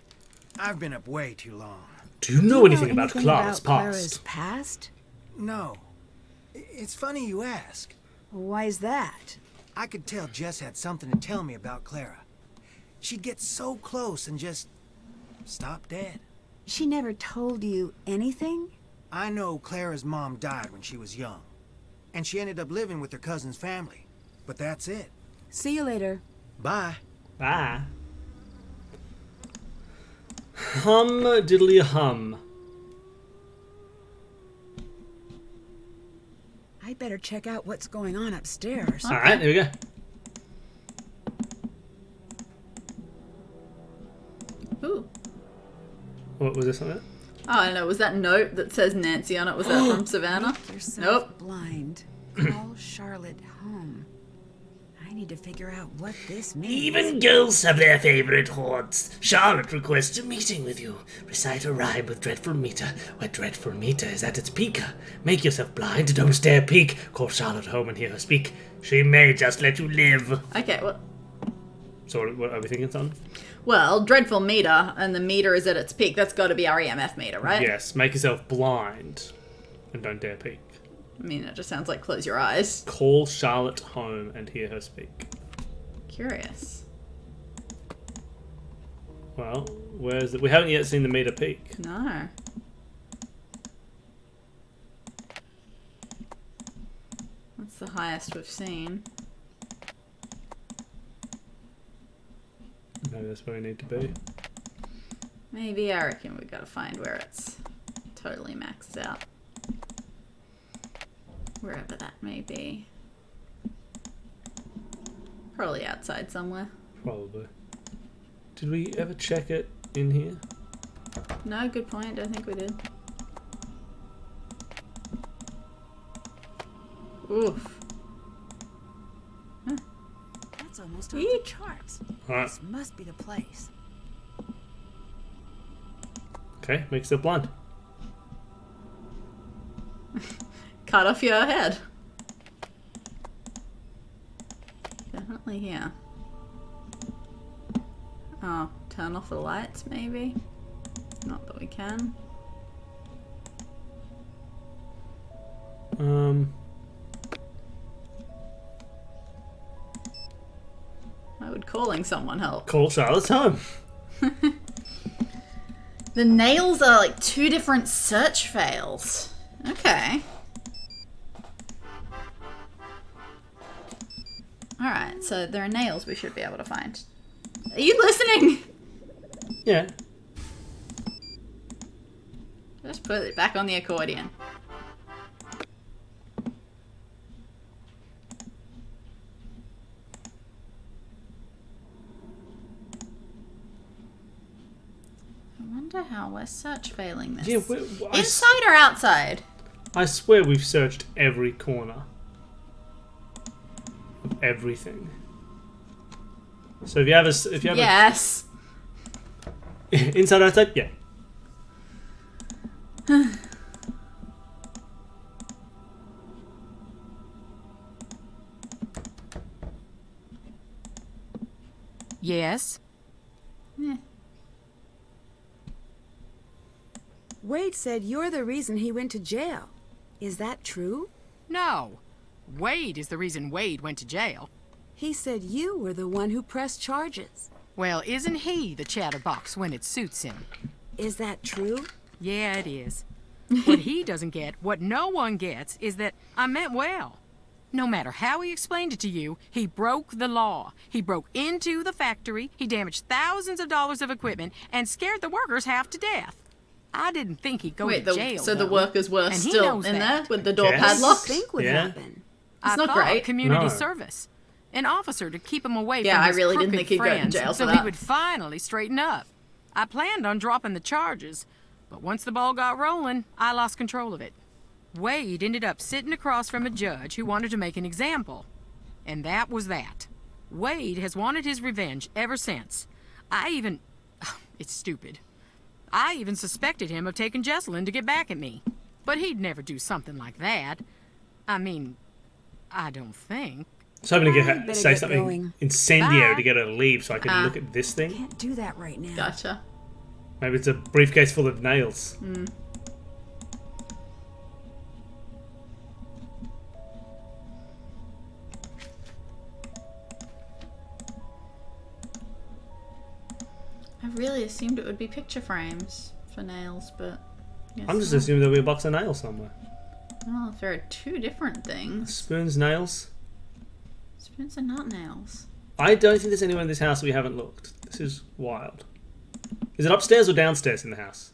I've been up way too long. Do you know anything about Clara's Clara's past? past? No. It's funny you ask. Why's that? I could tell Jess had something to tell me about Clara. She'd get so close and just stop dead. She never told you anything? I know Clara's mom died when she was young, and she ended up living with her cousin's family. But that's it. See you later. Bye. Bye. Hum diddly hum. I better check out what's going on upstairs. Alright, here we go. Ooh. What was this on it? Oh, I don't know. Was that note that says Nancy on it? Was that from Savannah? Make yourself Nope. blind. Call Charlotte home. I need to figure out what this means. Even ghosts have their favorite haunts. Charlotte requests a meeting with you. Recite a rhyme with dreadful meter, where dreadful meter is at its peak. Make yourself blind, don't dare peek. Call Charlotte home and hear her speak. She may just let you live. Okay, well... So what are we thinking, son? Well, dreadful meter, and the meter is at its peak. That's got to be our EMF meter, right? Yes, make yourself blind and don't dare peek. I mean, it just sounds like close your eyes. Call Charlotte home and hear her speak. Curious. Well, where's it? We haven't yet seen the meter peak. No. That's the highest we've seen. Maybe that's where we need to be. Maybe, I reckon we've got to find where it's totally maxed out. Wherever that may be. Probably outside somewhere. Probably. Did we ever check it in here? No, good point. Don't think we did. Oof. That's almost off the charts. Alright. This must be the place. Okay, make yourself blind. Cut off your head. Definitely here. Oh, turn off the lights maybe? Not that we can. Why would calling someone help? Call Charlotte's home. The nails are like 2 different search fails. Okay. Alright, so there are nails we should be able to find. Are you listening? Yeah. Just put it back on the accordion. I wonder how we're search failing this. Yeah, inside or outside? I swear we've searched every corner of everything. So if you have a yes. Inside or outside, yeah. Yes. Wade said you're the reason he went to jail. Is that true? No. Wade is the reason Wade went to jail. He said you were the one who pressed charges. Well, isn't he the chatterbox when it suits him? Is that true? Yeah, it is. What he doesn't get, what no one gets, is that I meant well. No matter how he explained it to you, he broke the law. He broke into the factory, he damaged thousands of dollars of equipment, and scared the workers half to death. I didn't think he'd go to jail, so though. the workers were And he still knows in that. there with the door Yes. padlocked? Think would happen. It's not thought great. Community No. service. An officer to keep him away Yeah, from I his really didn't crooked think he'd go to friends, jail for so that. he would finally straighten up. I planned on dropping the charges, but once the ball got rolling, I lost control of it. Wade ended up sitting across from a judge who wanted to make an example. And that was that. Wade has wanted his revenge ever since. It's stupid. I even suspected him of taking Jesselyn to get back at me. But he'd never do something like that. I mean, I don't think. So I'm gonna better say get something going. incendiary Bye. to get her to leave so I can look at this thing. Can't do that right now. Gotcha. Maybe it's a briefcase full of nails. I really assumed it would be picture frames for nails, but... guess I'm just not. assuming there'll be a box of nails somewhere. Well, if there are 2 different things... Spoons, nails. Spoons are not nails. I don't think there's anywhere in this house we haven't looked. This is wild. Is it upstairs or downstairs in the house?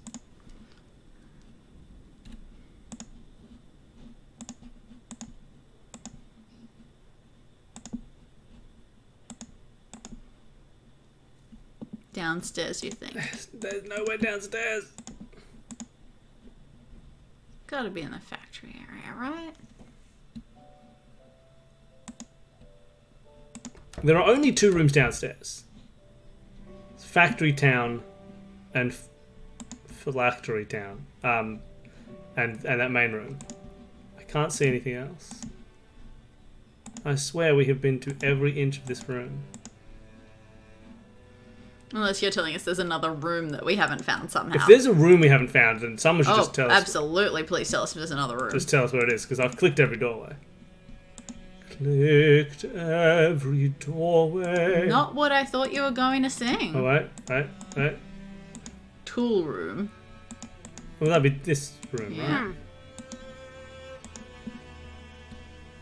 Downstairs, you think? There's nowhere downstairs. Gotta be in the factory area, right? There are only 2 rooms downstairs. It's Factory Town and Phylactery Town. And that main room. I can't see anything else. I swear we have been to every inch of this room. Unless you're telling us there's another room that we haven't found somehow. If there's a room we haven't found, then someone should just tell us. Absolutely, please tell us if there's another room. Just tell us where it is, because I've clicked every doorway. Clicked every doorway. Not what I thought you were going to sing. Oh, wait. Tool room. Well, that'd be this room, Yeah. right?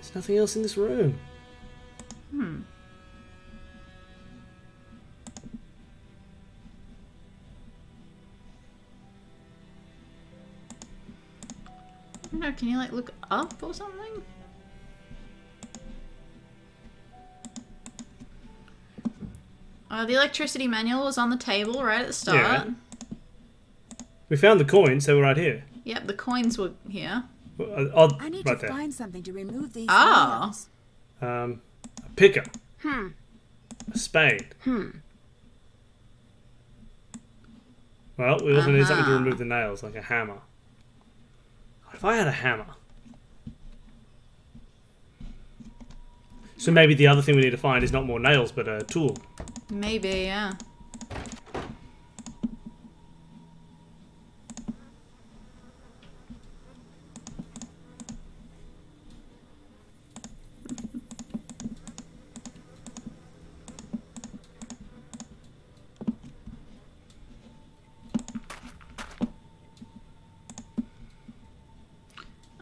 There's nothing else in this room. I don't know, can you like look up or something? The electricity manual was on the table right at the start. Yeah. We found the coins, they were right here. Yep, the coins were here. I need right to there. find something to remove these Ah. nails. A picker. A spade. Well, we also need something to remove the nails, like a hammer. If I had a hammer. So maybe the other thing we need to find is not more nails, but a tool. Maybe, yeah.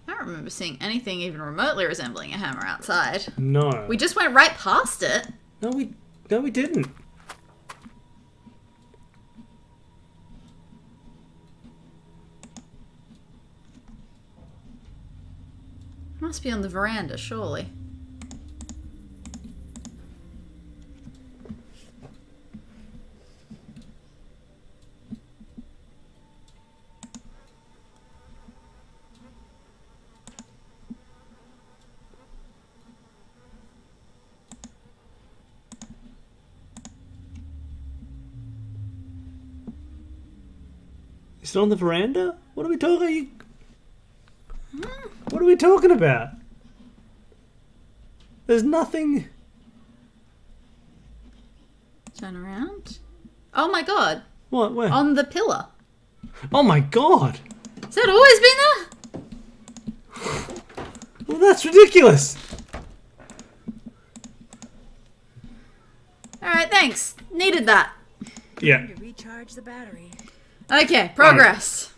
I don't remember seeing anything even remotely resembling a hammer outside. No. We just went right past it. No, we didn't. Must be on the veranda, surely. Is it on the veranda? What are we talking? What are we talking about? There's nothing. Turn around. Oh my god. What? Where? On the pillar. Oh my god! Has that always been there? Well, that's ridiculous. Alright, thanks. Needed that. Yeah. To recharge the battery. Okay, progress.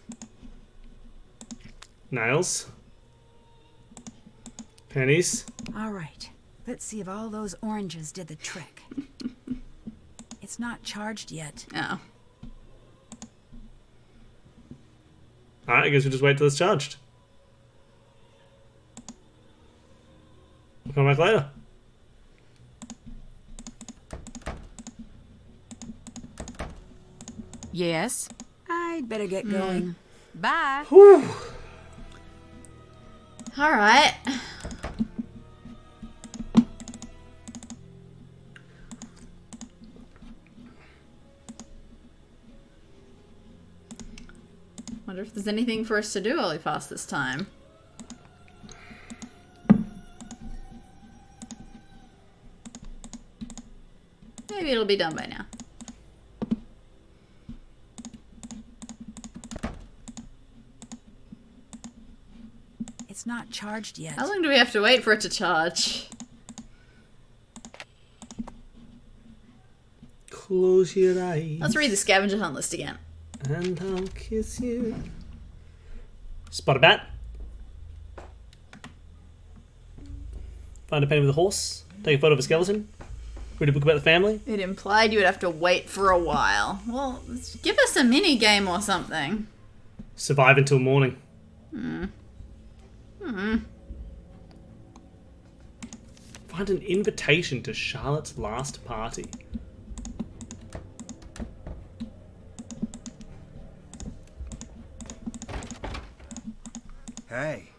Nails. Pennies. All right. Let's see if all those oranges did the trick. It's not charged yet. Oh. Alright, I guess we just wait till it's charged. We'll come back later. Yes. I'd better get going. Bye. Whew. Alright. Wonder if there's anything for us to do while we pass this time. Maybe it'll be done by now. It's not charged yet. How long do we have to wait for it to charge? Close your eyes. Let's read the scavenger hunt list again. And I'll kiss you. Spot a bat. Find a painting with a horse. Take a photo of a skeleton. Read a book about the family. It implied you would have to wait for a while. Well, give us a mini game or something. Survive until morning. Find an invitation to Charlotte's last party. Hey,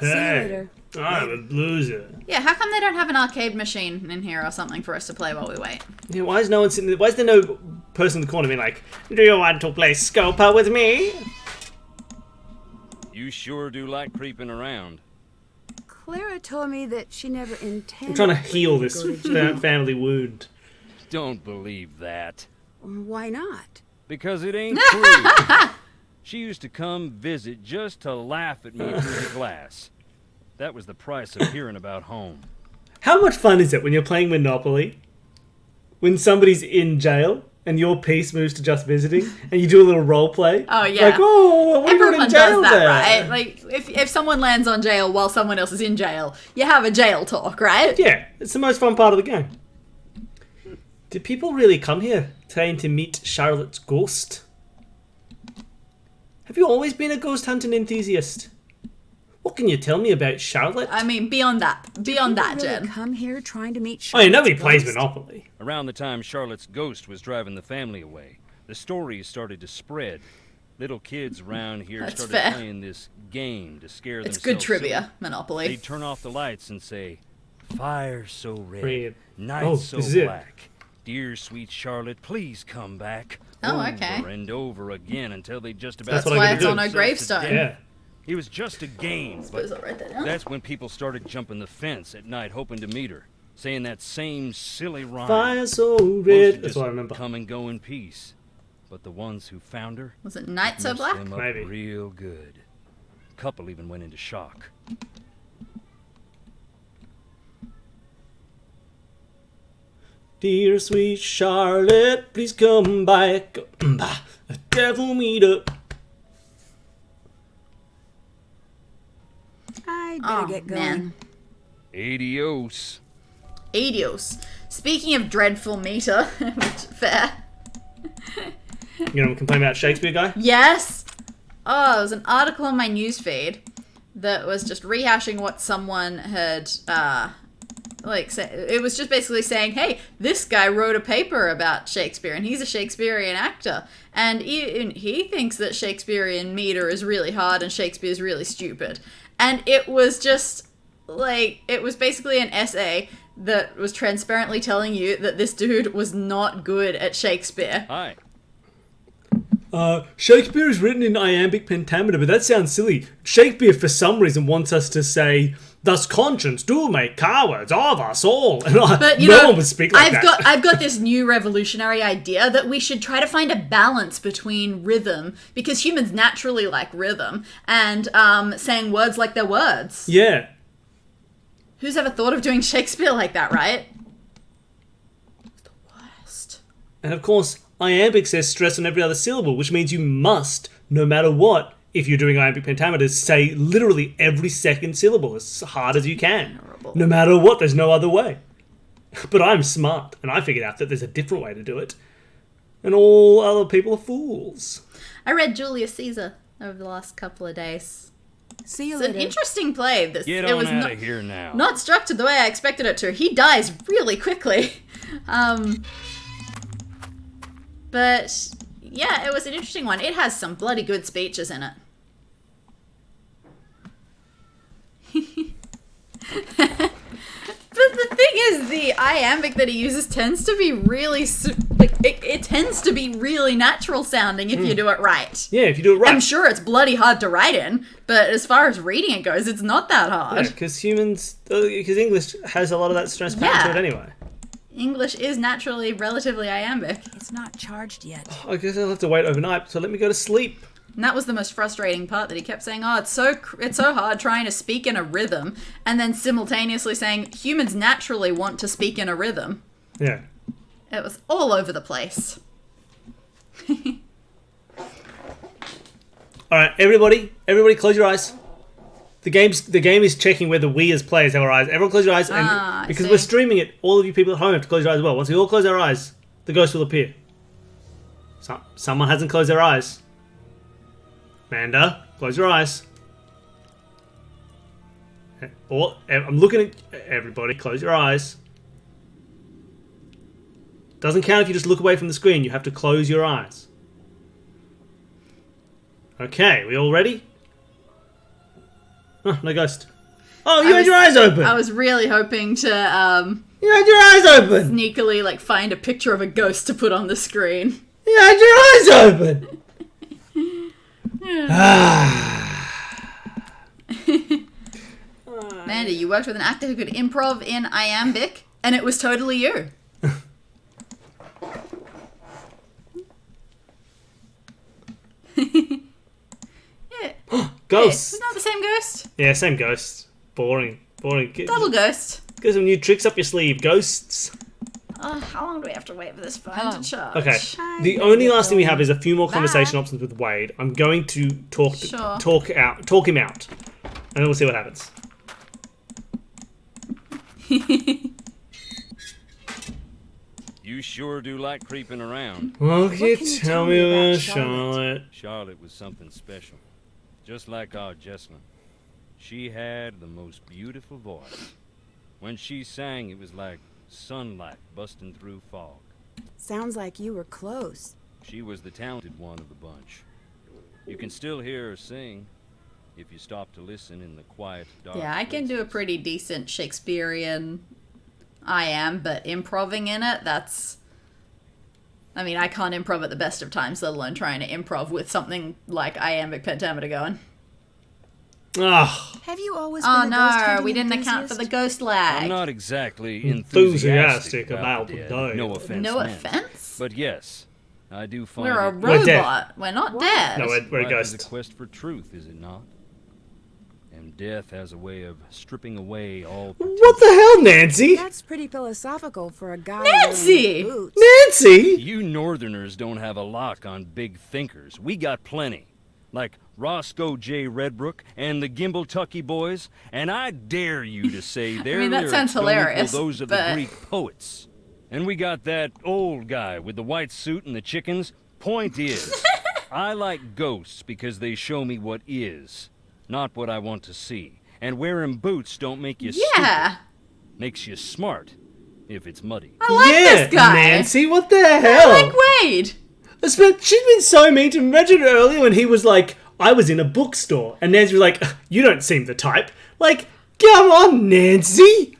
See you Hey. later. I'm a loser. Yeah, how come they don't have an arcade machine in here or something for us to play while we wait? Yeah, why is no one sitting there? Why is there no person in the corner being like, do you want to play Scopa with me? You sure do like creeping around. Clara told me that she never intended. I'm trying to heal this family wound. Don't believe that. Why not? Because it ain't true. She used to come visit just to laugh at me through the glass. That was the price of hearing about home. How much fun is it when you're playing Monopoly? When somebody's in jail and your piece moves to just visiting and you do a little role play? Oh, yeah. Like, oh, what are you doing Everyone in jail does that, there? right? Like, if someone lands on jail while someone else is in jail, you have a jail talk, right? Yeah, it's the most fun part of the game. Did people really come here trying to meet Charlotte's ghost? Have you always been a ghost hunting enthusiast? What can you tell me about Charlotte? I mean, beyond that, Jen. Come here trying to meet Oh, Charlotte's yeah, nobody plays ghost? Monopoly. Around the time Charlotte's ghost was driving the family away, the stories started to spread. Little kids around here That's started fair. playing this game to scare It's themselves. good trivia, silly. Monopoly. They'd turn off the lights and say, "Fire so red, night Oh, so this is it. black. Dear sweet Charlotte, please come back." Oh, over okay. and over again until they just about. That's what why I it's do. on a gravestone. Yeah. It was just a game, Suppose but I'll write that down. that's when people started jumping the fence at night hoping to meet her, saying that same silly rhyme. Fire so Most red. would That's just what I remember. come and go in peace. But the ones who found her Was it Night So messed Black? them up Maybe. real good. A couple even went into shock. Dear sweet Charlotte, please come back. A devil meet up. I better get going. Man. Adios. Adios. Speaking of dreadful meter, which fair. You know, complain about Shakespeare guy? Yes. Oh, there was an article on my newsfeed that was just rehashing what someone had, it was just basically saying, hey, this guy wrote a paper about Shakespeare, and he's a Shakespearean actor, and he thinks that Shakespearean meter is really hard and Shakespeare's really stupid. And it was just, it was basically an essay that was transparently telling you that this dude was not good at Shakespeare. Hi. Shakespeare is written in iambic pentameter, but that sounds silly. Shakespeare, for some reason, wants us to say, "Thus conscience do make cowards of us all." And But no one would speak like that. I've got this new revolutionary idea that we should try to find a balance between rhythm, because humans naturally like rhythm, and saying words like they're words. Yeah. Who's ever thought of doing Shakespeare like that, right? It's the worst. And of course, iambic says stress on every other syllable, which means you must, no matter what, if you're doing iambic pentameter, say literally every second syllable as hard as you can. Terrible. No matter what, there's no other way. But I'm smart, and I figured out that there's a different way to do it. And all other people are fools. I read Julius Caesar over the last couple of days. See you It's an later. interesting play. Get it on was out of here now. not structured the way I expected it to. He dies really quickly. But yeah, it was an interesting one. It has some bloody good speeches in it. But the thing is, the iambic that he uses tends to be really, it tends to be really natural sounding if you do it right. Yeah, if you do it right. I'm sure it's bloody hard to write in, but as far as reading it goes, it's not that hard. Because English has a lot of that stress pattern to it anyway. English is naturally relatively iambic. It's not charged yet. I guess I'll have to wait overnight, so let me go to sleep. And that was the most frustrating part, that he kept saying, oh, it's so hard trying to speak in a rhythm, and then simultaneously saying humans naturally want to speak in a rhythm. Yeah. It was all over the place. Alright, everybody close your eyes. The game is checking whether we as players have our eyes. Everyone close your eyes, and because we're streaming it, all of you people at home have to close your eyes as well. Once we all close our eyes, the ghost will appear. Someone hasn't closed their eyes. Amanda, close your eyes. I'm looking at everybody. Close your eyes. Doesn't count if you just look away from the screen. You have to close your eyes. Okay, we all ready? Oh, no ghost. Oh, you had your eyes open. I was really hoping to You had your eyes open. sneakily like find a picture of a ghost to put on the screen. You had your eyes open. Mandy, you worked with an actor who could improv in iambic, and it was totally you. Yeah. Ghosts. It's not the same ghost. Yeah, same ghost. Boring. Get Double ghost. some new tricks up your sleeve, ghosts. How long do we have to wait for this phone to charge? Okay. The only last thing we have is a few more conversation options with Wade. I'm going to talk him out, and then we'll see what happens. You sure do like creeping around. Okay, tell me about Charlotte. Charlotte was something special. Just like our Jessalyn. She had the most beautiful voice. When she sang, it was like sunlight busting through fog. Sounds like you were close. She was the talented one of the bunch. You can still hear her sing if you stop to listen in the quiet, dark Yeah, I can do a pretty decent Shakespearean but improving in it, that's... I mean, I can't improv at the best of times, let alone trying to improv with something like iambic pentameter going. Ugh. Have you always been a ghost hunting we didn't account for the ghost lag. I'm not exactly enthusiastic about the the dead. dead. No offense. No meant. offense? But yes, I do find We're a it- robot. We're not dead. No, we're Life is ghosts. a quest for truth, is it not? And death has a way of stripping away all. What the hell, Nancy? That's pretty philosophical for a guy Nancy! wearing boots. Nancy! You Northerners don't have a lock on big thinkers. We got plenty. Like Roscoe J. Redbrook and the Gimbltucky boys, and I dare you to say their that lyrics sounds don't equal hilarious, those of but- the Greek poets. And we got that old guy with the white suit and the chickens. Point is, I like ghosts because they show me what is, not what I want to see. And wearing boots don't make you Yeah. stupid. Makes you smart, if it's muddy. I like this guy. Nancy, what the hell? I like Wade. She's been so mean to me. Imagine earlier when he was like, I was in a bookstore, and Nancy was like, you don't seem the type. Like, come on, Nancy.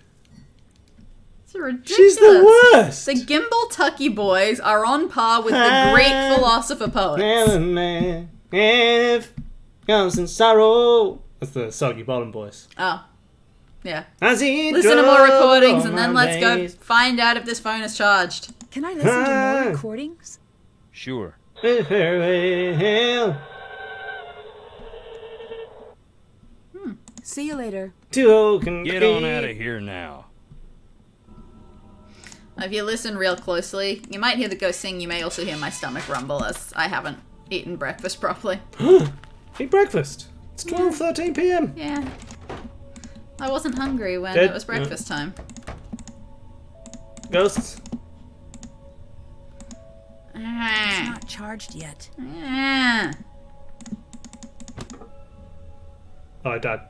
It's ridiculous. She's the worst. The Gimbltucky boys are on par with the Greek philosopher poets. Comes in sorrow. That's the Soggy Bottom Boys. Oh. Yeah. As he Listen to more drove recordings on and then my let's go days. find out if this phone is charged. Can I listen to more recordings? Sure. See you later. Get on out of here now. If you listen real closely, you might hear the ghost sing. You may also hear my stomach rumble as I haven't eaten breakfast properly. Eat breakfast. It's 12:13 p.m. Yeah. I wasn't hungry when Dead? it was breakfast time. Ghosts. It's not charged yet. Oh, I died.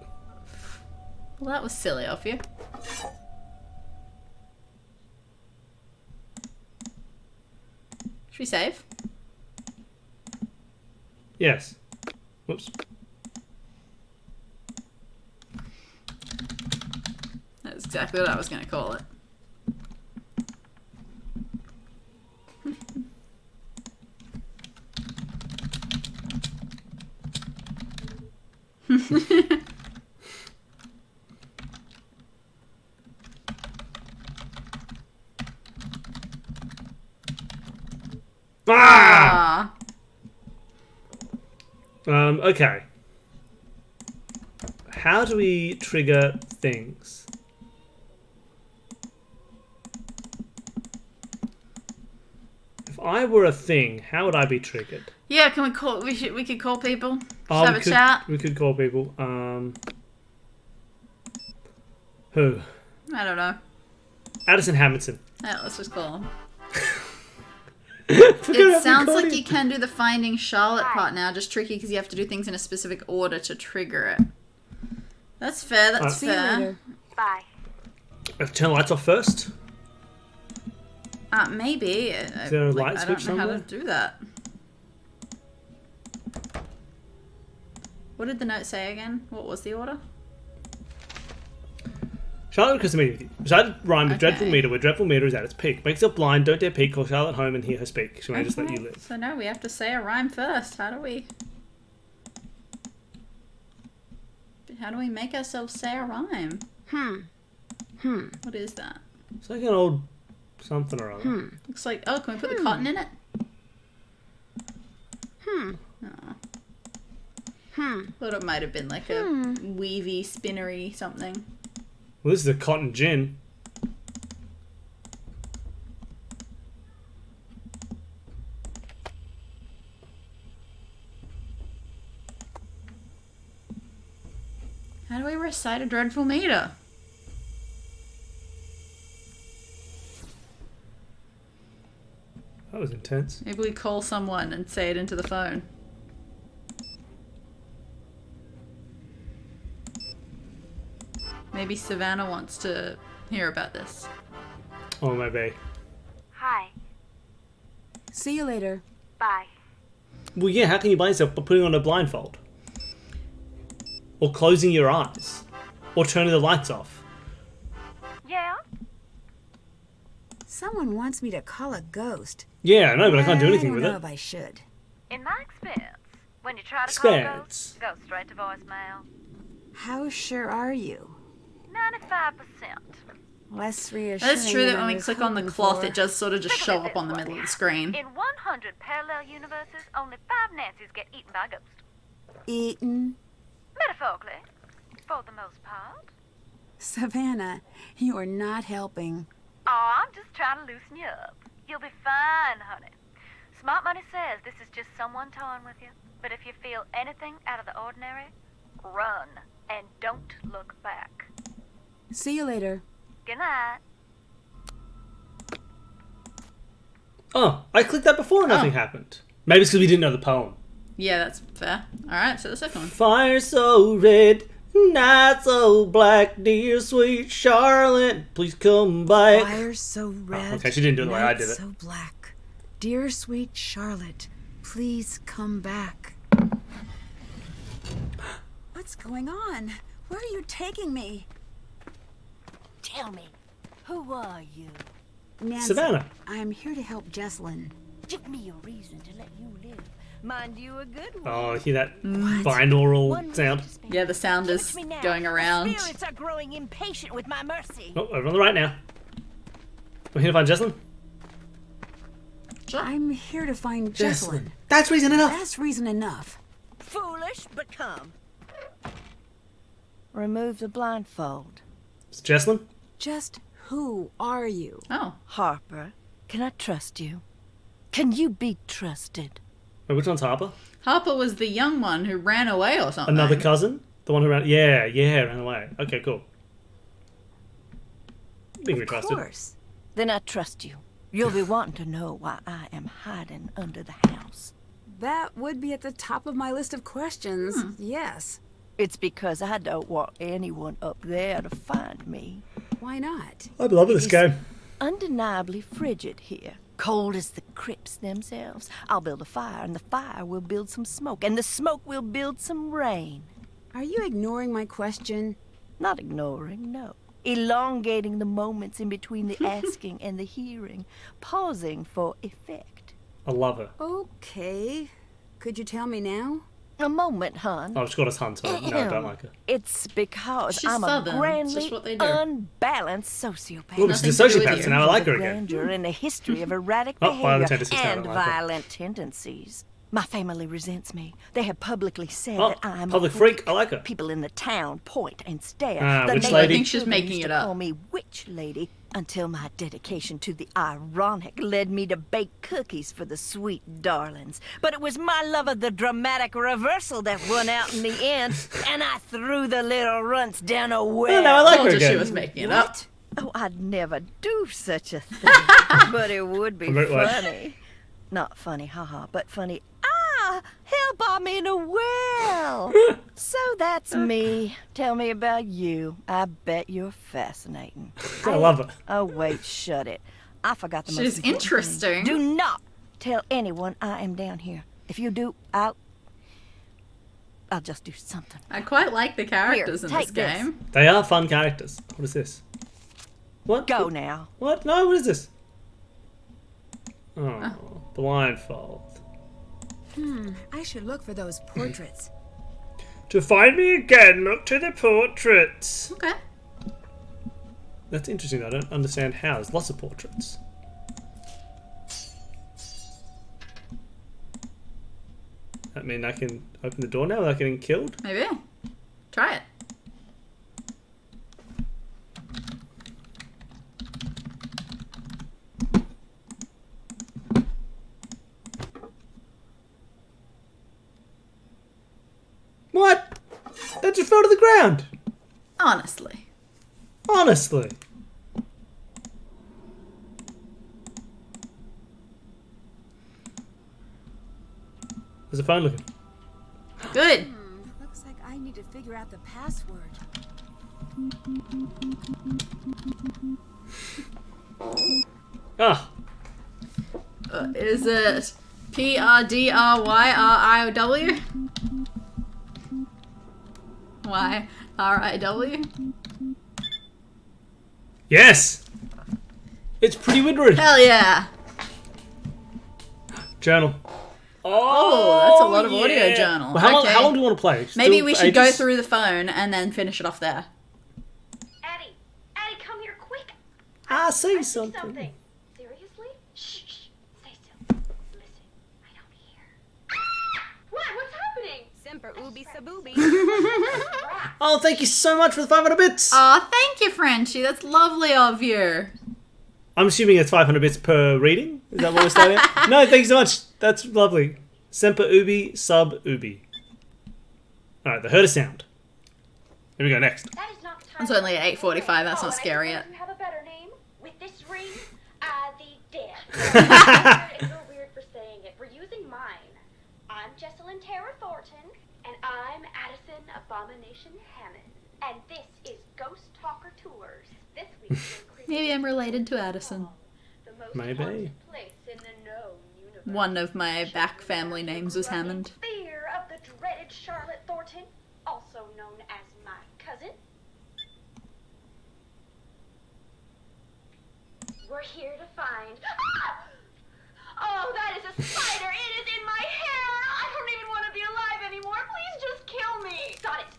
Well, that was silly of you. Should we save? Yes. Whoops. That's exactly what I was going to call it. Ah! Okay. How do we trigger things? If I were a thing, how would I be triggered? Yeah, can we call? We could call people. Just Oh, have a chat. We could call people. Who? I don't know. Addison Hamilton. Yeah, let's just call him. Forgot It how sounds we like called you him. can do the finding Charlotte part now, just tricky because you have to do things in a specific order to trigger it. That's fair, that's See you fair. later. Bye. Have to turn the lights off first. Maybe. Is there a light I don't switch know how somewhere? to do that. What did the note say again? What was the order? Charlotte requests a meeting with you. Recite a rhyme with Dreadful Meter where Dreadful Meter is at its peak. Make yourself blind, don't dare peek, call Charlotte home and hear her speak. She may just let you live. So no, we have to say a rhyme first. How do we make ourselves say a rhyme? What is that? It's like an old something or other. Looks like, oh, can we put the cotton in it? Thought it might have been like a weavy, spinnery something. Well, this is a cotton gin. How do we recite a dreadful meter? That was intense. Maybe we call someone and say it into the phone. Maybe Savannah wants to hear about this. Oh, maybe. Hi. See you later. Bye. Well, yeah, how can you blind yourself by putting on a blindfold? Or closing your eyes? Or turning the lights off? Yeah? Someone wants me to call a ghost. Yeah, I know, but I can't do anything I with don't know it. if I should. In my experience, when you try to call ghosts, go straight to voicemail. How sure are you? 95%. Less reassuring. That's true that than when I we was click on the hoping cloth, for. it does sort of just Think show of it up on the this middle way. of the screen. In 100 parallel universes, only 5 Nancys get eaten by ghosts. Eaten? Metaphorically, for the most part. Savannah, you are not helping. Oh, I'm just trying to loosen you up. You'll be fine, honey. Smart money says this is just someone toying with you. But if you feel anything out of the ordinary, run and don't look back. See you later. Good night. Oh, I clicked that before and nothing happened. Maybe it's because we didn't know the poem. Yeah, that's fair. Alright, so the second one. Fire so red, night so black, dear sweet Charlotte, please come back. Fire so red. Oh, okay, she didn't do it the way I night did it. so black. Dear sweet Charlotte, please come back. What's going on? Where are you taking me? Tell me, who are you? Nancy, Savannah. I'm here to help Jessalyn. Give me a reason to let you live. Mind you, a good one. Oh, hear that binaural sound? Yeah, the sound is going around. The spirits are growing impatient with my mercy. Oh, over on the right now. We're here to find Jessalyn. I'm here to find Jessalyn. That's reason enough. That's reason enough. Foolish, but come. Remove the blindfold. It's Jessalyn? Just who are you? Oh. Harper, can I trust you? Can you be trusted? Wait, which one's Harper? Harper was the young one who ran away or something. Another cousin? The one who ran... Yeah, ran away. Okay, cool. Being Of trusted. course. Then I trust you. You'll be wanting to know why I am hiding under the house. That would be at the top of my list of questions. Yes. It's because I don't want anyone up there to find me. Why not? I'm loving this game. Undeniably frigid here. Cold as the crypts themselves. I'll build a fire, and the fire will build some smoke, and the smoke will build some rain. Are you ignoring my question? Not ignoring, no. Elongating the moments in between the asking and the hearing. Pausing for effect. I love her. Okay. Could you tell me now? A moment, hon. Oh, she got us Hun, so no, I don't like her. It's because She's I'm Southern. a grandly It's just what they do. unbalanced sociopath. Well, she's a sociopath, so now I like her again. Grandeur and a history of erratic Oh, violent behavior tendencies, now I and don't like her. violent tendencies. My family resents me. They have publicly said Oh, that I'm public a freak. I like her. People in the town point and stare. Ah, The witch neighbors lady? I think she's making used it to up. Call me witch lady until my dedication to the ironic led me to bake cookies for the sweet darlings. But it was my love of the dramatic reversal that won out in the end, and I threw the little runts down a well. now I like Told her you she again. was making it up. Oh, I'd never do such a thing. But it would be Great one. funny. Not funny, haha, but funny. Ah, help, I'm in a well. So that's me. Tell me about you. I bet you're fascinating. I love her. Oh, wait, shut it. I forgot the most She's important thing. interesting. Do not tell anyone I am down here. If you do, I'll I'll just do something. I quite like the characters in this take this. game. They are fun characters. What is this? What? Go now. What? No, what is this? Oh, blindfold. I should look for those portraits. To find me again, look to the portraits. Okay. That's interesting. I don't understand how. There's lots of portraits. That mean I can open the door now without getting killed? Maybe. Try it. What? That just fell to the ground. Honestly. Honestly. There's a phone looking. Good. Looks like I need to figure out the password. Ah. Is it PRDRYRIW? YRIW? Yes! It's pretty Widred. Hell yeah! Journal. Oh, that's a lot of audio journal. Well, how Okay. long do you want to play? Maybe Still we for should go ages? through the phone and then finish it off there. Addie, Addie, come here quick. I see I see something. something. Seriously? Shh, shh. Stay still. Listen, I don't hear. What? What's happening? Semper ubi saboobi. Oh, thank you so much for the 500 bits. Aw, thank you, Frenchie. That's lovely of you. I'm assuming it's 500 bits per reading. Is that what we're starting at? No, thank you so much. That's lovely. Semper ubi sub ubi. Alright, the heard a sound. Here we go next. That is not the time. It's only 8:45. That's Oh, not and scary I yet. suppose you have a better name with this ring. The dead. It's so weird for saying it. We're using mine. I'm Jessalyn Tara Thornton, and I'm Addison Abomination Hammond. And this is Ghost Talker Tours. This week we're creeping Maybe I'm related to Addison. the most Maybe. haunted place in the known universe. One of my back family names was Hammond. Fear of the dreaded Charlotte Thornton, also known as my cousin. We're here to find. Ah! Oh, that is a spider! It is in my hair! I don't even want to be alive anymore! Please just kill me! Got it!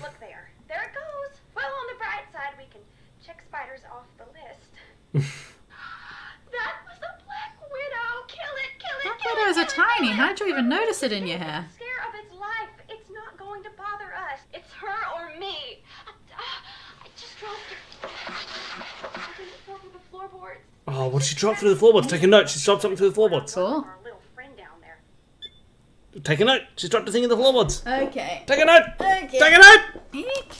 Look there. There it goes! Well, on the bright side, we can check spiders off the list. That was a black widow! Kill it! Kill it! Black kill widows it, are kill it, tiny. kill it. How did you even notice it in your hair? It's the scare of its life. It's not going to bother us. It's her or me. I just dropped it. I didn't fall through the floorboards. Oh, what did she drop through the floorboards? Take a note. She's dropped something through the floorboards. Cool. Our little friend down there. Take a note. She's dropped a thing in the floorboards. Okay. Take a note. Okay. Take a note.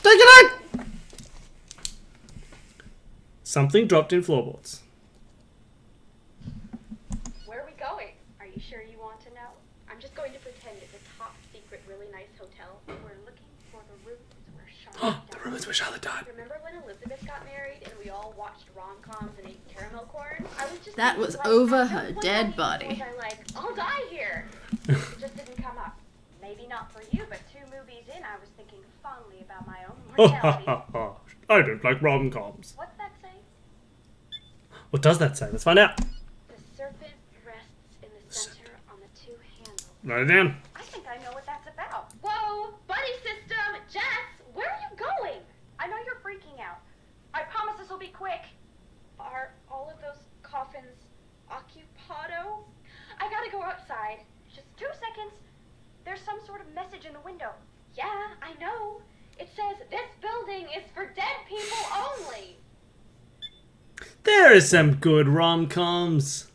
Take a note. Something dropped in floorboards. Where are we going? Are you sure you want to know? I'm just going to pretend it's a top secret, really nice hotel. We're looking for the rooms where Charlotte The died. room is where Charlotte died. Remember when Elizabeth got married and we all watched rom-coms and ate caramel corn? I was just That thinking, was like, over at her no point dead on these body. was I like, I'll die here. It just didn't come up. Maybe not for you, but 2 movies in, I was thinking fondly about my own mortality. I don't like rom-coms. What's that say? What does that say? Let's find out. The serpent rests in the center on the 2 handles. Write it down. I think I know what that's about. Whoa, buddy system, Jess, where are you going? I know you're freaking out. I promise this will be quick. Are all of those coffins occupado? I gotta go outside. Just 2 seconds. There's some sort of message in the window. Yeah, I know. It says this building is for dead people only. There is some good rom-coms.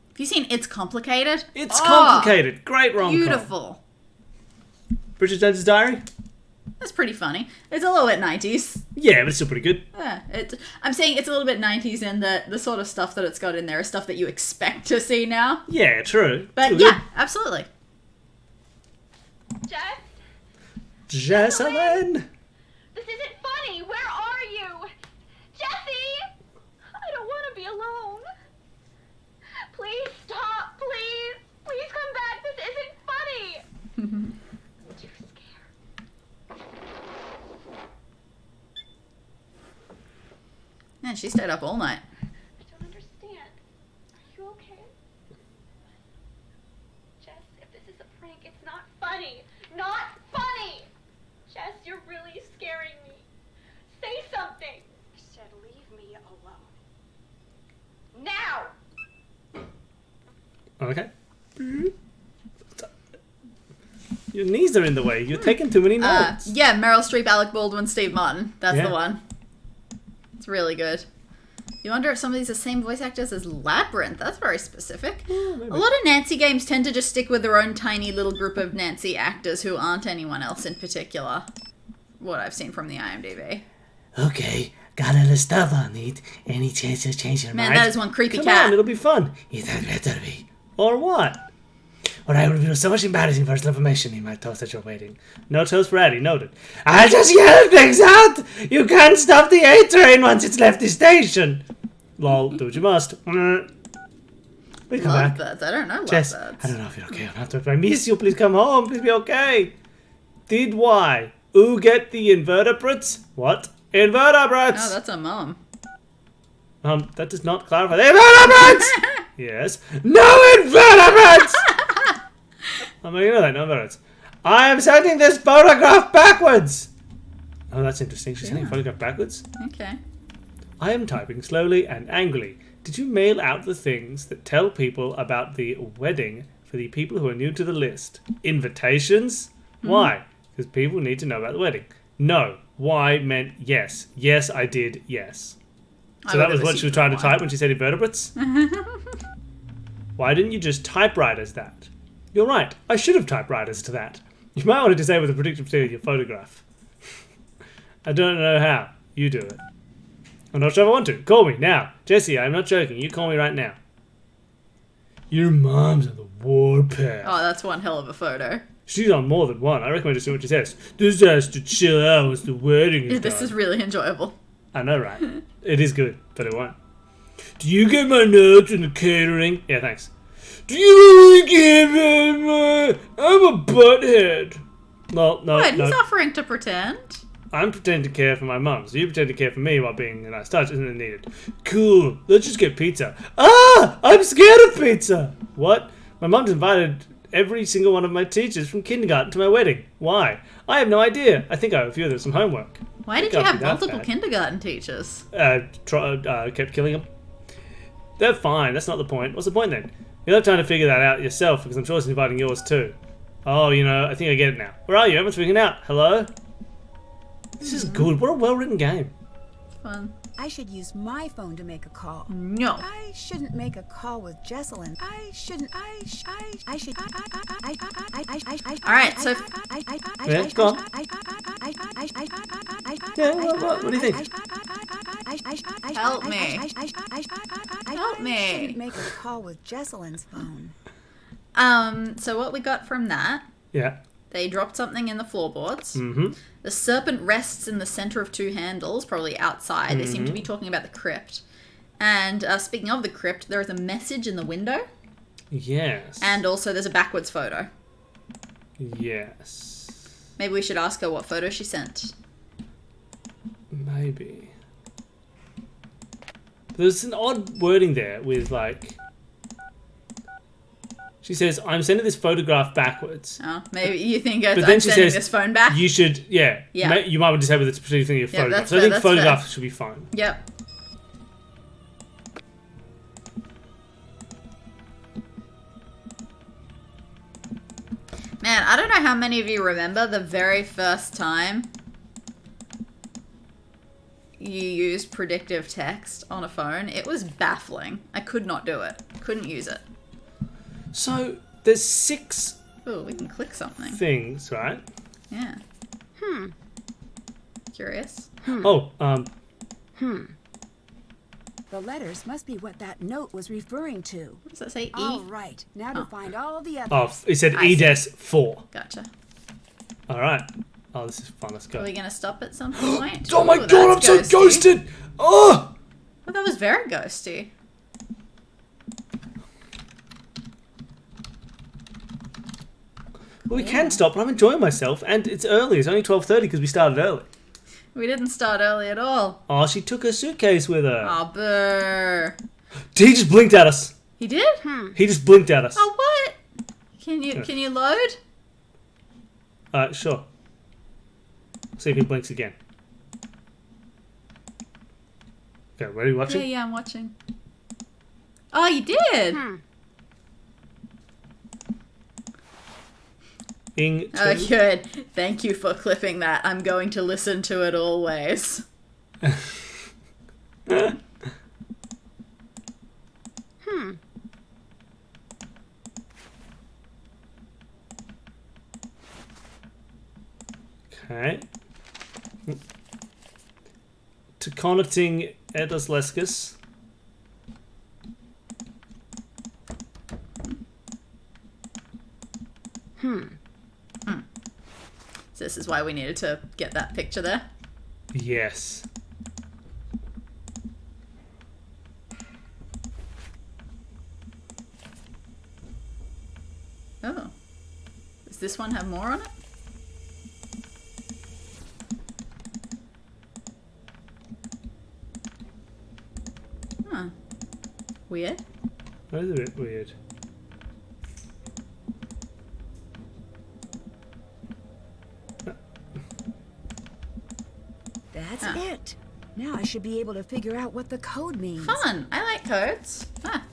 Have you seen It's Complicated? It's Oh, complicated. Great rom-com. Beautiful. Bridget Jones's Diary? That's pretty funny. It's a little bit 90s. Yeah, but it's still pretty good. Yeah, I'm saying it's a little bit 90s in that the sort of stuff that it's got in there is stuff that you expect to see now. Yeah, true. But Still yeah, good. absolutely. Jess, Jessalyn! this isn't funny. Where are you? Jessie! I don't want to be alone. Please stop, please. Please come back. This isn't funny. Man, she stayed up all night. I don't understand. Are you okay? Jess, if this is a prank, it's not funny. Not funny! Jess, you're really scaring me. Say something. I said leave me alone. Now! Okay. Your knees are in the way. You're taking too many notes. Yeah, Meryl Streep, Alec Baldwin, Steve Martin. That's Yeah. the one. It's really good. You wonder if some of these are the same voice actors as Labyrinth. That's very specific. A lot of Nancy games tend to just stick with their own tiny little group of Nancy actors who aren't anyone else in particular. What I've seen from the IMDb. Okay, got all the stuff I need. Any chance to change your Man, mind? that is one creepy Come cat. on, it'll be fun. It had better be. Or what? Or I will reveal so much embarrassing personal information in my toast at your wedding. No toast for Addie, noted. I just yelled things out! You can't stop the A train once it's left the station! Lol, do what you must. We come back. Lovebirds. I don't know Jess, lovebirds. I don't know if you're okay or not, but I miss you. Please come home. Please be okay. Did why? Who get the invertebrates? What? Invertebrates! Oh, that's a mum. That does not clarify. The invertebrates! Yes. No invertebrates! I'm making that, no invertebrates. I am sending this photograph backwards! Oh, that's interesting. She's sending a photograph backwards? Okay. I am typing slowly and angrily. Did you mail out the things that tell people about the wedding for the people who are new to the list? Invitations? Why? Because people need to know about the wedding. No. Why meant yes. Yes, I did. Yes. So that was what she was trying to type when she said invertebrates? Why didn't you just typewriters that? You're right. I should have typewriters to that. You might want to disable the predictability of your photograph. I don't know how. You do it. I'm not sure if I want to. Call me now. Jesse, I'm not joking. You call me right now. Your mom's on the warpath. Oh, that's one hell of a photo. She's on more than one. I recommend just see what she says. This has to chill out once the wedding is This done. is really enjoyable. I know, right? It is good, but it won't. Do you get my notes in the catering? Yeah, thanks. Do you really give him I'm a butthead. No. Wait, he's offering to pretend. I'm pretending to care for my mum, so you pretend to care for me while being a nice touch isn't it needed. Cool, let's just get pizza. Ah! I'm scared of pizza! What? My mum's invited every single one of my teachers from kindergarten to my wedding. Why? I have no idea. I think I owe a few of them some homework. Why did you have multiple kindergarten teachers? Kept killing them. They're fine, that's not the point. What's the point then? You'll have time to figure that out yourself, because I'm sure it's inviting yours too. Oh, I think I get it now. Where are you? Everyone's freaking out. Hello? This is good. What a well-written game. Fun. I should use my phone to make a call. No. I shouldn't make a call with Jesselyn. I shouldn't. I should. All right, so. Yeah, go on. Yeah, what do you think? Help me. Help me. I shouldn't make a call with Jesselyn's phone. So what we got from that? Yeah. They dropped something in the floorboards. Mm-hmm. The serpent rests in the center of two handles, probably outside. Mm-hmm. They seem to be talking about the crypt. And speaking of the crypt, there is a message in the window. Yes. And also there's a backwards photo. Yes. Maybe we should ask her what photo she sent. Maybe. There's an odd wording there with like... She says, I'm sending this photograph backwards. Oh, maybe you think I'm then she sending says, this phone back? You should, yeah. Yeah. You might want to disable this particular thing in your photograph. that's So I fair, think that's photograph fair. should be fine. Yep. Man, I don't know how many of you remember the very first time you used predictive text on a phone. It was baffling. I could not do it. Couldn't use it. So there's 6 Oh, we can click something. things, right? Yeah. Curious. The letters must be what that note was referring to. What does that say? E? All right. Now to find all the others. Oh, it said I see. EDES 4. Gotcha. All right. Oh, this is fun. Let's go. Are we going to stop at some point? Oh my Ooh, god, I'm that's so ghosty. ghosted! Oh! Well, that was very ghosty. Well, we can stop, but I'm enjoying myself, and it's early. It's only 12:30 because we started early. We didn't start early at all. Oh, she took her suitcase with her. Oh, boo. He just blinked at us. He did? He just blinked at us. Oh, what? Can you load? Sure. See if he blinks again. Okay, ready watching? Yeah, I'm watching. Oh, you did? Ing Oh, good. Thank you for clipping that. I'm going to listen to it always. Okay. To connecting Edas Lescus. So this is why we needed to get that picture there. Yes. Oh. Does this one have more on it? Huh. Weird. That is a bit weird. That's it. Now I should be able to figure out what the code means. Fun. I like codes. Ah.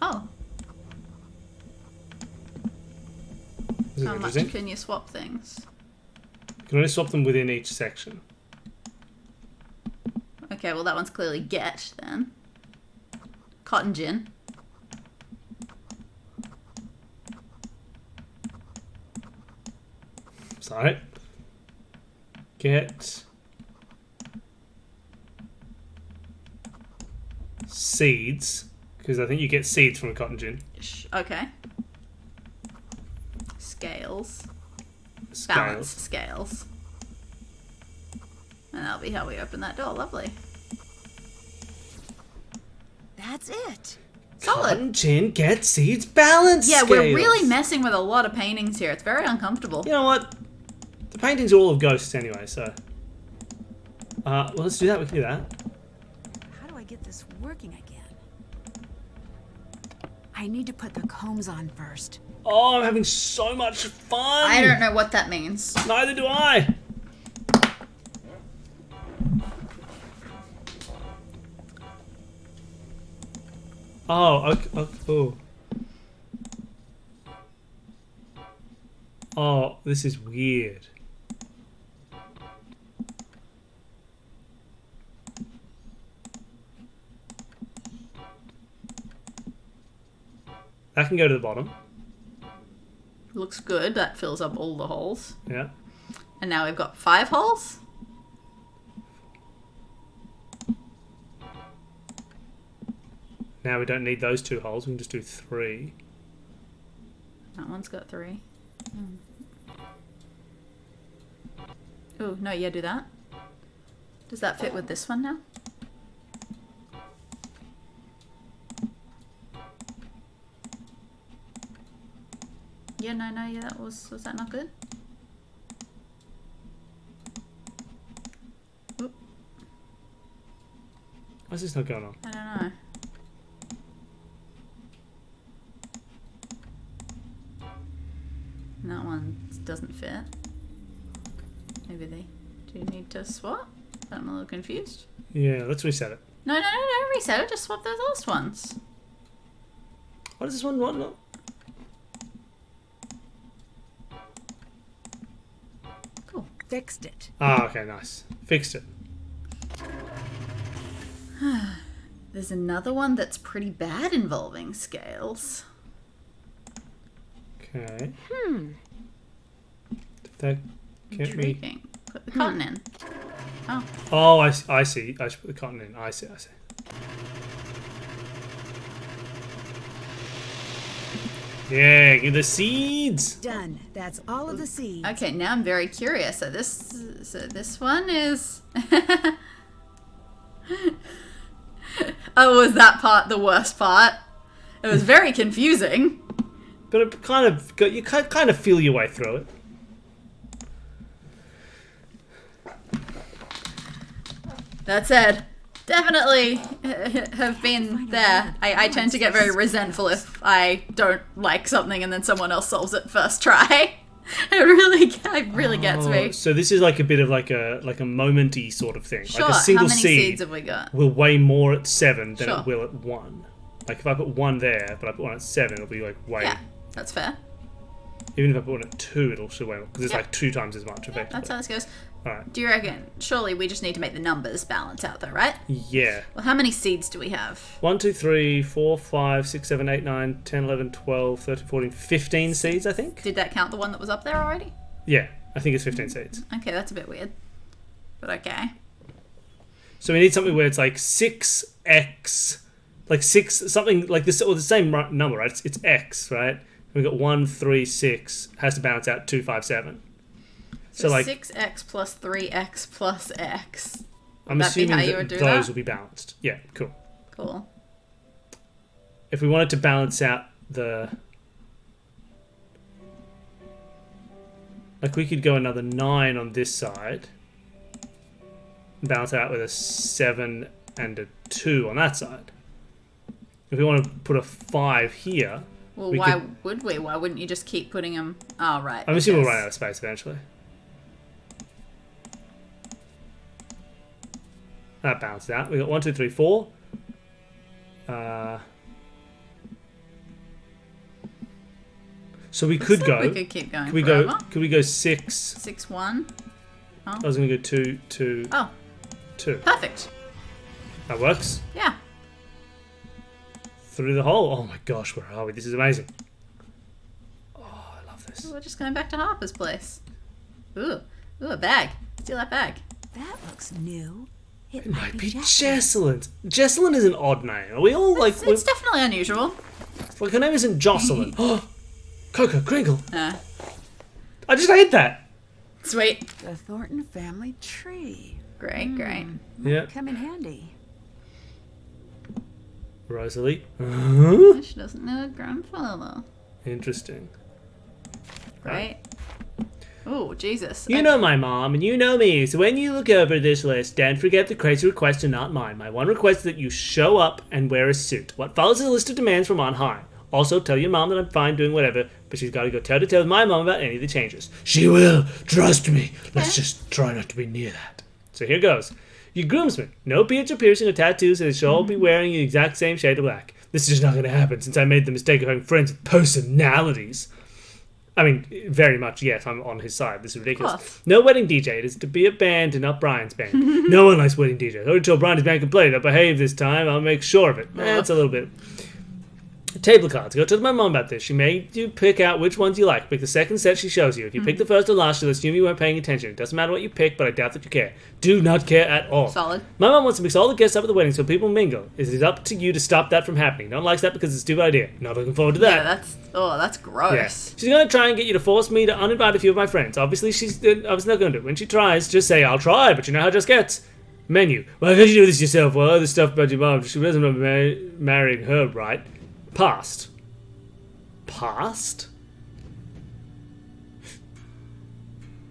Oh. This is How much interesting. can you swap things? You can only swap them within each section. Okay, well that one's clearly get then. Cotton gin. Sorry. Get seeds, because I think you get seeds from a cotton gin. Okay. Scales. Scales. Balance scales. And that'll be how we open that door. Lovely. That's it. Solid. Cotton gin, get seeds, balance Yeah, scales. we're really messing with a lot of paintings here. It's very uncomfortable. You know what? The paintings are all of ghosts anyway, so... well, let's do that. We can do that. How do I get this working again? I need to put the combs on first. Oh, I'm having so much fun! I don't know what that means. Neither do I! Oh, okay. Oh. Oh, this is weird. That can go to the bottom. Looks good. That fills up all the holes. Yeah. And now we've got 5 holes. Now we don't need those 2 holes. We can just do 3. That one's got 3. Oh, no, yeah, do that. Does that fit with this one now? Yeah, no, yeah, that was that not good? Oop, Why's this not going on? I don't know. And that one doesn't fit. Maybe they do need to swap? I'm a little confused. Yeah, let's reset it. No, don't reset it. Just swap those last ones. What is this one? What? No. Cool. Fixed it. Ah, okay, nice. Fixed it. There's another one that's pretty bad involving scales. Okay. Did that get me? Intriguing. Put the cotton in. Oh. Oh, I see. I should put the cotton in. I see. Yeah, give the seeds. Done. That's all of the seeds. Okay, now I'm very curious. So this one is. Oh, was that part the worst part? It was very confusing. but it you kind of feel your way through it. That said, definitely have been there. I tend to get very resentful if I don't like something and then someone else solves it first try. It really gets me. So this is like a bit of like a momenty sort of thing. Sure. Like a single How many seed seeds have we got? will weigh more at 7 than Sure. it will at 1. Like if I put 1 there, but I put 1 at 7, it'll be like way. Yeah, that's fair. Even if I put 1 at 2, it'll still weigh more because it's Yeah. like 2 times as much effectively. That's how this goes. Alright. Do you reckon? Surely we just need to make the numbers balance out, though, right? Yeah. Well, how many seeds do we have? 1, 2, 3, 4, 5, 6, 7, 8, 9, 10, 11, 12, 13, 14, 15 seeds, I think. Did that count the one that was up there already? Yeah, I think it's 15 seeds. Okay, that's a bit weird. But okay. So we need something where it's like 6x, like 6, something like this, or the same number, right? It's x, right? We've got 1, 3, 6, has to balance out 2, 5, 7. So like 6x plus 3x plus x. I'm assuming those will be balanced. Yeah, cool. Cool. If we wanted to balance out the... Like we could go another 9 on this side. And balance it out with a 7 and a 2 on that side. If we want to put a 5 here... Well, why would we? Why wouldn't you just keep putting them... Oh, right. I'm assuming we'll run out of space eventually. That balances out. We got 1, 2, 3, 4. So we could go. We could keep going. Could we go 6? 6, 1. Oh. I was going to go 2, 2. Oh. 2. Perfect. That works. Yeah. Through the hole. Oh my gosh, where are we? This is amazing. Oh, I love this. We're just going back to Harper's place. Ooh, a bag. Steal that bag. That looks new. It might be Jessalyn. Jessalyn is an odd name. Are we all like... It's definitely unusual. Like, her name isn't Jocelyn. Oh, Coco, Kringle. I just ate that. Sweet. The Thornton family tree. Great. Yeah. Come in handy. Rosalie. She doesn't know her grandfather. Interesting. Right. Oh, Jesus. You know my mom, and you know me, so when you look over this list, don't forget the crazy requests are not mine. My one request is that you show up and wear a suit. What follows is a list of demands from on high. Also, tell your mom that I'm fine doing whatever, but she's got to go toe-to-toe with my mom about any of the changes. She will, trust me. Let's just try not to be near that. So here goes. Your groomsmen. No beards or piercing or tattoos, and they should all be wearing the exact same shade of black. This is just not going to happen, since I made the mistake of having friends with personalities. I mean, very much, yes, I'm on his side. This is ridiculous. No wedding DJ. It is to be a band and not Brian's band. No one likes wedding DJs. I already told Brian's band can play. They'll behave this time. I'll make sure of it. That's a little bit... Table cards. Go talk to my mom about this. She made you pick out which ones you like. Pick the second set she shows you. If you pick the first or last, she'll assume you weren't paying attention. It doesn't matter what you pick, but I doubt that you care. Do not care at all. Solid. My mom wants to mix all the guests up at the wedding so people mingle. It is up to you to stop that from happening. No one likes that because it's a stupid idea. Not looking forward to that. Yeah, that's gross. Yeah. She's going to try and get you to force me to uninvite a few of my friends. Obviously, I was not going to. When she tries, just say, I'll try, but you know how it just gets. Menu. Why can't you do this yourself? Well, other stuff about your mom. She doesn't know marrying her, right? Past.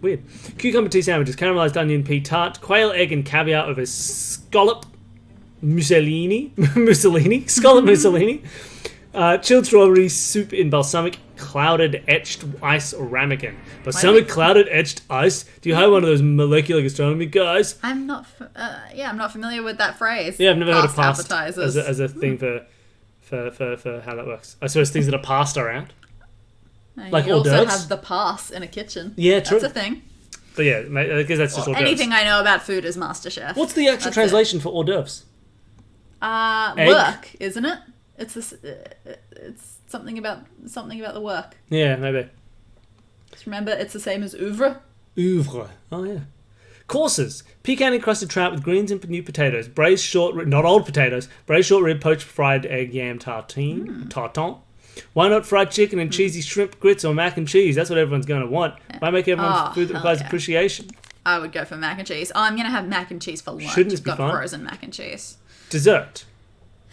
Weird. Cucumber tea sandwiches, caramelized onion pea tart, quail egg and caviar over scallop Mussolini, scallop Mussolini, chilled strawberry soup in balsamic clouded etched ice ramekin. Balsamic clouded etched ice? Do you hire one of those molecular gastronomy guys? I'm not familiar with that phrase. Yeah, I've never heard of past appetizers as a thing for how that works. I suppose things that are passed around. Like you hors also d'oeuvres. have the pass in a kitchen. Yeah, true. That's a thing. But yeah, I guess that's just hors d'oeuvres. Anything I know about food is MasterChef. What's the actual translation for hors d'oeuvres? Work, isn't it? It's something about the work. Yeah, maybe. Just remember, it's the same as oeuvre. Oeuvre. Oh yeah. Courses: pecan encrusted trout with greens and new potatoes, braised short rib, not old potatoes, braised short rib, poached fried egg yam tartine, tartan. Why not fried chicken and cheesy shrimp grits or mac and cheese? That's what everyone's going to want. Why make everyone food that requires appreciation? I would go for mac and cheese. Oh, I'm going to have mac and cheese for lunch. Shouldn't this be got fun? Frozen mac and cheese. Dessert.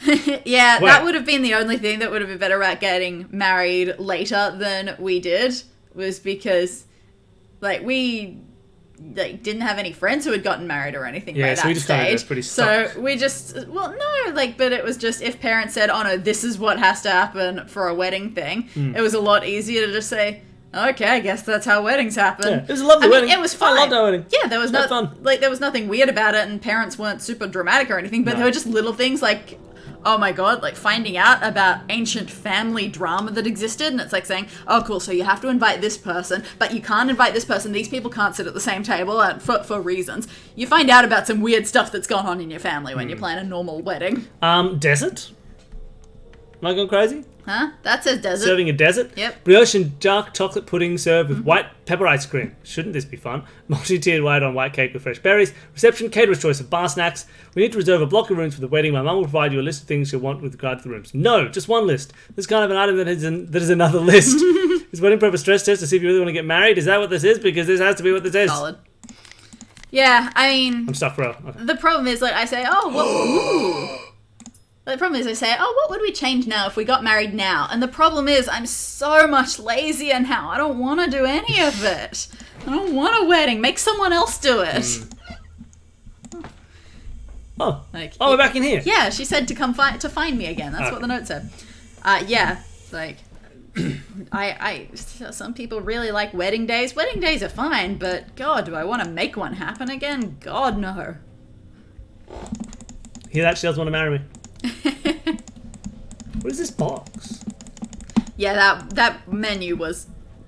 Yeah, Wait. that would have been the only thing that would have been better about getting married later than we did, was because, like, we didn't have any friends who had gotten married or anything by so that we just kind of stage. got pretty So stuck. we just, well, no, like, but it was just if parents said, oh no, this is what has to happen for a wedding thing, it was a lot easier to just say, okay, I guess that's how weddings happen. Yeah, it was a lovely wedding. It was fine. I loved our wedding. Yeah, there was It was no fun. like there was nothing weird about it, and parents weren't super dramatic or anything. But No. there were just little things like, oh my god, like finding out about ancient family drama that existed, and it's like saying, oh cool, so you have to invite this person, but you can't invite this person. These people can't sit at the same table for reasons. You find out about some weird stuff that's gone on in your family when you plan a normal wedding. Desert? Am I going crazy? Huh? That says desert. Serving a desert? Yep. Brioche and dark chocolate pudding served with white pepper ice cream. Shouldn't this be fun? Multi-tiered white on white cake with fresh berries. Reception, caterer's choice of bar snacks. We need to reserve a block of rooms for the wedding. My mum will provide you a list of things you'll want with regard to the rooms. No, just one list. This kind of an item that is another list. Is wedding prep a stress test to see if you really want to get married? Is that what this is? Because this has to be what this is. Solid. Yeah, I mean, I'm stuck, bro. Okay. the problem is, like, I say, oh, what? Ooh. The problem is I say, oh, what would we change now if we got married now? And the problem is I'm so much lazier now. I don't want to do any of it. I don't want a wedding. Make someone else do it. Oh, Like, we're back in here. Yeah, she said to come find me again. That's what the note said. Yeah, like, some people really like wedding days. Wedding days are fine, but God, do I want to make one happen again? God, no. He actually does want to marry me. What is this box? Yeah, that menu was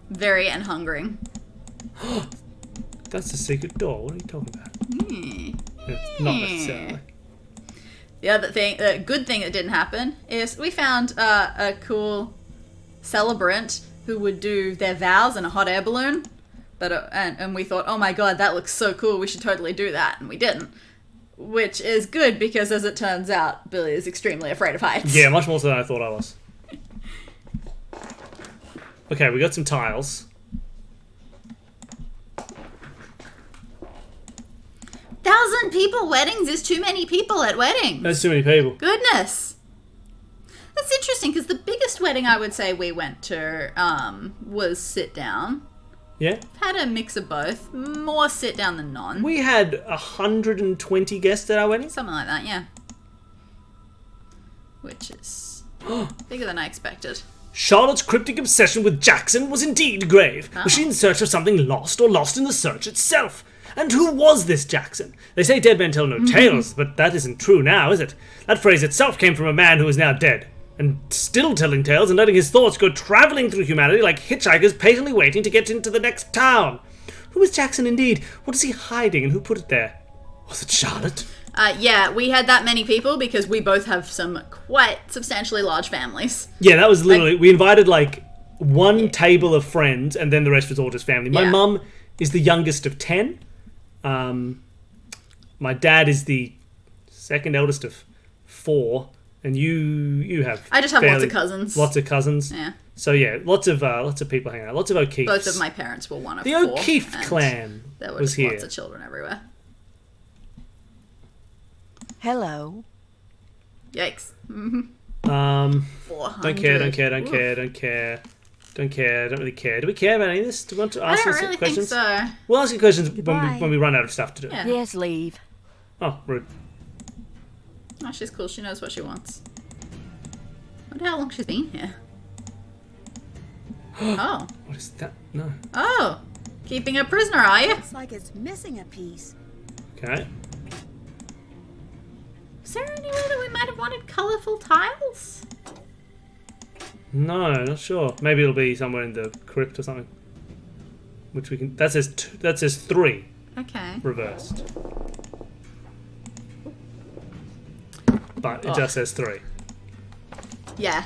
very hungering. That's the secret door. What are you talking about? It's not necessarily. The good thing that didn't happen is we found a cool celebrant who would do their vows in a hot air balloon, but and we thought, oh my god, that looks so cool, we should totally do that, and we didn't. Which is good because, as it turns out, Billy is extremely afraid of heights. Yeah, much more so than I thought I was. Okay, we got some tiles. 1,000 people weddings is too many people at weddings. That's too many people. Goodness. That's interesting because the biggest wedding I would say we went to was sit down. Yeah? Had a mix of both. More sit down than non. We had 120 guests at our wedding. Something like that, yeah. Which is bigger than I expected. Charlotte's cryptic obsession with Jackson was indeed grave. Oh. Was she in search of something lost or lost in the search itself? And who was this Jackson? They say dead men tell no tales, but that isn't true now, is it? That phrase itself came from a man who is now dead, and still telling tales and letting his thoughts go travelling through humanity like hitchhikers patiently waiting to get into the next town. Who is Jackson indeed? What is he hiding, and who put it there? Was it Charlotte? Yeah, we had that many people because we both have some quite substantially large families. Yeah, that was literally... we invited, like, one table of friends, and then the rest was all just family. My mum is the youngest of 10. My dad is the second eldest of 4, and you have... I just have lots of cousins. Lots of cousins. Yeah. So yeah, lots of people hanging out. Lots of O'Keefes. Both of my parents were one of the 4. O'Keefe and clan there were was just here. lots of children everywhere. Hello. Yikes. 400. Don't care. Don't really care. Do we care about any of this? Do we want to ask I you don't some really questions? think so. We'll ask you questions Goodbye. when we run out of stuff to do. Yeah. Yes, leave. Oh, rude. Oh, she's cool. She knows what she wants. Wonder how long she's been here. Oh. What is that? No. Oh. Keeping a prisoner, are you? Looks like it's missing a piece. Okay. Is there any way that we might have wanted colourful tiles? No, not sure. Maybe it'll be somewhere in the crypt or something. Which we can... That says 3. Okay. Reversed. But it just says 3. Yeah.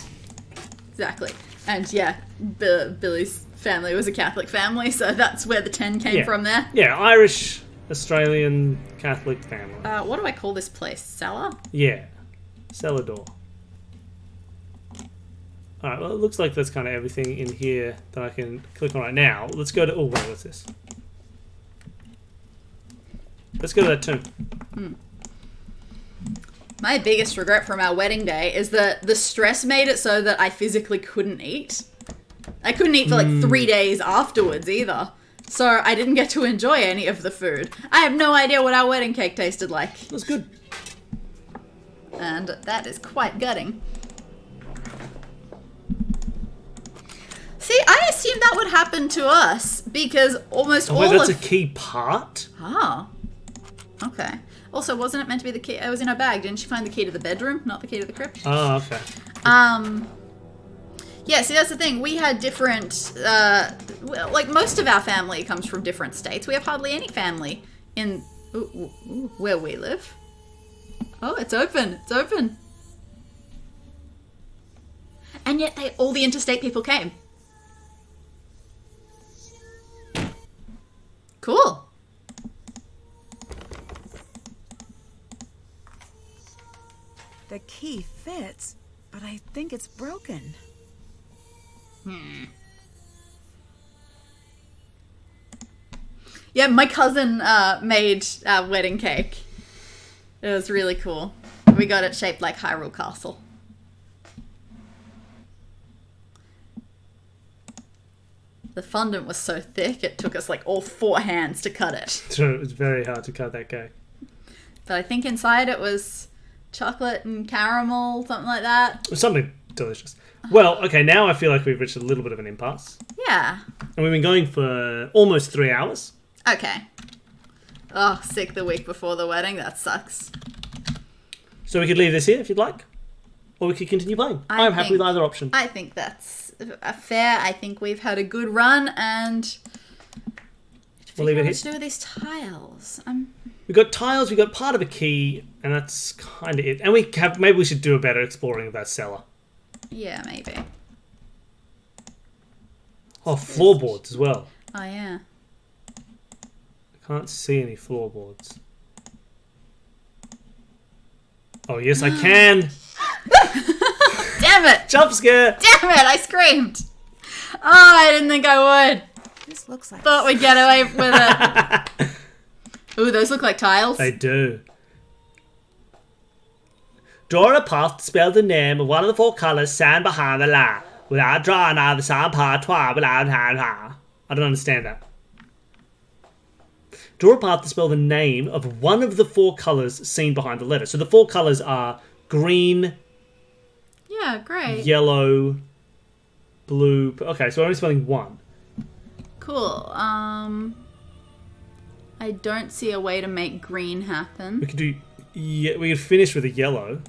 Exactly. And yeah, Billy's family was a Catholic family, so that's where the 10 came from there. Yeah, Irish, Australian, Catholic family. What do I call this place? Cellar? Yeah. Cellar door. Alright, well it looks like that's kind of everything in here that I can click on right now. Let's go to... Oh, wait, what's this? Let's go to that tomb. My biggest regret from our wedding day is that the stress made it so that I physically couldn't eat. I couldn't eat for like 3 days afterwards either. So I didn't get to enjoy any of the food. I have no idea what our wedding cake tasted like. It was good. And that is quite gutting. See, I assumed that would happen to us because almost all that's of... a key part? Oh. Okay. Also, wasn't it meant to be the key? It was in her bag. Didn't she find the key to the bedroom, not the key to the crypt? Oh, okay. Yeah, see, that's the thing. We had different... well, like, most of our family comes from different states. We have hardly any family in... where we live. Oh, it's open. It's open. And yet all the interstate people came. Cool. The key fits, but I think it's broken. Yeah, my cousin made our wedding cake. It was really cool. We got it shaped like Hyrule Castle. The fondant was so thick, it took us like all 4 hands to cut it. So it was very hard to cut that cake. But I think inside it was chocolate and caramel, something like that. It was something delicious. Well, okay, now I feel like we've reached a little bit of an impasse. Yeah. And we've been going for almost 3 hours. Okay. Oh, sick the week before the wedding. That sucks. So we could leave this here if you'd like. Or we could continue playing. I'm happy with either option. I think that's fair. I think we've had a good run and... We'll leave it here. What to do with these tiles? We've got tiles, we've got part of a key, and that's kind of it. And maybe we should do a better exploring of that cellar. Yeah, maybe. Oh, floorboards as well. Oh, yeah. I can't see any floorboards. Oh, yes, I can! Damn it! Jump scare! Damn it, I screamed! Oh, I didn't think I would. This looks like... Thought we'd get away with it. Ooh, those look like tiles. They do. Draw a path to spell the name of one of the 4 colours stand behind the line. Without drawing out the same part twice without hand. I don't understand that. Draw a path to spell the name of one of the 4 colours seen behind the letter. So the 4 colours are green, yeah, great. yellow, blue. Okay, so we're only spelling 1. Cool. I don't see a way to make green happen. We could do... Yeah, we could finish with a yellow.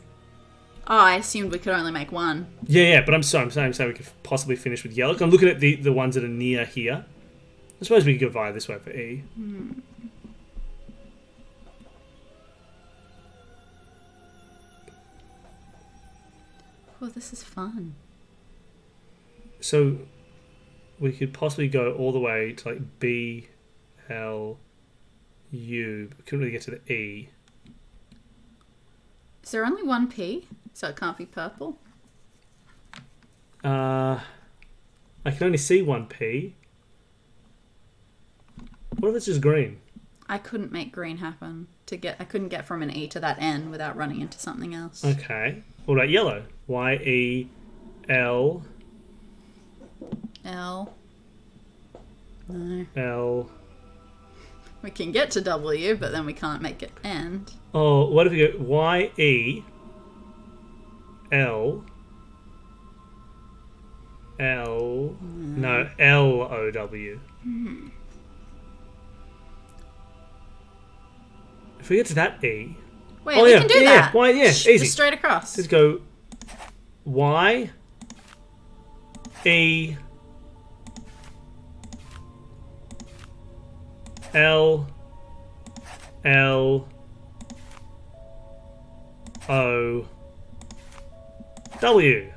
Oh, I assumed we could only make 1. Yeah, but I'm saying we could possibly finish with yellow. I'm looking at the ones that are near here. I suppose we could go via this way for E. Oh, this is fun. So we could possibly go all the way to like B, L, U. We couldn't really get to the E. Is there only 1 P? So it can't be purple? I can only see 1 P. What if it's just green? I couldn't make green happen. I couldn't get from an E to that N without running into something else. Okay. What about yellow? Y, E, L. L. No. L. We can get to W, but then we can't make it end. Oh, what if we go Y, E, L, L, no, L, O, W. If we get to that E... Wait, we can do that. Yeah, easy. Just straight across. Just go Y, E, L, L, O, W.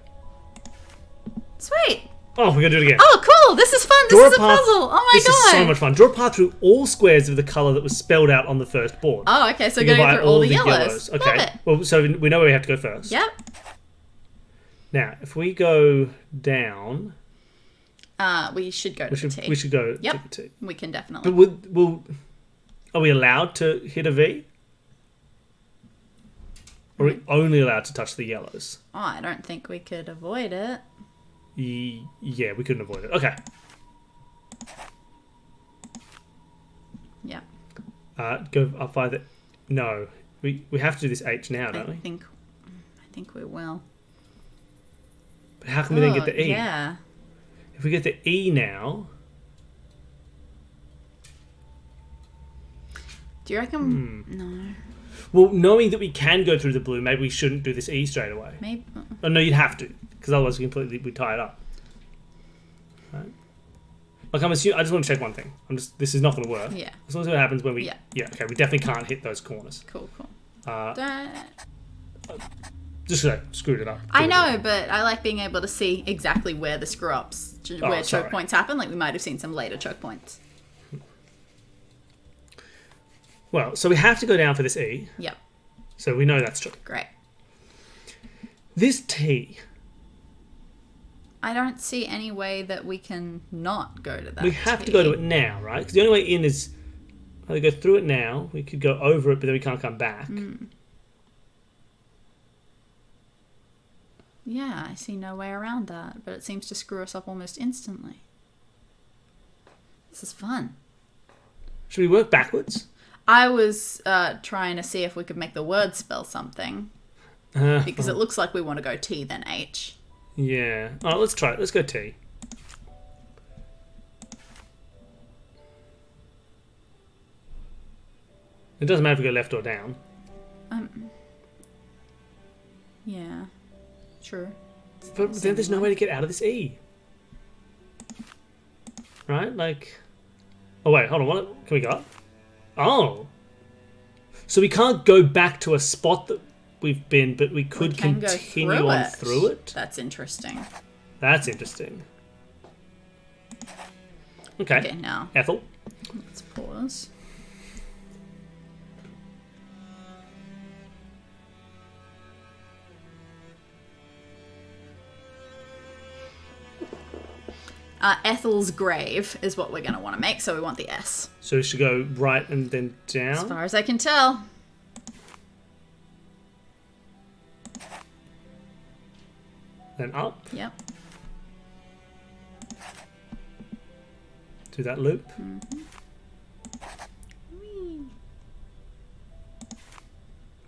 Sweet. Oh, we're going to do it again. Oh, cool. This is fun. This is a puzzle. Oh, my God. This is so much fun. Draw a path through all squares of the colour that was spelled out on the first board. Oh, okay. So we're going to go through all the yellows. Okay. Love it. Well, so we know where we have to go first. Yep. Now, if we go down... we should go to the T. We should go yep. to the T. We can definitely. But are we allowed to hit a V? Or are we only allowed to touch the yellows? Oh, I don't think we could avoid it. Yeah, we couldn't avoid it. Okay. Yeah. Go up by the... No. We have to do this H now, don't we? I think we will. But how can we then get the E? Yeah. If we get the E now... Do you reckon... No. Well, knowing that we can go through the blue, maybe we shouldn't do this E straight away. Maybe... Oh, no, you'd have to. Because otherwise we tie it up. Right? Like, I'm assuming... I just want to check one thing. This is not going to work. Yeah. As long as it happens when we... Yeah. Okay, we definitely can't hit those corners. Cool. Just because I screwed it up. I know, but I like being able to see exactly where the screw-ups, where choke points happen. Like, we might have seen some later choke points. Well, so we have to go down for this E. Yep. So we know that's true. Great. This T... I don't see any way that we can not go to that. We have to go to it now, right? Because the only way in is... We go through it now. We could go over it, but then we can't come back. Yeah, I see no way around that, but it seems to screw us up almost instantly. This is fun. Should we work backwards? I was trying to see if we could make the word spell something. Because it looks like we want to go T then H. Yeah. Alright, let's try it. Let's go T. It doesn't matter if we go left or down. Yeah. True. But then there's no way to get out of this E. Right? Like... Oh, wait. Hold on. What? Can we go up? Oh. So we can't go back to a spot that we've been, but we could continue on through it? That's interesting. That's interesting. Okay, now. Ethel. Let's pause. Ethel's grave is what we're going to want to make, so we want the S. So we should go right and then down? As far as I can tell. Then up? Yep. Do that loop.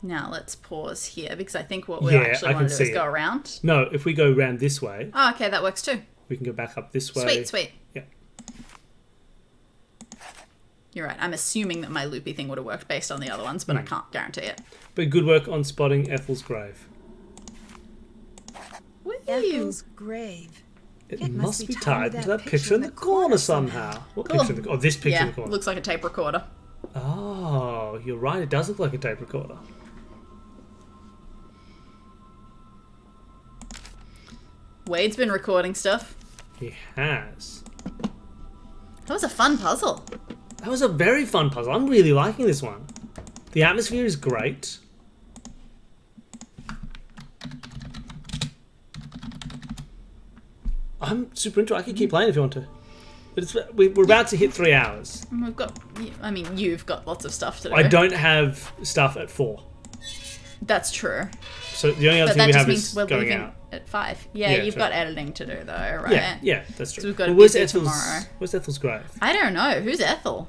Now let's pause here, because I think what we actually want to do is go around. No, if we go around this way... Oh, okay, that works too. We can go back up this way. Sweet. Yeah. You're right. I'm assuming that my loopy thing would have worked based on the other ones, but I can't guarantee it. But good work on spotting Ethel's grave. Ethel's grave. It must be tied to that picture in the corner somehow. What picture in the... Oh, this picture in the corner. Looks like a tape recorder. Oh, you're right. It does look like a tape recorder. Wade's been recording stuff. He has. That was a fun puzzle. That was a very fun puzzle. I'm really liking this one. The atmosphere is great. I'm super into it. I could keep playing if you want to. But we're about to hit 3 hours. We've got... I mean, you've got lots of stuff to do. I don't have stuff at 4. That's true. So the only other thing we have is going out. At 5. Yeah, you've got editing to do though, right? Yeah, that's true. So we've got well, to be tomorrow. Where's Ethel's grave? I don't know. Who's Ethel?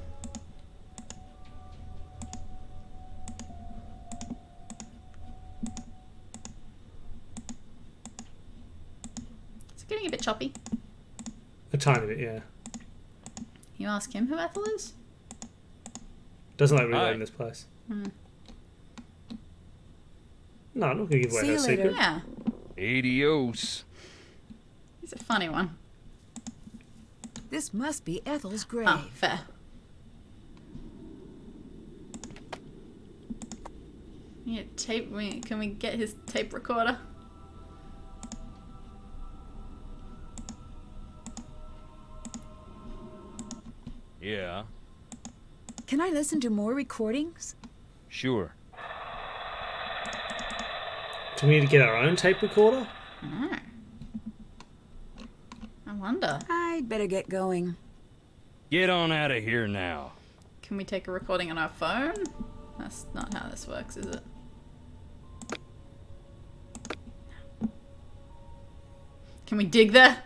Is it getting a bit choppy? A tiny bit, yeah. You ask him who Ethel is? Doesn't like reloading this place. No, I'm not going to give away her secret. Yeah. Adios. He's a funny one. This must be Ethel's grave. Oh, fair. Yeah, tape. Can we get his tape recorder? Yeah. Can I listen to more recordings? Sure. Do we need to get our own tape recorder? No. I wonder. I'd better get going. Get on out of here now. Can we take a recording on our phone? That's not how this works, is it? Can we dig there?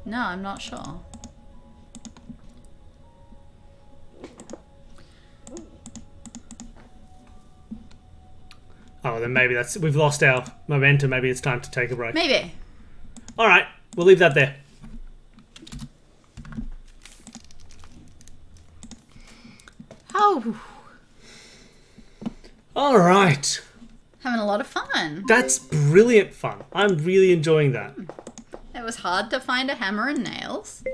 No, I'm not sure. Oh, then maybe we've lost our momentum. Maybe it's time to take a break. Maybe. All right, we'll leave that there. Oh. All right. Having a lot of fun. That's brilliant fun. I'm really enjoying that. It was hard to find a hammer and nails.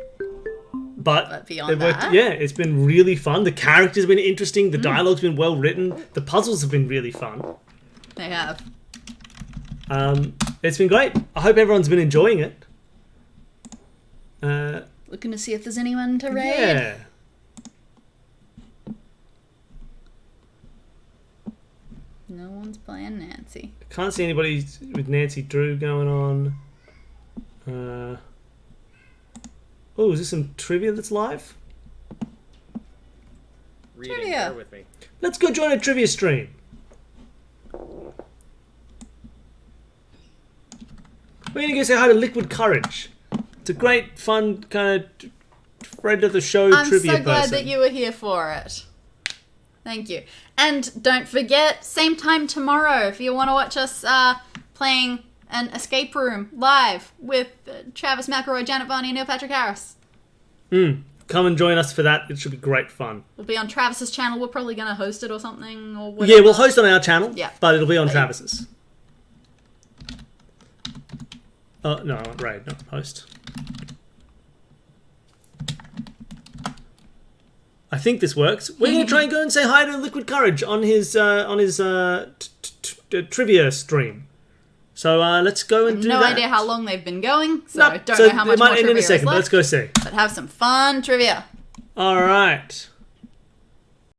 But beyond that, yeah, it's been really fun. The characters have been interesting. The dialogue's been well written. The puzzles have been really fun. They have. It's been great. I hope everyone's been enjoying it. Looking to see if there's anyone to raid. Yeah. No one's playing Nancy. Can't see anybody with Nancy Drew going on. Oh, is this some trivia that's live? Trivia. Bear with me. Let's go join a trivia stream. We're going to go say hi to Liquid Courage. It's a great, fun, kind of friend of the show I'm trivia so glad person. that you were here for it. Thank you. And don't forget, same time tomorrow if you want to watch us playing an escape room live with Travis McElroy, Janet Varney, and Neil Patrick Harris. Come and join us for that. It should be great fun. We'll be on Travis's channel. We're probably going to host it or something. Or whatever. Yeah, we'll host on our channel, Yeah. but it'll be on Travis's. Oh, no, I want raid, not host. I think this works. We're going to try and go and say hi to Liquid Courage on his trivia stream. So let's go and do that. No idea how long they've been going, so Nope. don't So know how much it might more end trivia in a second, is but left. let's go see. But have some fun trivia. All right.